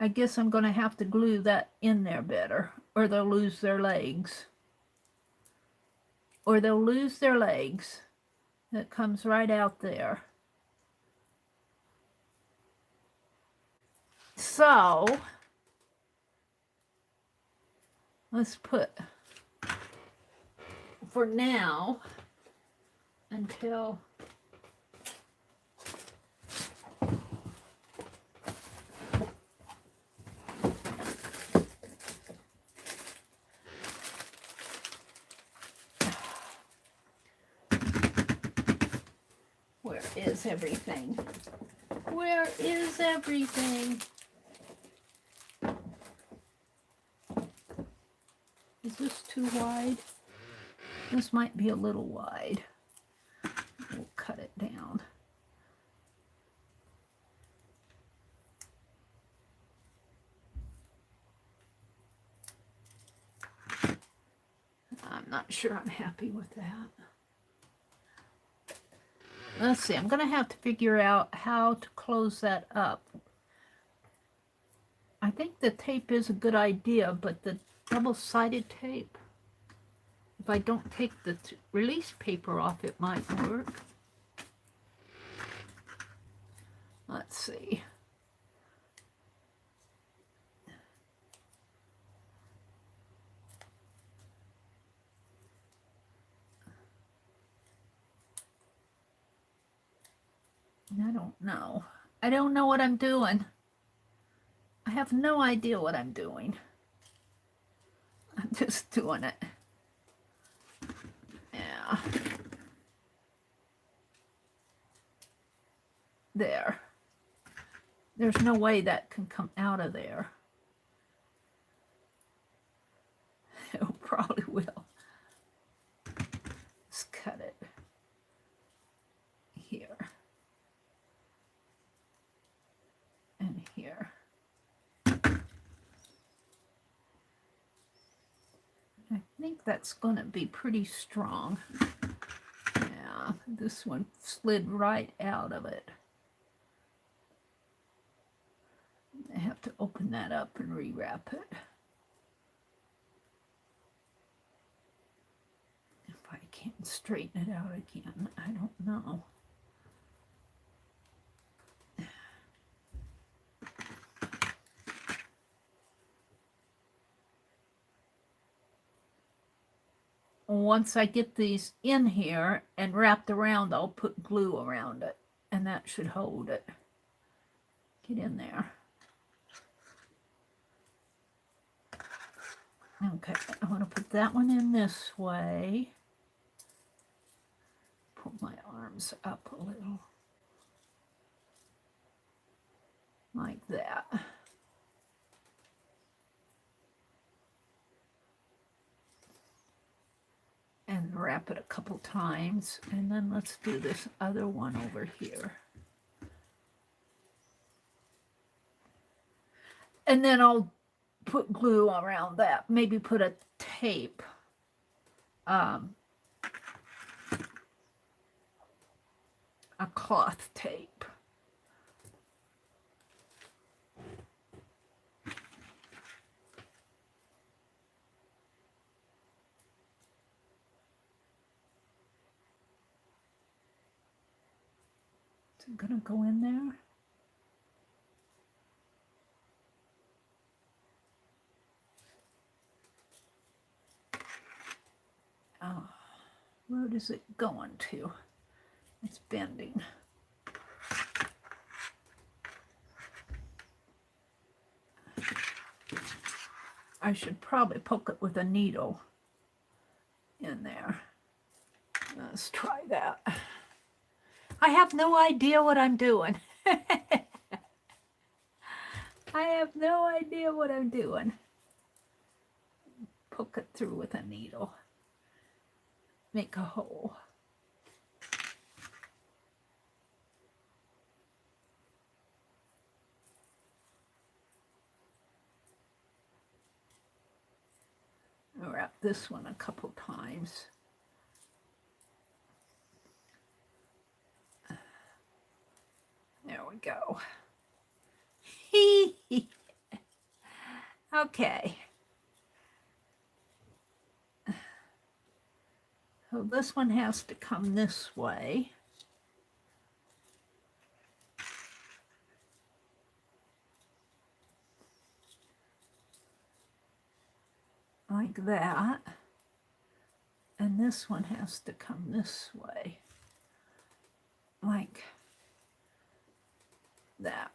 I guess I'm going to have to glue that in there better, or they'll lose their legs. Or they'll lose their legs. That comes right out there. So, let's put, for now, until where is everything? Where is everything? Is this too wide? This might be a little wide. We'll cut it down. I'm not sure I'm happy with that. Let's see, I'm going to have to figure out how to close that up. I think the tape is a good idea, but the double-sided tape, if I don't take the release paper off, it might work. Let's see. I don't know. I don't know what I'm doing. I have no idea what I'm doing. I'm just doing it. Yeah. There. There's no way that can come out of there. It probably will. Let's cut it here and here. I think that's going to be pretty strong. Yeah, this one slid right out of it. I have to open that up and rewrap it. If I can't straighten it out again, I don't know. Once I get these in here and wrapped around, I'll put glue around it, and that should hold it. Get in there. Okay, I want to put that one in this way. Put my arms up a little. Like that. And wrap it a couple times. And then let's do this other one over here. And then I'll put glue around that. Maybe put a tape. A cloth tape. Is it gonna go in there? Oh, where is it going to? It's bending. I should probably poke it with a needle in there. Let's try that. I have no idea what I'm doing. I have no idea what I'm doing. Poke it through with a needle. Make a hole. wrap this one a couple times. There we go. Okay. So this one has to come this way. Like that. And this one has to come this way. Like that.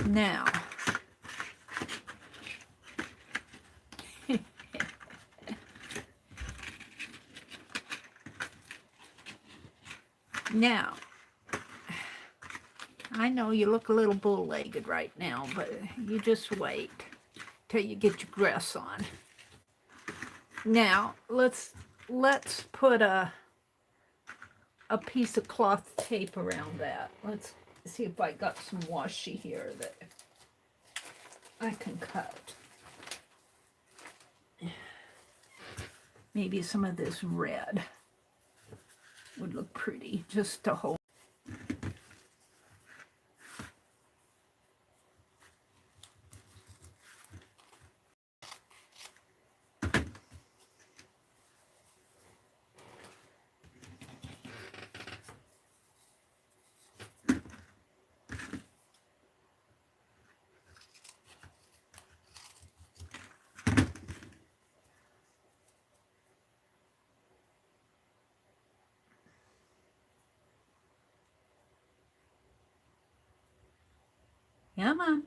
Now, now, I know you look a little bull-legged right now, but you just wait till you get your dress on. Now, let's put a piece of cloth tape around that. Let's see if I got some washi here that I can cut. Maybe some of this red would look pretty just to hold. Come on.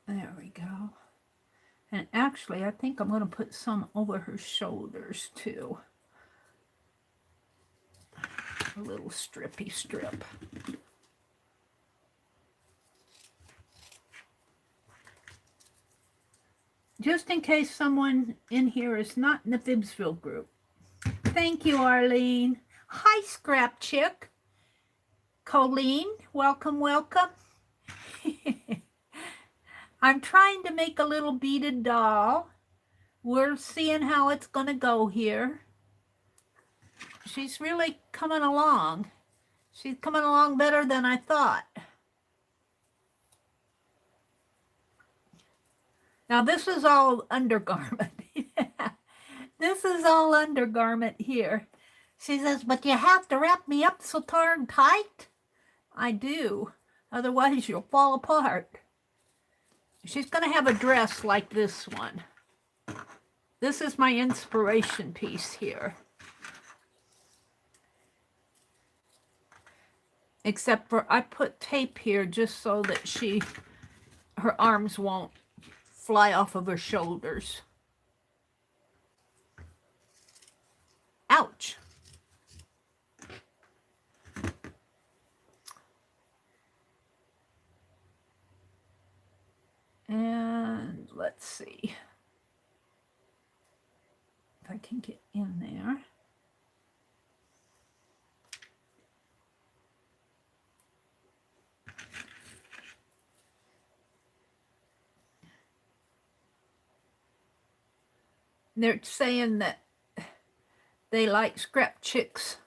There we go. And actually, I think I'm going to put some over her shoulders too. A little strippy strip. Just in case someone in here is not in the Fibsville group. Thank you, Arlene. Hi, Scrap Chick. Colleen, welcome, welcome. I'm trying to make a little beaded doll. We're seeing how it's going to go here. She's really coming along. She's coming along better than I thought. Now, this is all undergarment. This is all undergarment here. She says, but you have to wrap me up so darn tight. I do. Otherwise, you'll fall apart. She's going to have a dress like this one. This is my inspiration piece here. Except for I put tape here just so that her arms won't fly off of her shoulders. Ouch. And let's see if I can get in there. They're saying that they like Scrap Chick's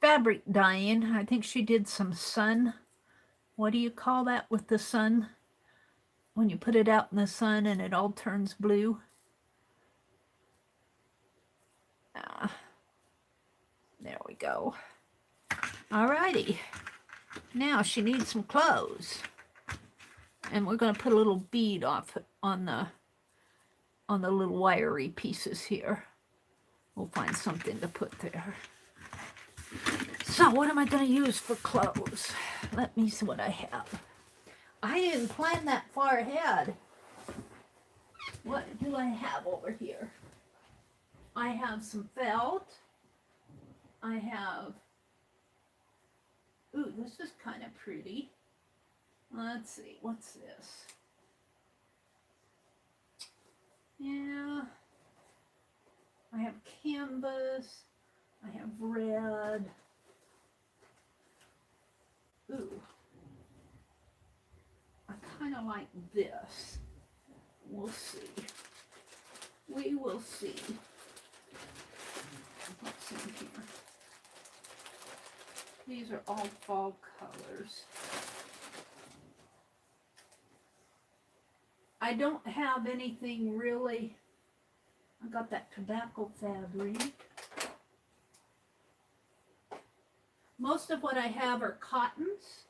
fabric dyeing. I think she did some sun. What do you call that with the sun? When you put it out in the sun and it all turns blue. There we go. Alrighty. Now she needs some clothes. And we're going to put a little bead off on the little wiry pieces here. We'll find something to put there. So what am I going to use for clothes? Let me see what I have. I didn't plan that far ahead. What do I have over here? I have some felt. I have, ooh, this is kind of pretty. Let's see, what's this? Yeah, I have canvas. I have red. Ooh, I kind of like this. We'll see. We will see. What's in here? These are all fall colors. I don't have anything really. I got that tobacco fabric. Most of what I have are cottons.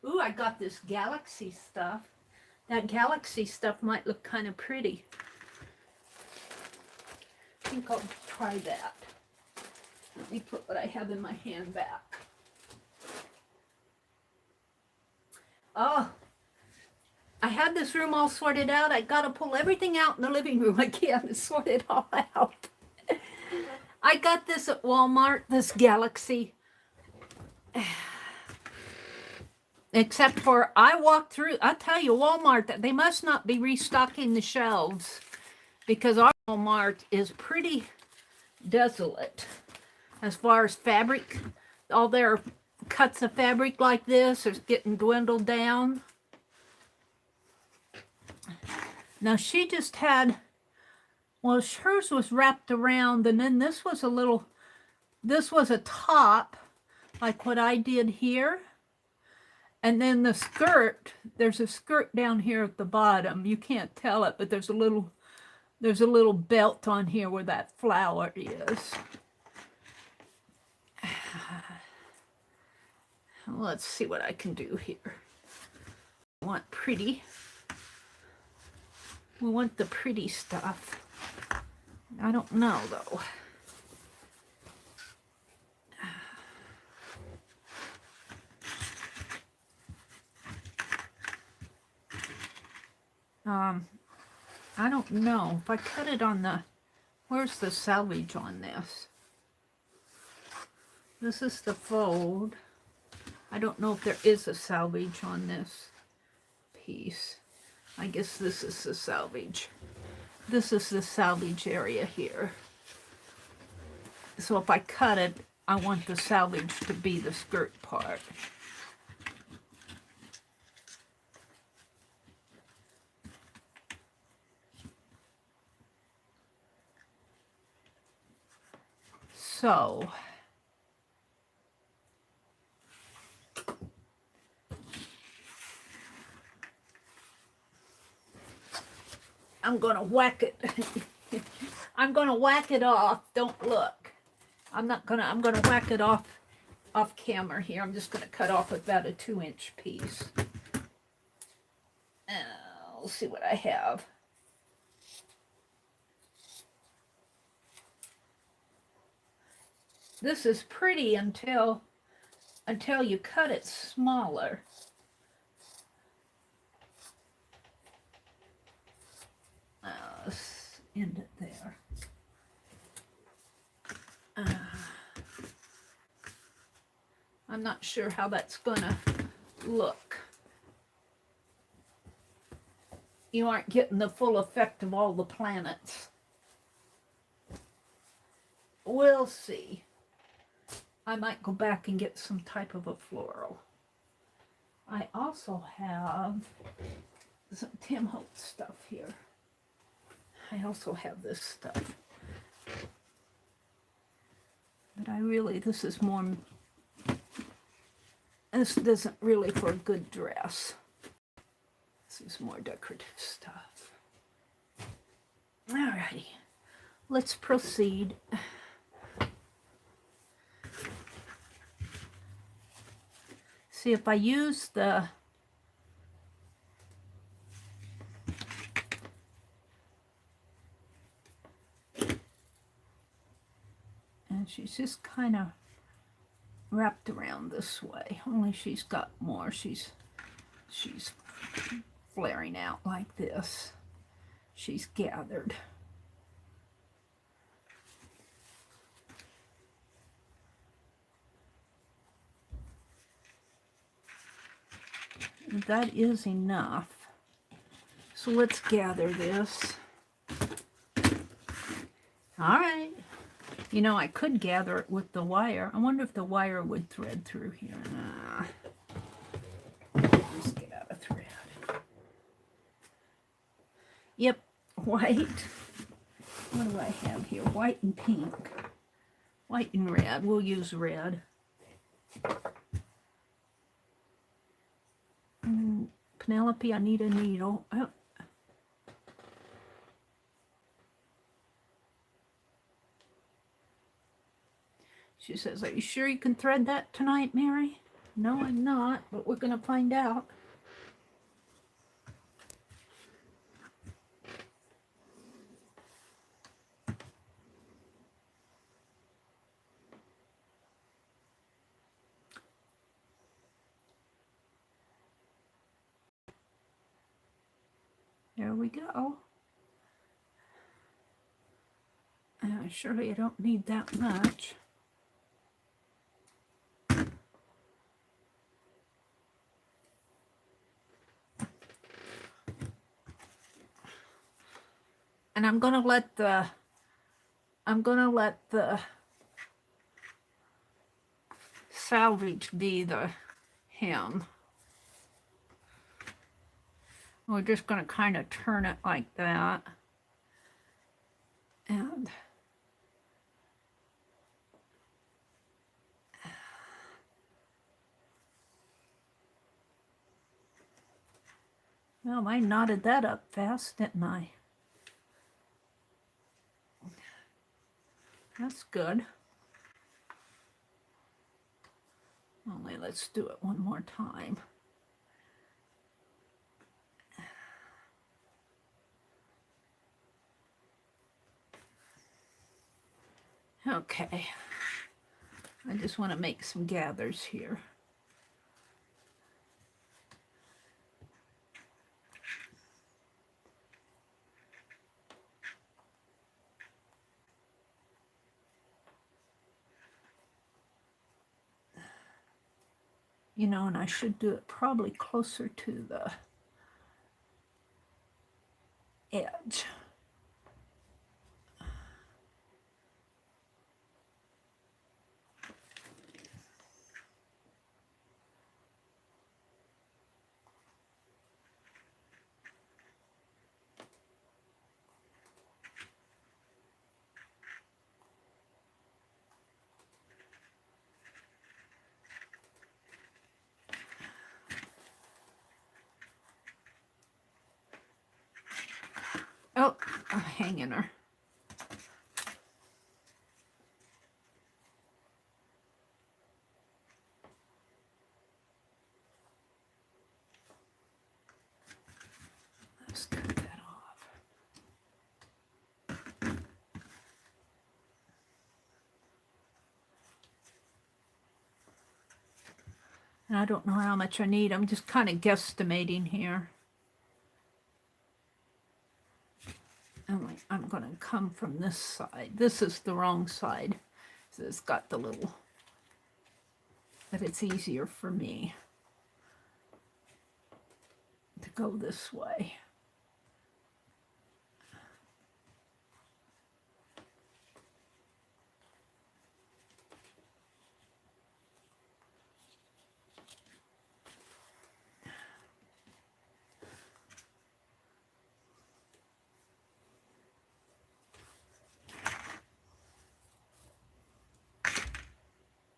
Ooh, I got this galaxy stuff. That galaxy stuff might look kind of pretty. I think I'll try that. Let me put what I have in my hand back. Oh, I had this room all sorted out. I got to pull everything out in the living room again and sort it all out. I got this at Walmart, this galaxy. Except for I walked through, I tell you, Walmart, that they must not be restocking the shelves because our Walmart is pretty desolate as far as fabric. All their cuts of fabric like this are getting dwindled down. Now she just had, well, hers was wrapped around, and then this was a little, this was a top, like what I did here. And then the skirt, there's a skirt down here at the bottom. You can't tell it, but there's a little belt on here where that flower is. Let's see what I can do here. I want pretty. We want the pretty stuff. I don't know though. I don't know. If I cut it on the, where's the salvage on this? This is the fold. I don't know if there is a salvage on this piece. I guess this is the salvage. This is the salvage area here. So if I cut it, I want the salvage to be the skirt part. So I'm gonna whack it. I'm gonna whack it off. Don't look. I'm gonna whack it off camera here. I'm just gonna cut off about a 2-inch piece. We'll see what I have. This is pretty until you cut it smaller. Let's end it there. I'm not sure how that's gonna look. You aren't getting the full effect of all the planets. We'll see. I might go back and get some type of a floral. I also have some Tim Holtz stuff here. I also have this stuff. But I really, this is more, this isn't really for a good dress. This is more decorative stuff. Alrighty, let's proceed. See if I use the She's just kind of wrapped around this way, only she's got more. She's flaring out like this. She's gathered. That is enough. So let's gather this. All right. You know, I could gather it with the wire. I wonder if the wire would thread through here. Just get out of thread. Yep, white. What do I have here? White and pink. White and red. We'll use red. Penelope, I need a needle. Oh. She says, are you sure you can thread that tonight, Mary? No, I'm not, but we're going to find out. There we go. Surely I don't need that much. And I'm gonna let the salvage be the hem. We're just gonna kind of turn it like that. And well, I knotted that up fast, didn't I? That's good. Only let's do it one more time. Okay. I just want to make some gathers here. You know, and I should do it probably closer to the edge. Oh, I'm hanging her. Let's cut that off. And I don't know how much I need. I'm just kind of guesstimating here. I'm going to come from this side. This is the wrong side. So it's got the little, but it's easier for me to go this way.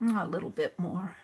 A little bit more.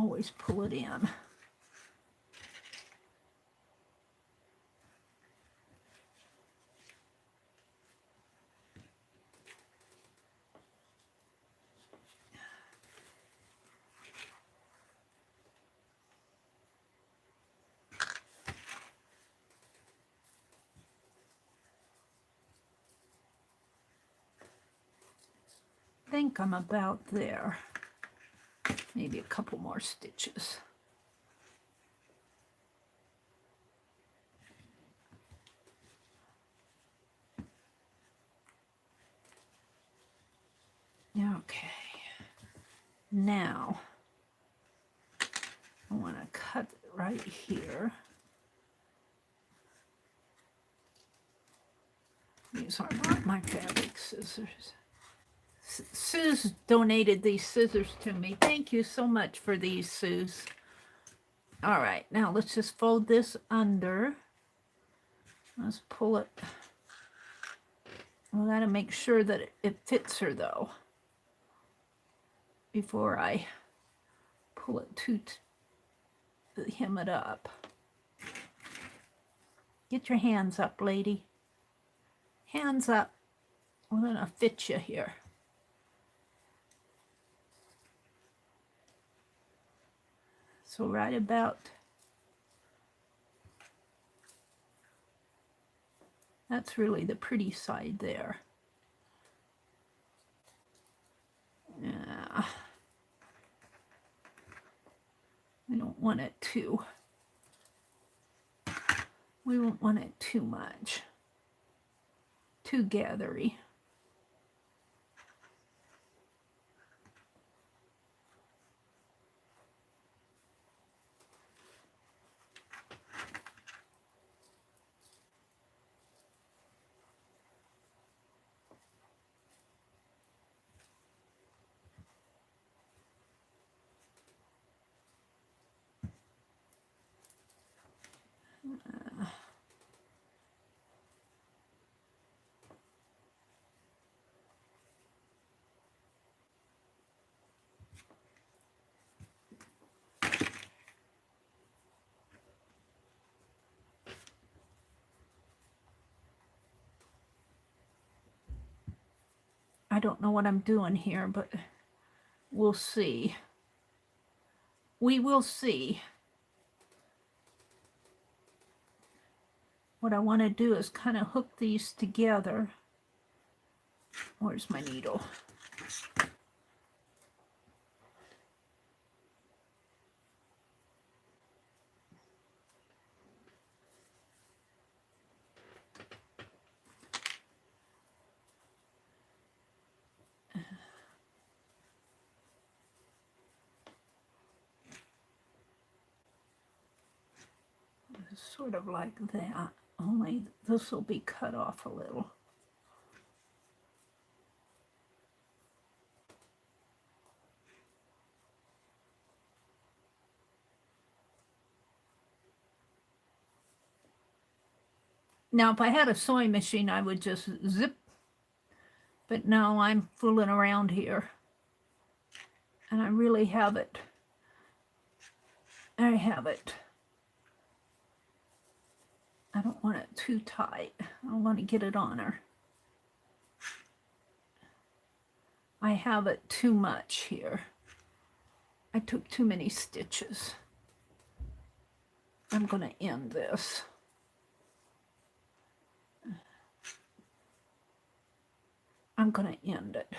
always pull it in. I think I'm about there. Maybe a couple more stitches. Okay. Now, I want to cut it right here. These are not my fabric scissors. Sue's donated these scissors to me. Thank you so much for these, Sue's. All right, now let's just fold this under. Let's pull it. We got to make sure that it fits her, though, before I pull it to hem it up. Get your hands up, lady. Hands up. I'm going to fit you here. So right about, that's really the pretty side there. Yeah. We don't want it too, we won't want it too much, too gathery. I don't know what I'm doing here, but we'll see. We will see. What I want to do is kind of hook these together. Where's my needle? Sort of like that, only this will be cut off a little. Now, if I had a sewing machine, I would just zip, but no, I'm fooling around here. And I really have it. I have it. I don't want it too tight. I want to get it on her. I have it too much here. I took too many stitches. I'm going to end this. I'm going to end it.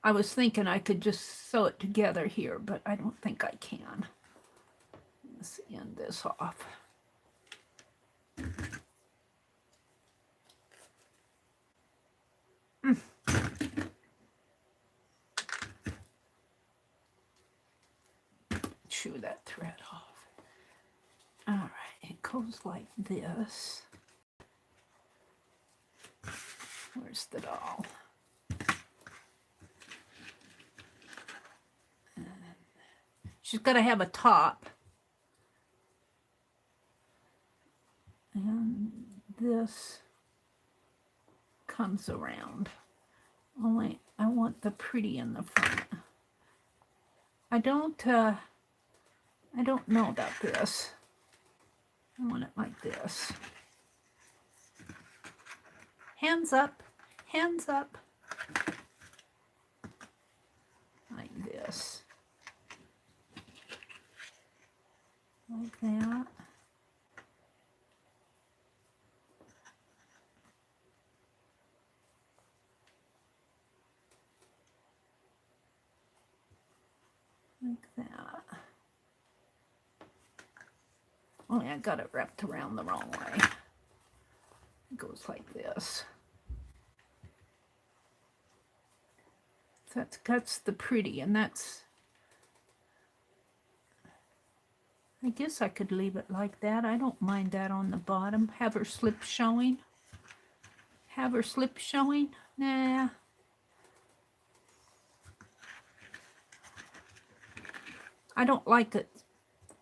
I was thinking I could just sew it together here, but I don't think I can. Let's end this off. Chew that thread off. All right, it goes like this. Where's the doll? And she's got to have a top. And this comes around. Only I want the pretty in the front. I don't know about this. I want it like this. Hands up, hands up. Like this. Like that. Like that. Only I got it wrapped around the wrong way. It goes like this. That's the pretty, and that's, I guess I could leave it like that. I don't mind that on the bottom. Have her slip showing. Have her slip showing. Nah. I don't like it.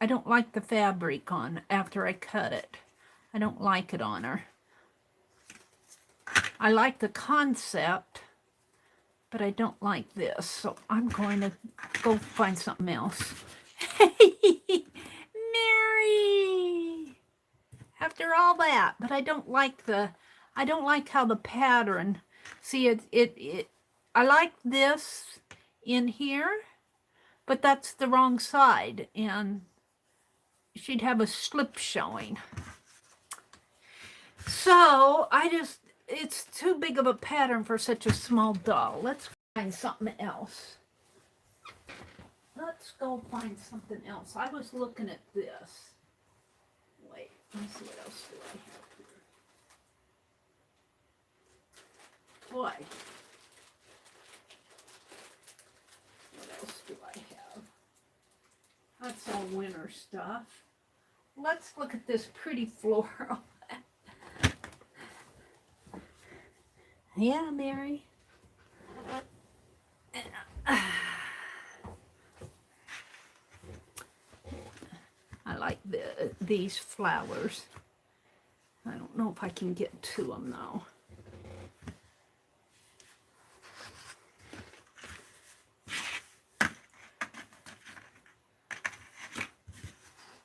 I don't like the fabric on after I cut it. I don't like it on her. I like the concept, but I don't like this. So I'm going to go find something else. Mary! After all that, but I don't like how the pattern, see I like this in here, but that's the wrong side, and she'd have a slip showing. So it's too big of a pattern for such a small doll. Let's find something else. Let's go find something else. I was looking at this. Wait, let me see what else do I have here. Boy. What else do I have? That's all winter stuff. Let's look at this pretty floral. Yeah, Mary. I like these flowers. I don't know if I can get to them though.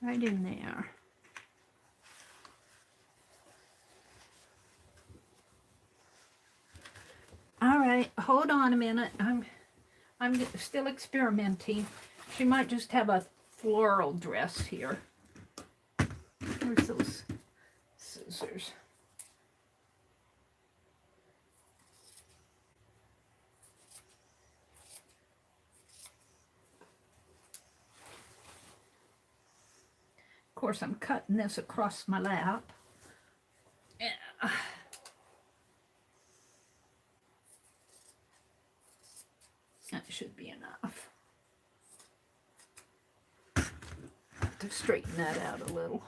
Right in there. All right, hold on a minute. I'm still experimenting. She might just have a floral dress here. Where's those scissors? Of course, I'm cutting this across my lap. Yeah. That should be enough. Have to straighten that out a little.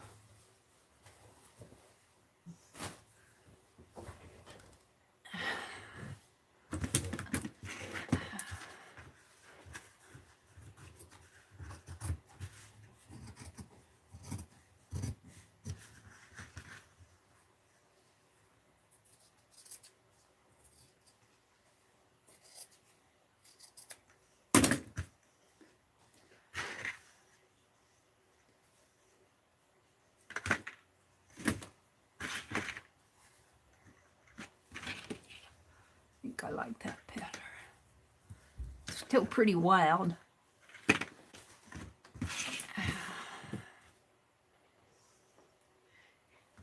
I like that pattern. Still pretty wild.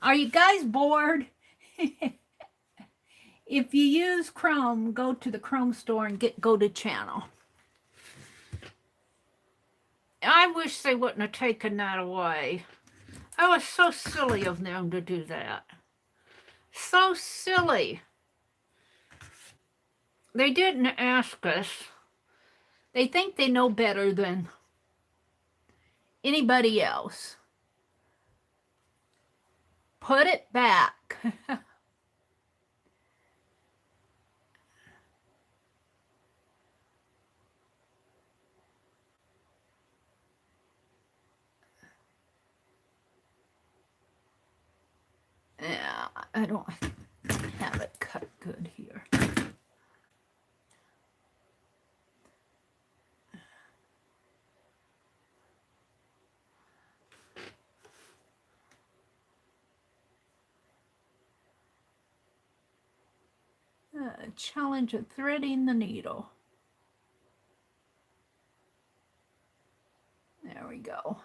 Are you guys bored? If you use Chrome, go to the Chrome store and go to channel. I wish they wouldn't have taken that away. That was so silly of them to do that. So silly. They didn't ask us. They think they know better than anybody else. Put it back. Yeah, I don't have it cut good here. Challenge of threading the needle. There we go.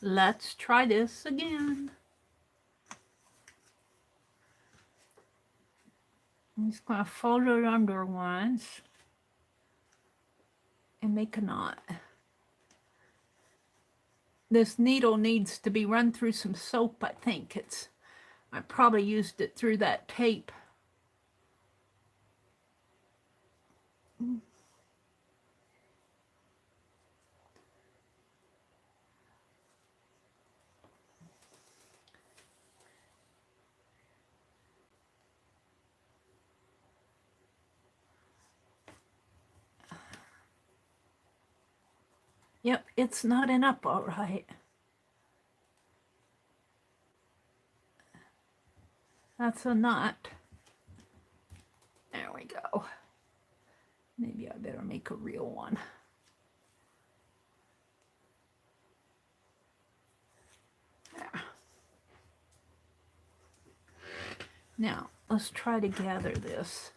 Let's try this again. I'm just going to fold it under once and make a knot. This needle needs to be run through some soap, I think. I probably used it through that tape. Yep, it's knotting up all right. That's a knot. There we go. Maybe I better make a real one. There. Now, let's try to gather this.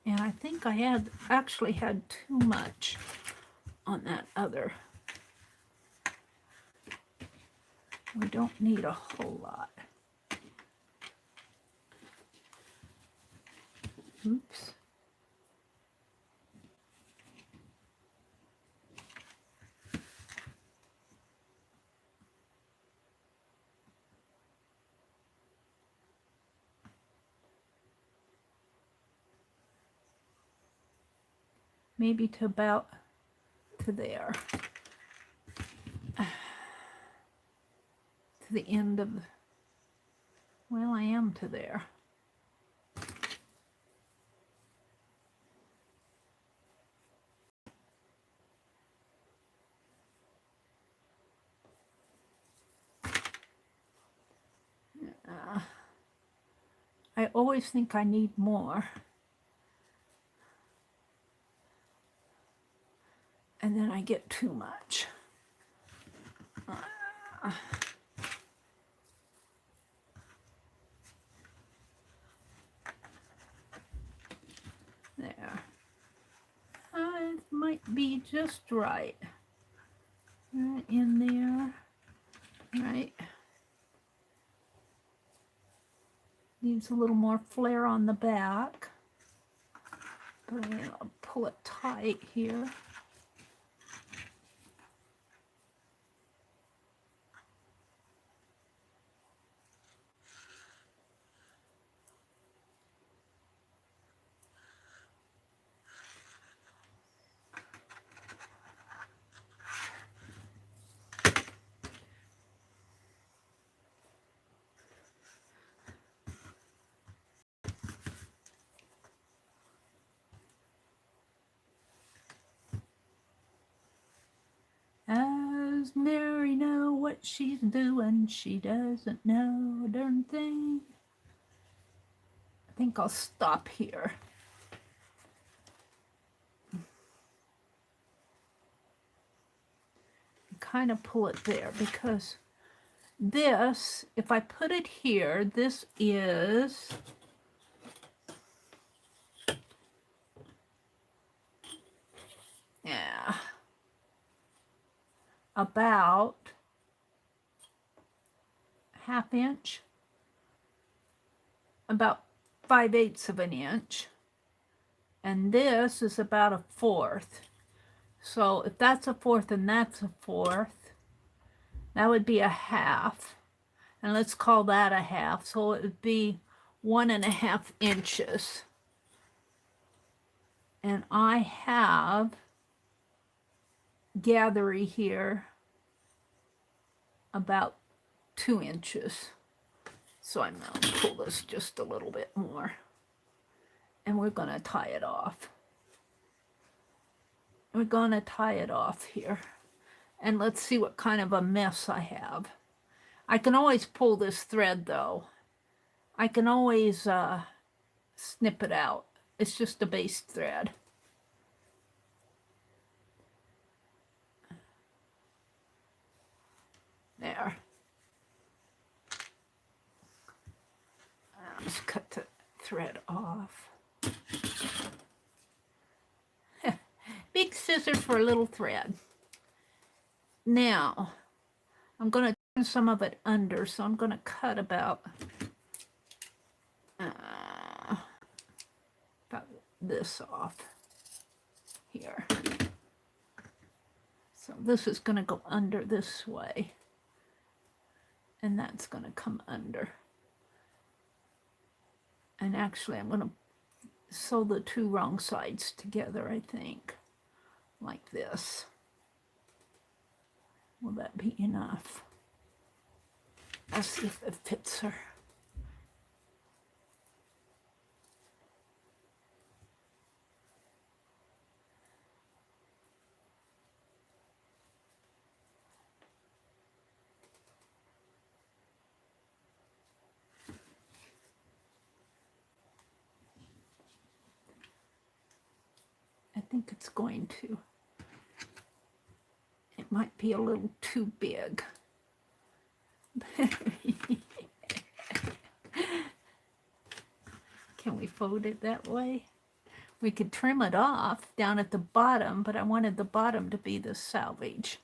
And I think I actually had too much on that other. We don't need a whole lot. Oops. Maybe to about to there. To the end of, well, I am to there. I always think I need more. And then I get too much. There. It might be just right. Right in there. Right. Needs a little more flare on the back. But I'm going to pull it tight here. Does Mary know what she's doing? She doesn't know a darn thing. I think I'll stop here. Kind of pull it there because this, if I put it here, this is about ½ inch, about 5/8 of an inch, and this is about 1/4. So if that's a fourth and that's a fourth, that would be a half. And let's call that a half. So it would be 1.5 inches. And I have gathery here about 2 inches. So I'm going to pull this just a little bit more. And we're going to tie it off. We're going to tie it off here. And let's see what kind of a mess I have. I can always pull this thread though. I can always snip it out. It's just a base thread. There. I'll just cut the thread off. Big scissors for a little thread. Now, I'm going to turn some of it under, so I'm going to cut about this off here. So this is going to go under this way, and that's going to come under. And actually, I'm going to sew the two wrong sides together, I think, like this. Will that be enough? Let's see if it fits her. I think it's going to. It might be a little too big. Can we fold it that way? We could trim it off down at the bottom, but I wanted the bottom to be the selvage.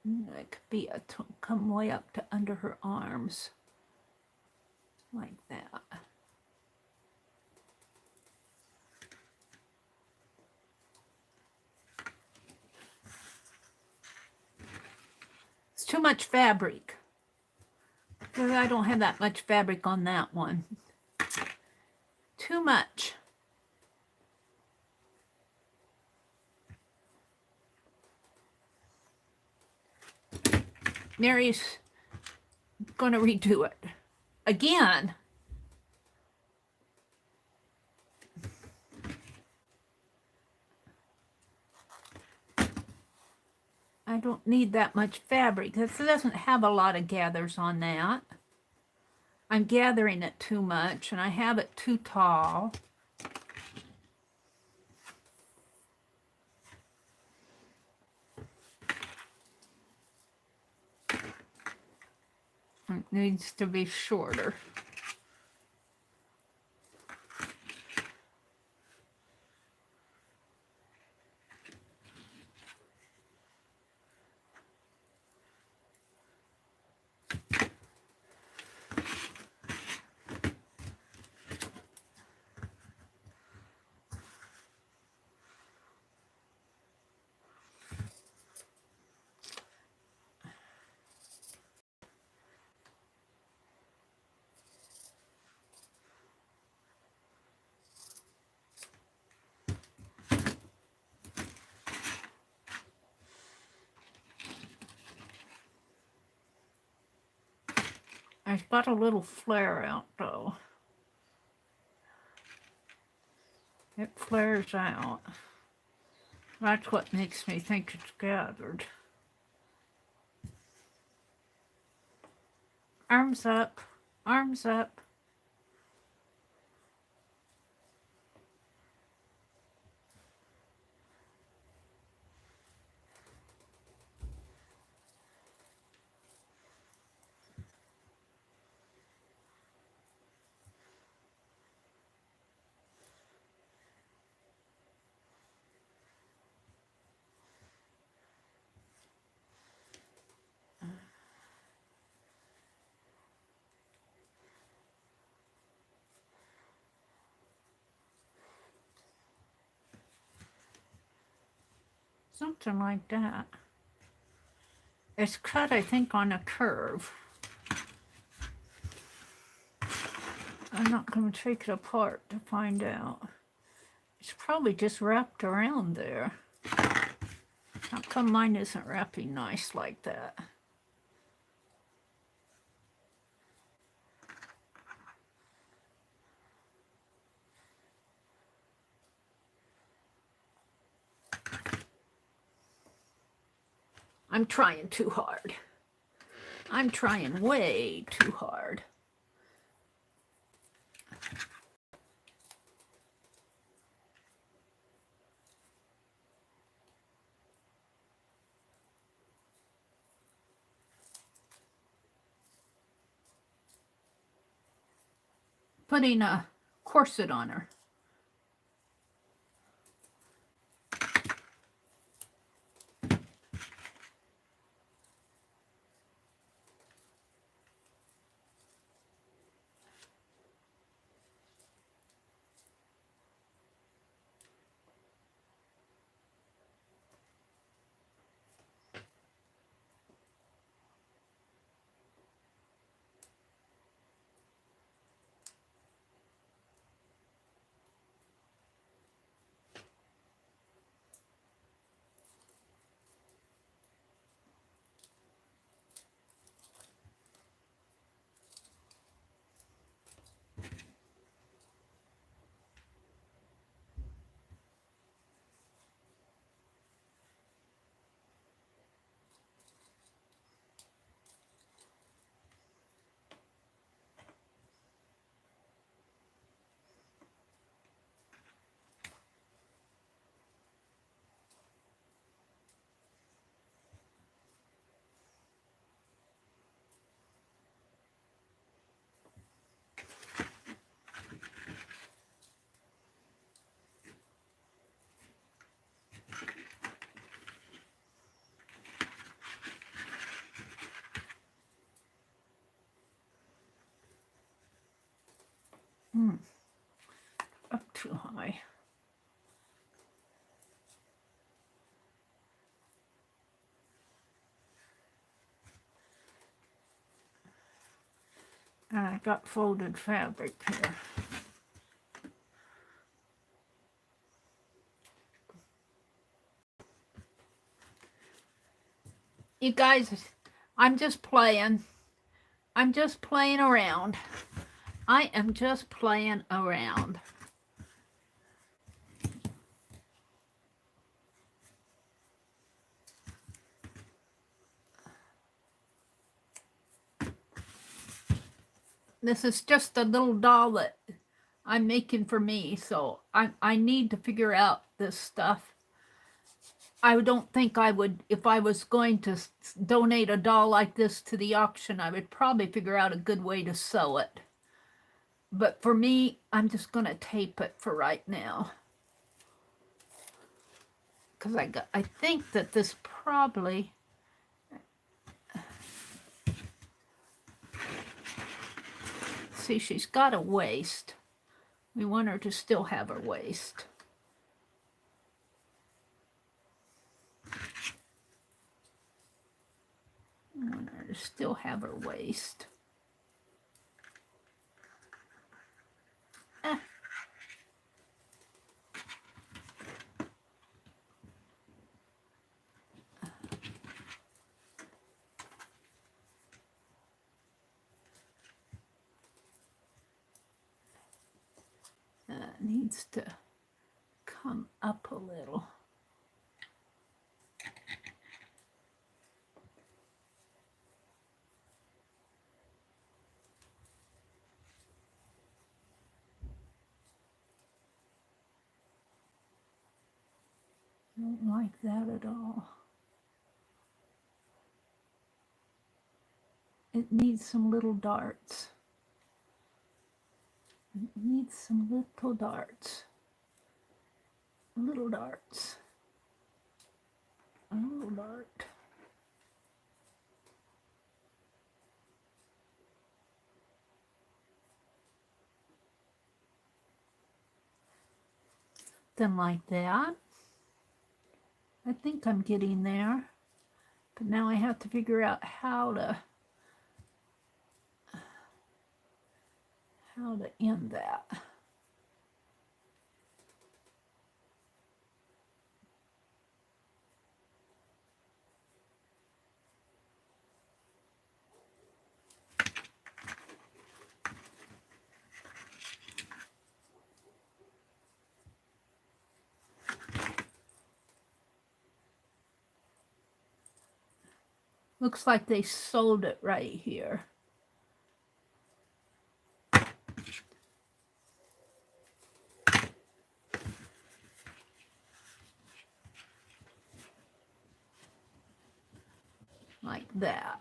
It could be come way up to under her arms, like that. It's too much fabric. I don't have that much fabric on that one. Too much. Mary's going to redo it again. I don't need that much fabric because it doesn't have a lot of gathers on that. I'm gathering it too much and I have it too tall. It needs to be shorter. I've got a little flare out though. It flares out. That's what makes me think it's gathered. Arms up, arms up. Something like that. It's cut, I think, on a curve. I'm not going to take it apart to find out. It's probably just wrapped around there. How come mine isn't wrapping nice like that? I'm trying too hard. I'm trying way too hard. Putting a corset on her. Up too high. And I got folded fabric here. You guys, I'm just playing. I'm just playing around. I am just playing around. This is just a little doll that I'm making for me, so I need to figure out this stuff. I don't think I would, if I was going to donate a doll like this to the auction, I would probably figure out a good way to sew it. But for me, I'm just going to tape it for right now. Because I think that this probably... See, she's got a waist. We want her to still have her waist. We want her to still have her waist. Needs to come up a little. Don't like that at all. It needs some little darts. It needs some little darts. Little darts. A little dart. Then like that. I think I'm getting there, but now I have to figure out how to end that. Looks like they sold it right here. Like that.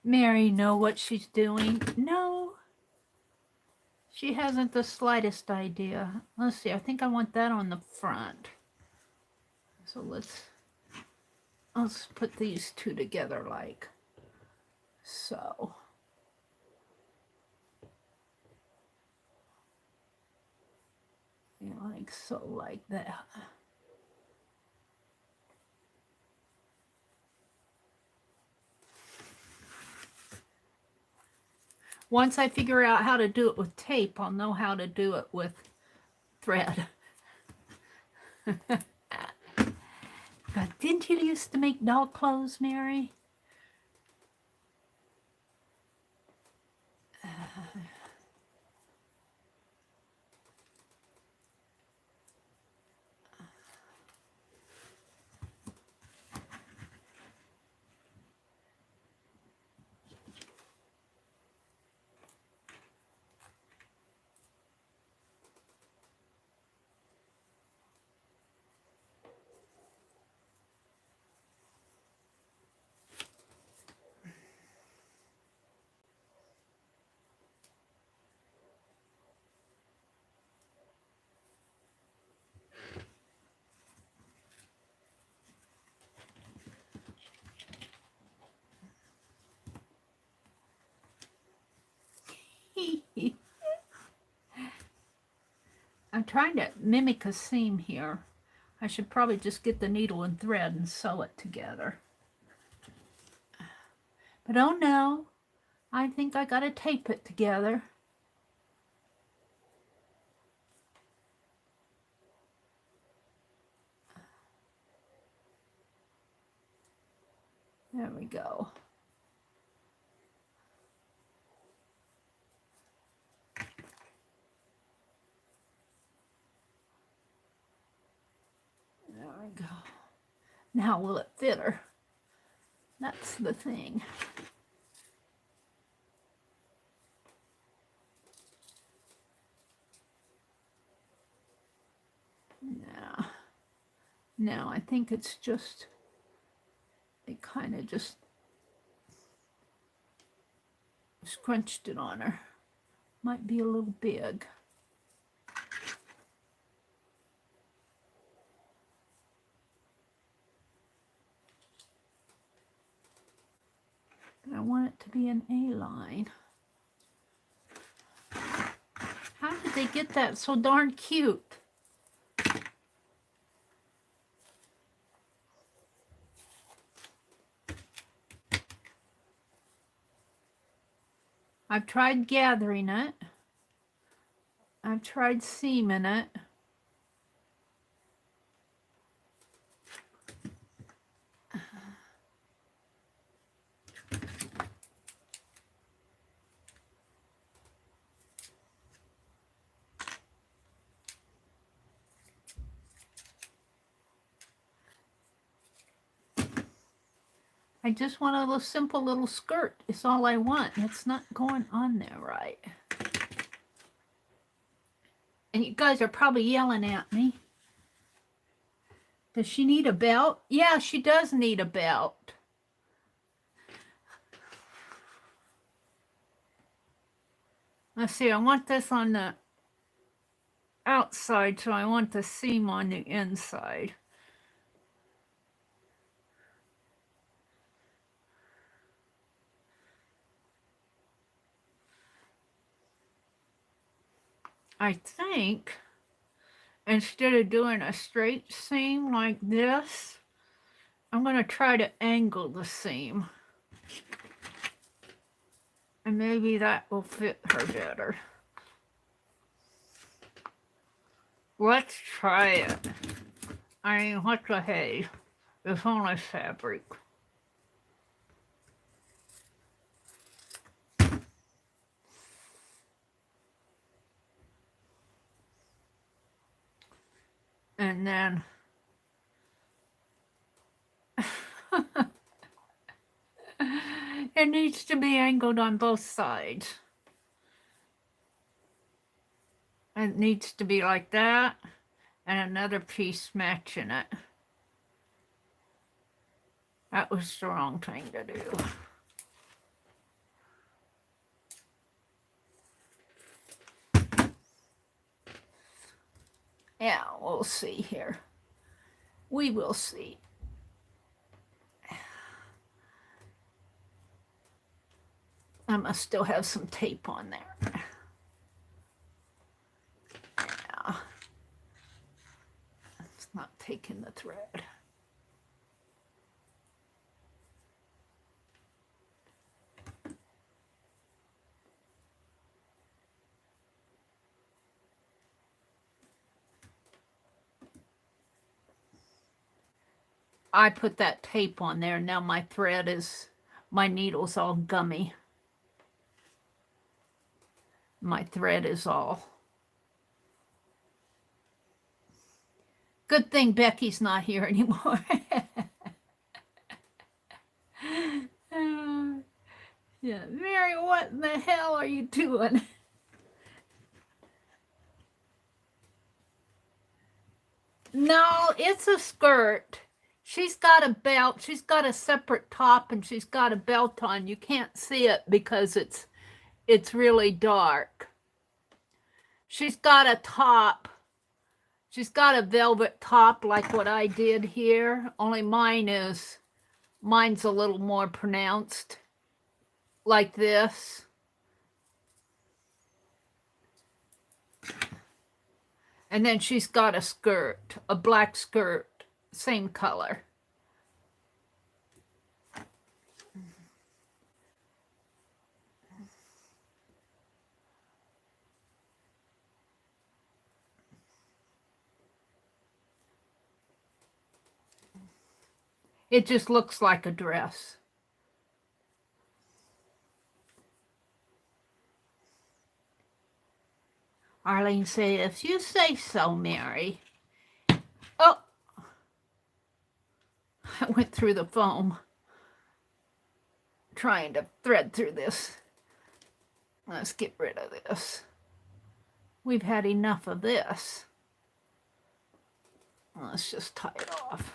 Mary know what she's doing? No, she hasn't the slightest idea. Let's see, I think I want that on the front. So let's put these two together like so. Yeah, like so, like that. Once I figure out how to do it with tape, I'll know how to do it with thread. God, didn't you used to make doll clothes, Mary? I'm trying to mimic a seam here. I should probably just get the needle and thread and sew it together. But oh no, I think I gotta tape it together. There we go. There we go. Now will it fit her? That's the thing. No, I think it's just, it kind of just scrunched it on her. Might be a little big. But I want it to be an A-line. How did they get that so darn cute? I've tried gathering it. I've tried seaming it. I just want a little simple little skirt. It's all I want. It's not going on there right. And you guys are probably yelling at me. Does she need a belt? Yeah, she does need a belt. Let's see, I want this on the outside, so I want the seam on the inside. I think instead of doing a straight seam like this, I'm going to try to angle the seam. And maybe that will fit her better. Let's try it. I mean, what the hey? It's only fabric. And then it needs to be angled on both sides. It needs to be like that, and another piece matching it. That was the wrong thing to do. Yeah, we'll see here. We will see. I must still have some tape on there. Yeah. It's not taking the thread. I put that tape on there. Now my thread is, my needle's all gummy. My thread is all. Good thing Becky's not here anymore. Yeah, Mary, what in the hell are you doing? No, it's a skirt. She's got a belt. She's got a separate top, and she's got a belt on. You can't see it because it's really dark. She's got a top. She's got a velvet top like what I did here, only mine's a little more pronounced, like this. And then she's got a skirt, a black skirt, same color. It just looks like a dress. Arlene said, if you say so, Mary. Oh, I went through the foam trying to thread through this. Let's get rid of this. We've had enough of this. Let's just tie it off.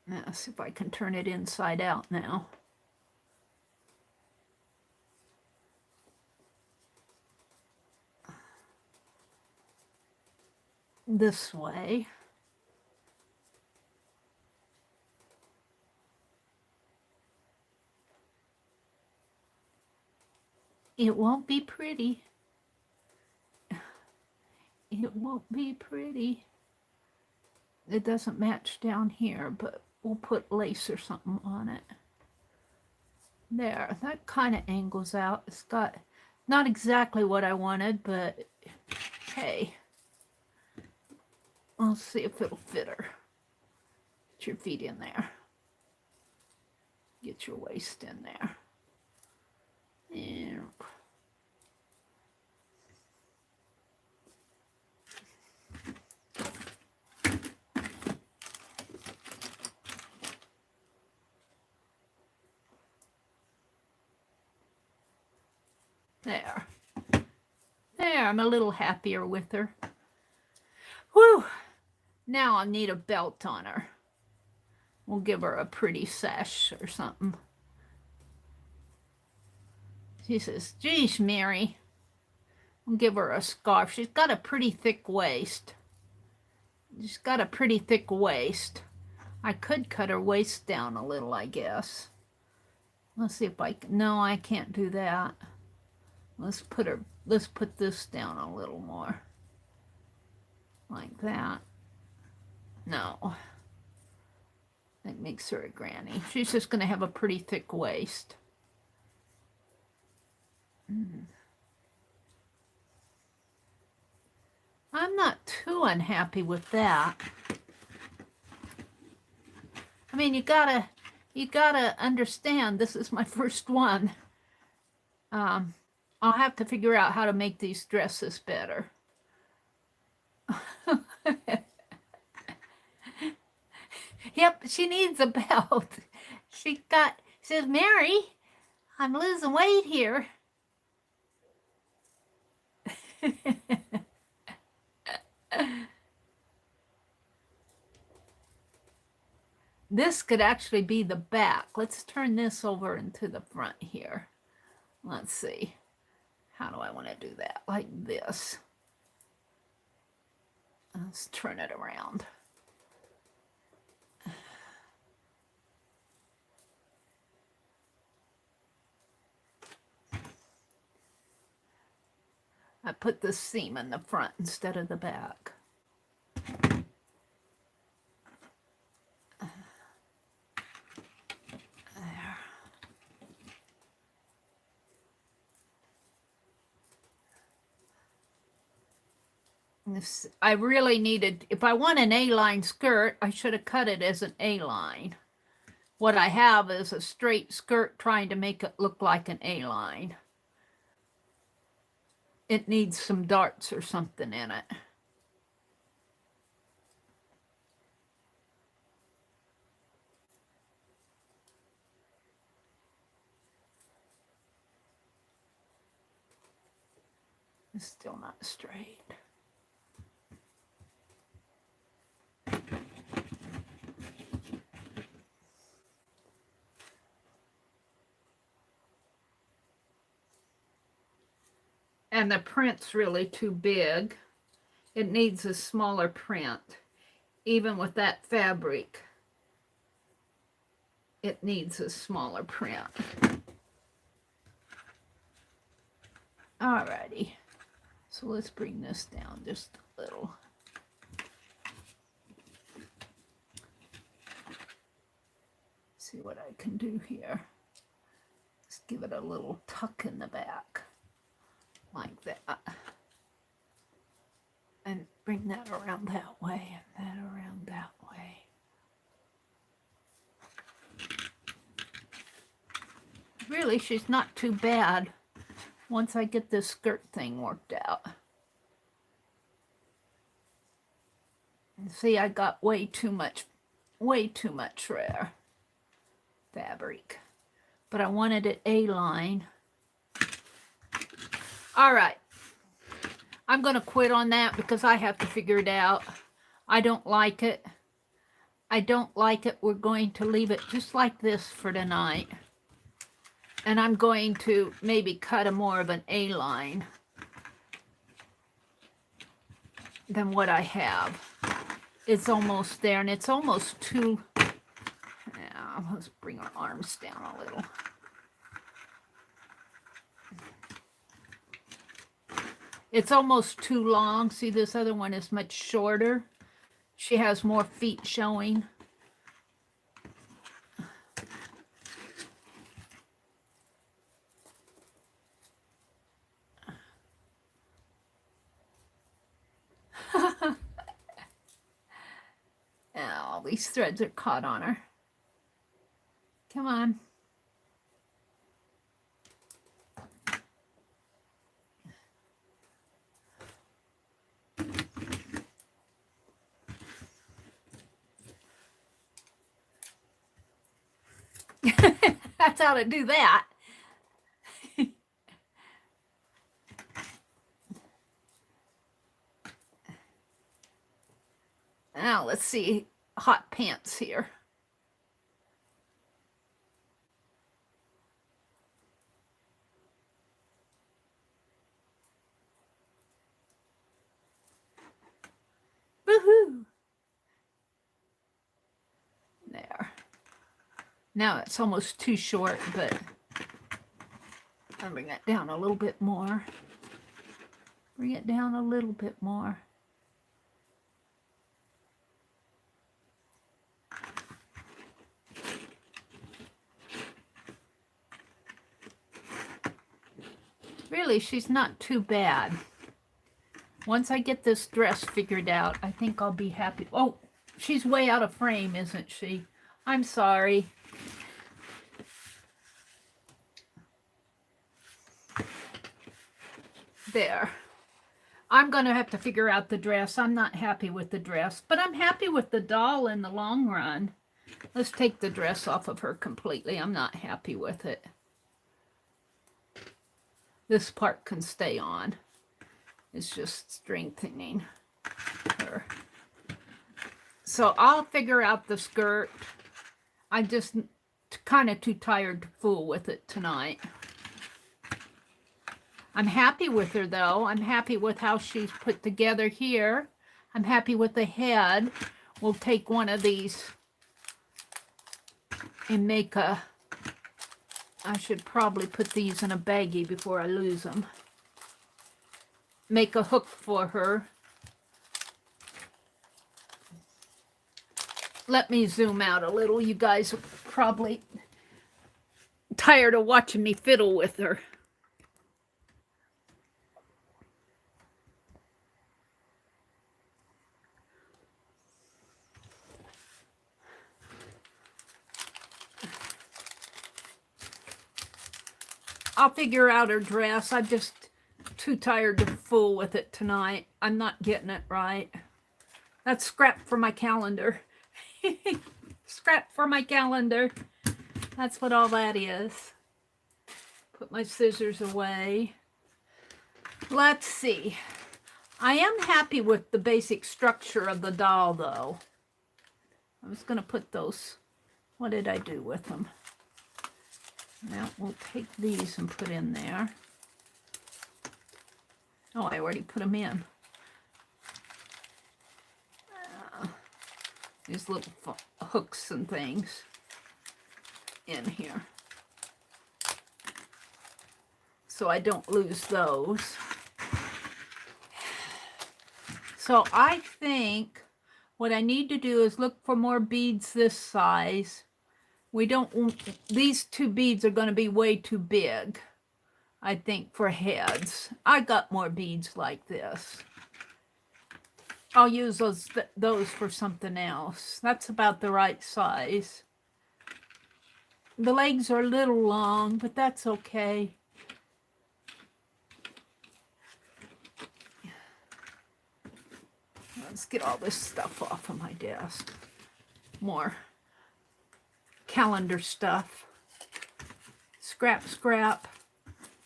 Now, see if I can turn it inside out now. This way. It won't be pretty. It won't be pretty. It doesn't match down here, but we'll put lace or something on it. There, that kind of angles out. It's got not exactly what I wanted, but hey, we'll see if it'll fit her. Get your feet in there. Get your waist in there. And there. There, I'm a little happier with her. Whew. Now I need a belt on her. We'll give her a pretty sash or something. She says, geez, Mary. We'll give her a scarf. She's got a pretty thick waist. She's got a pretty thick waist. I could cut her waist down a little, I guess. Let's see if I can. No, I can't do that. Let's put this down a little more. Like that. No. That makes her a granny. She's just going to have a pretty thick waist. I'm not too unhappy with that. I mean, you gotta understand, this is my first one. I'll have to figure out how to make these dresses better. Yep, she needs a belt. She says, Mary, I'm losing weight here. This could actually be the back. Let's turn this over into the front here. Let's see. How do I want to do that? Like this. Let's turn it around. I put the seam in the front instead of the back. There. I really needed, if I want an A-line skirt, I should have cut it as an A-line. What I have is a straight skirt trying to make it look like an A-line. It needs some darts or something in it. It's still not straight. And the print's really too big. It needs a smaller print. Even with that fabric, it needs a smaller print. Alrighty. So let's bring this down just a little. See what I can do here. Just give it a little tuck in the back. Like that. And bring that around that way and that around that way. Really, she's not too bad once I get this skirt thing worked out. And see, I got way too much rare fabric. But I wanted it A-line. All right. I'm going to quit on that because I have to figure it out. I don't like it. I don't like it. We're going to leave it just like this for tonight. And I'm going to maybe cut a more of an A-line than what I have. It's almost there, and it's almost too... Yeah, let's bring our arms down a little. It's almost too long. See, this other one is much shorter. She has more feet showing. All these threads are caught on her. Come on. That's how to do that. Now let's see hot pants here. Woohoo! There. Now it's almost too short, but I'll bring that down a little bit more. Bring it down a little bit more. Really, she's not too bad. Once I get this dress figured out, I think I'll be happy. Oh, she's way out of frame, isn't she? I'm sorry. There. I'm going to have to figure out the dress. I'm not happy with the dress, but I'm happy with the doll in the long run. Let's take the dress off of her completely. I'm not happy with it. This part can stay on. It's just strengthening her. So I'll figure out the skirt. I'm just kind of too tired to fool with it tonight. I'm happy with her though. I'm happy with how she's put together here. I'm happy with the head. We'll take one of these and make a, I should probably put these in a baggie before I lose them. Make a hook for her. Let me zoom out a little. You guys are probably tired of watching me fiddle with her. I'll figure out her dress. I'm just too tired to fool with it tonight. I'm not getting it right. That's scrap for my calendar. Scrap for my calendar. That's what all that is. Put my scissors away. Let's see. I am happy with the basic structure of the doll, though. I was going to put those. What did I do with them? Now we'll take these and put in there. Oh, I already put them in. These little hooks and things in here. So I don't lose those. So I think what I need to do is look for more beads this size. We don't, these two beads are going to be way too big, I think, for heads. I got more beads like this. I'll use those for something else. That's about the right size. The legs are a little long, but that's okay. Let's get all this stuff off of my desk. More calendar stuff. Scrap, scrap.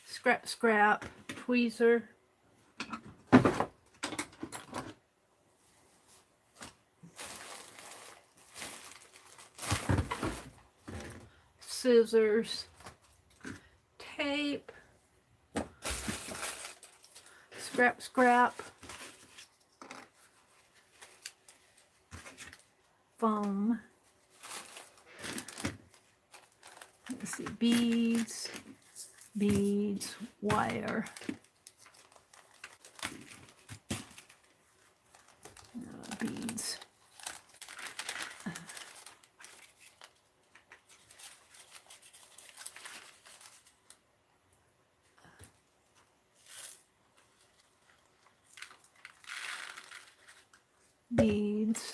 Scrap, scrap. Tweezer. Scissors, tape, scrap, scrap, foam, let's see, beads, beads, wire, beads. Beads.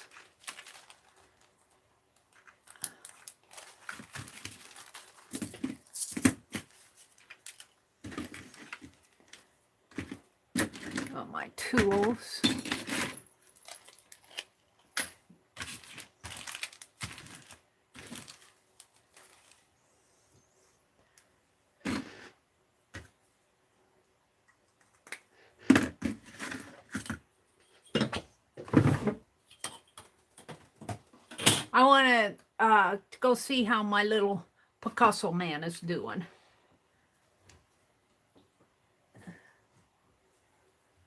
Oh, my tools. I want to go see how my little Picasso man is doing.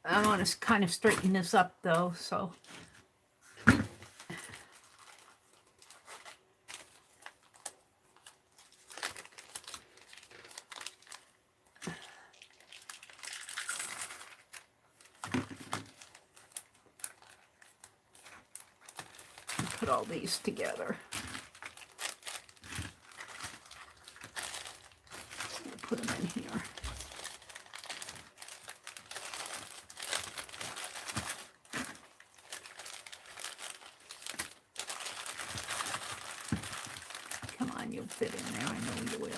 I want to kind of straighten this up, though, so put all these together. Put them in here. Come on, you'll fit in there. I know you will.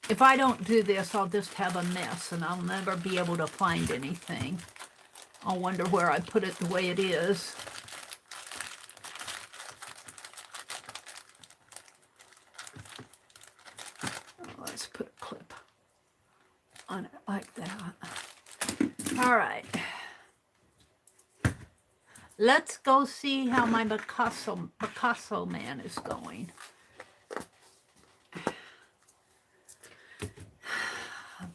If I don't do this, I'll just have a mess and I'll never be able to find anything. I'll wonder where I put it the way it is. Let's put a clip on it like that. All right. Let's go see how my Picasso man is going.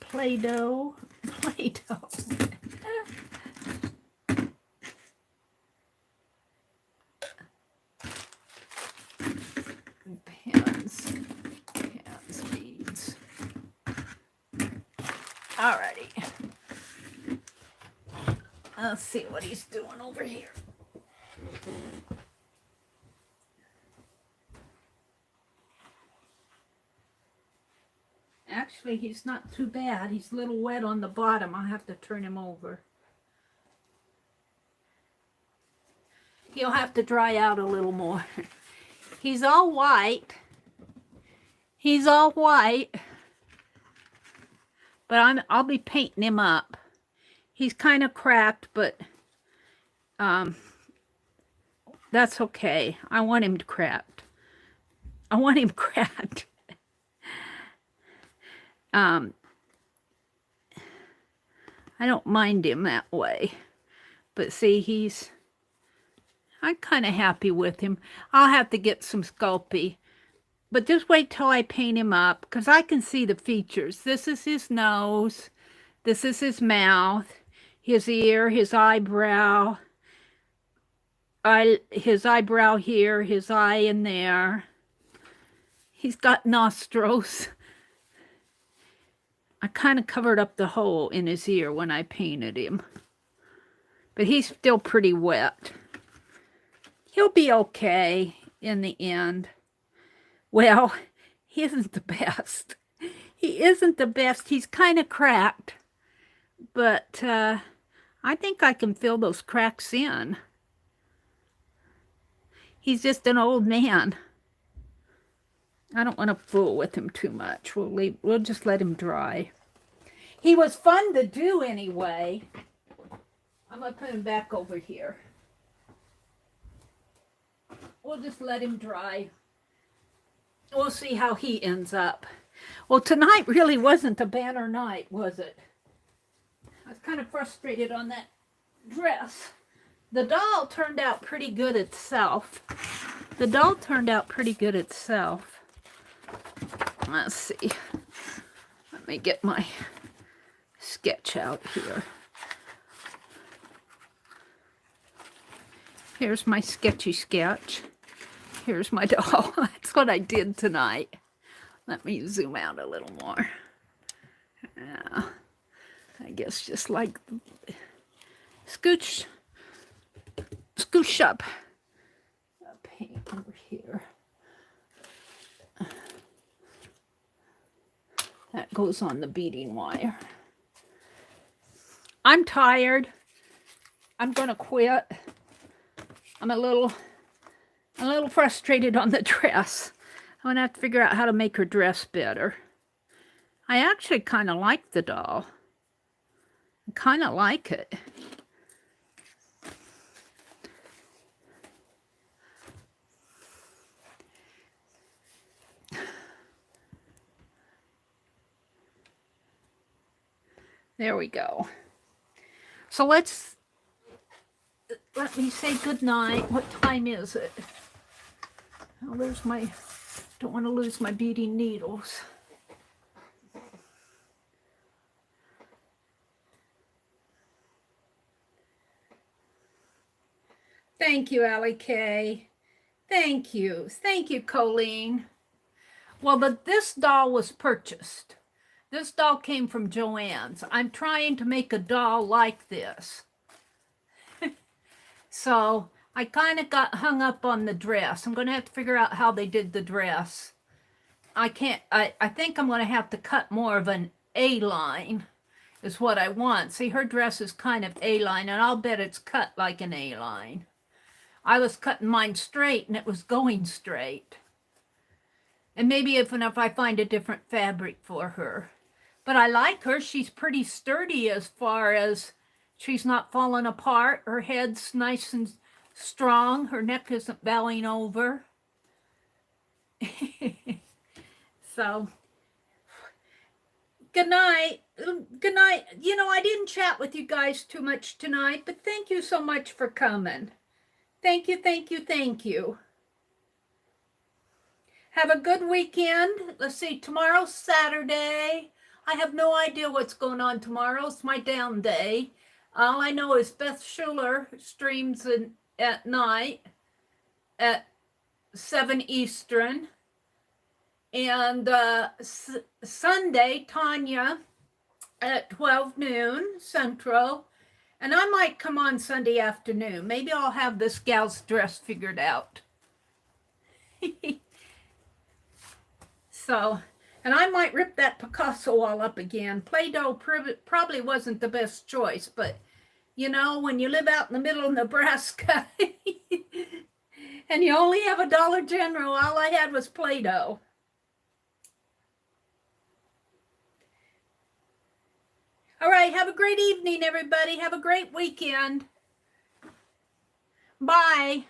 Play-Doh. Play-Doh. Pens, beads. Alrighty. Let's see what he's doing over here. Actually, he's not too bad. He's a little wet on the bottom. I'll have to turn him over. He'll have to dry out a little more. He's all white. He's all white. But I'll be painting him up. He's kind of cracked, but that's okay. I want him cracked. I want him cracked. I don't mind him that way. But see, I'm kind of happy with him. I'll have to get some Sculpey. But just wait till I paint him up, because I can see the features. This is his nose. This is his mouth. His ear, his eyebrow. His eyebrow here, his eye in there. He's got nostrils. I kind of covered up the hole in his ear when I painted him. But he's still pretty wet. He'll be okay in the end. Well, he isn't the best. He isn't the best. He's kind of cracked. But I think I can fill those cracks in. He's just an old man. I don't want to fool with him too much. We'll just let him dry. He was fun to do anyway. I'm going to put him back over here. We'll just let him dry. We'll see how he ends up. Well, tonight really wasn't a banner night, was it? I was kind of frustrated on that dress. The doll turned out pretty good itself. The doll turned out pretty good itself. Let's see. Let me get my sketch out here. Here's my sketchy sketch. Here's my doll. That's what I did tonight. Let me zoom out a little more. Yeah. I guess just like scooch up. Paint over here. That goes on the beading wire. I'm tired. I'm gonna quit. I'm a little frustrated on the dress. I'm gonna have to figure out how to make her dress better. I actually kind of like the doll. I kind of like it. There we go. So let me say good night. What time is it? Oh, there's my, don't want to lose my beading needles. Thank you, Allie Kay. Thank you. Thank you, Colleen. Well, this doll was purchased. This doll came from Joann's. I'm trying to make a doll like this. So I kind of got hung up on the dress. I'm going to have to figure out how they did the dress. I think I'm going to have to cut more of an A-line is what I want. See, her dress is kind of A-line, and I'll bet it's cut like an A-line. I was cutting mine straight, and it was going straight. And maybe if I find a different fabric for her. But I like her. She's pretty sturdy as far as she's not falling apart. Her head's nice and strong. Her neck isn't bowing over. So, good night. Good night. You know, I didn't chat with you guys too much tonight, but thank you so much for coming. Thank you, thank you, thank you. Have a good weekend. Let's see, tomorrow's Saturday. I have no idea what's going on tomorrow. It's my down day. All I know is Beth Schuler streams at night at 7 Eastern. And Sunday, Tanya at 12 noon Central. And I might come on Sunday afternoon. Maybe I'll have this gal's dress figured out. So, and I might rip that Picasso all up again. Play-Doh probably wasn't the best choice, but you know, when you live out in the middle of Nebraska and you only have a Dollar General, all I had was Play-Doh. All right, have a great evening, everybody. Have a great weekend. Bye.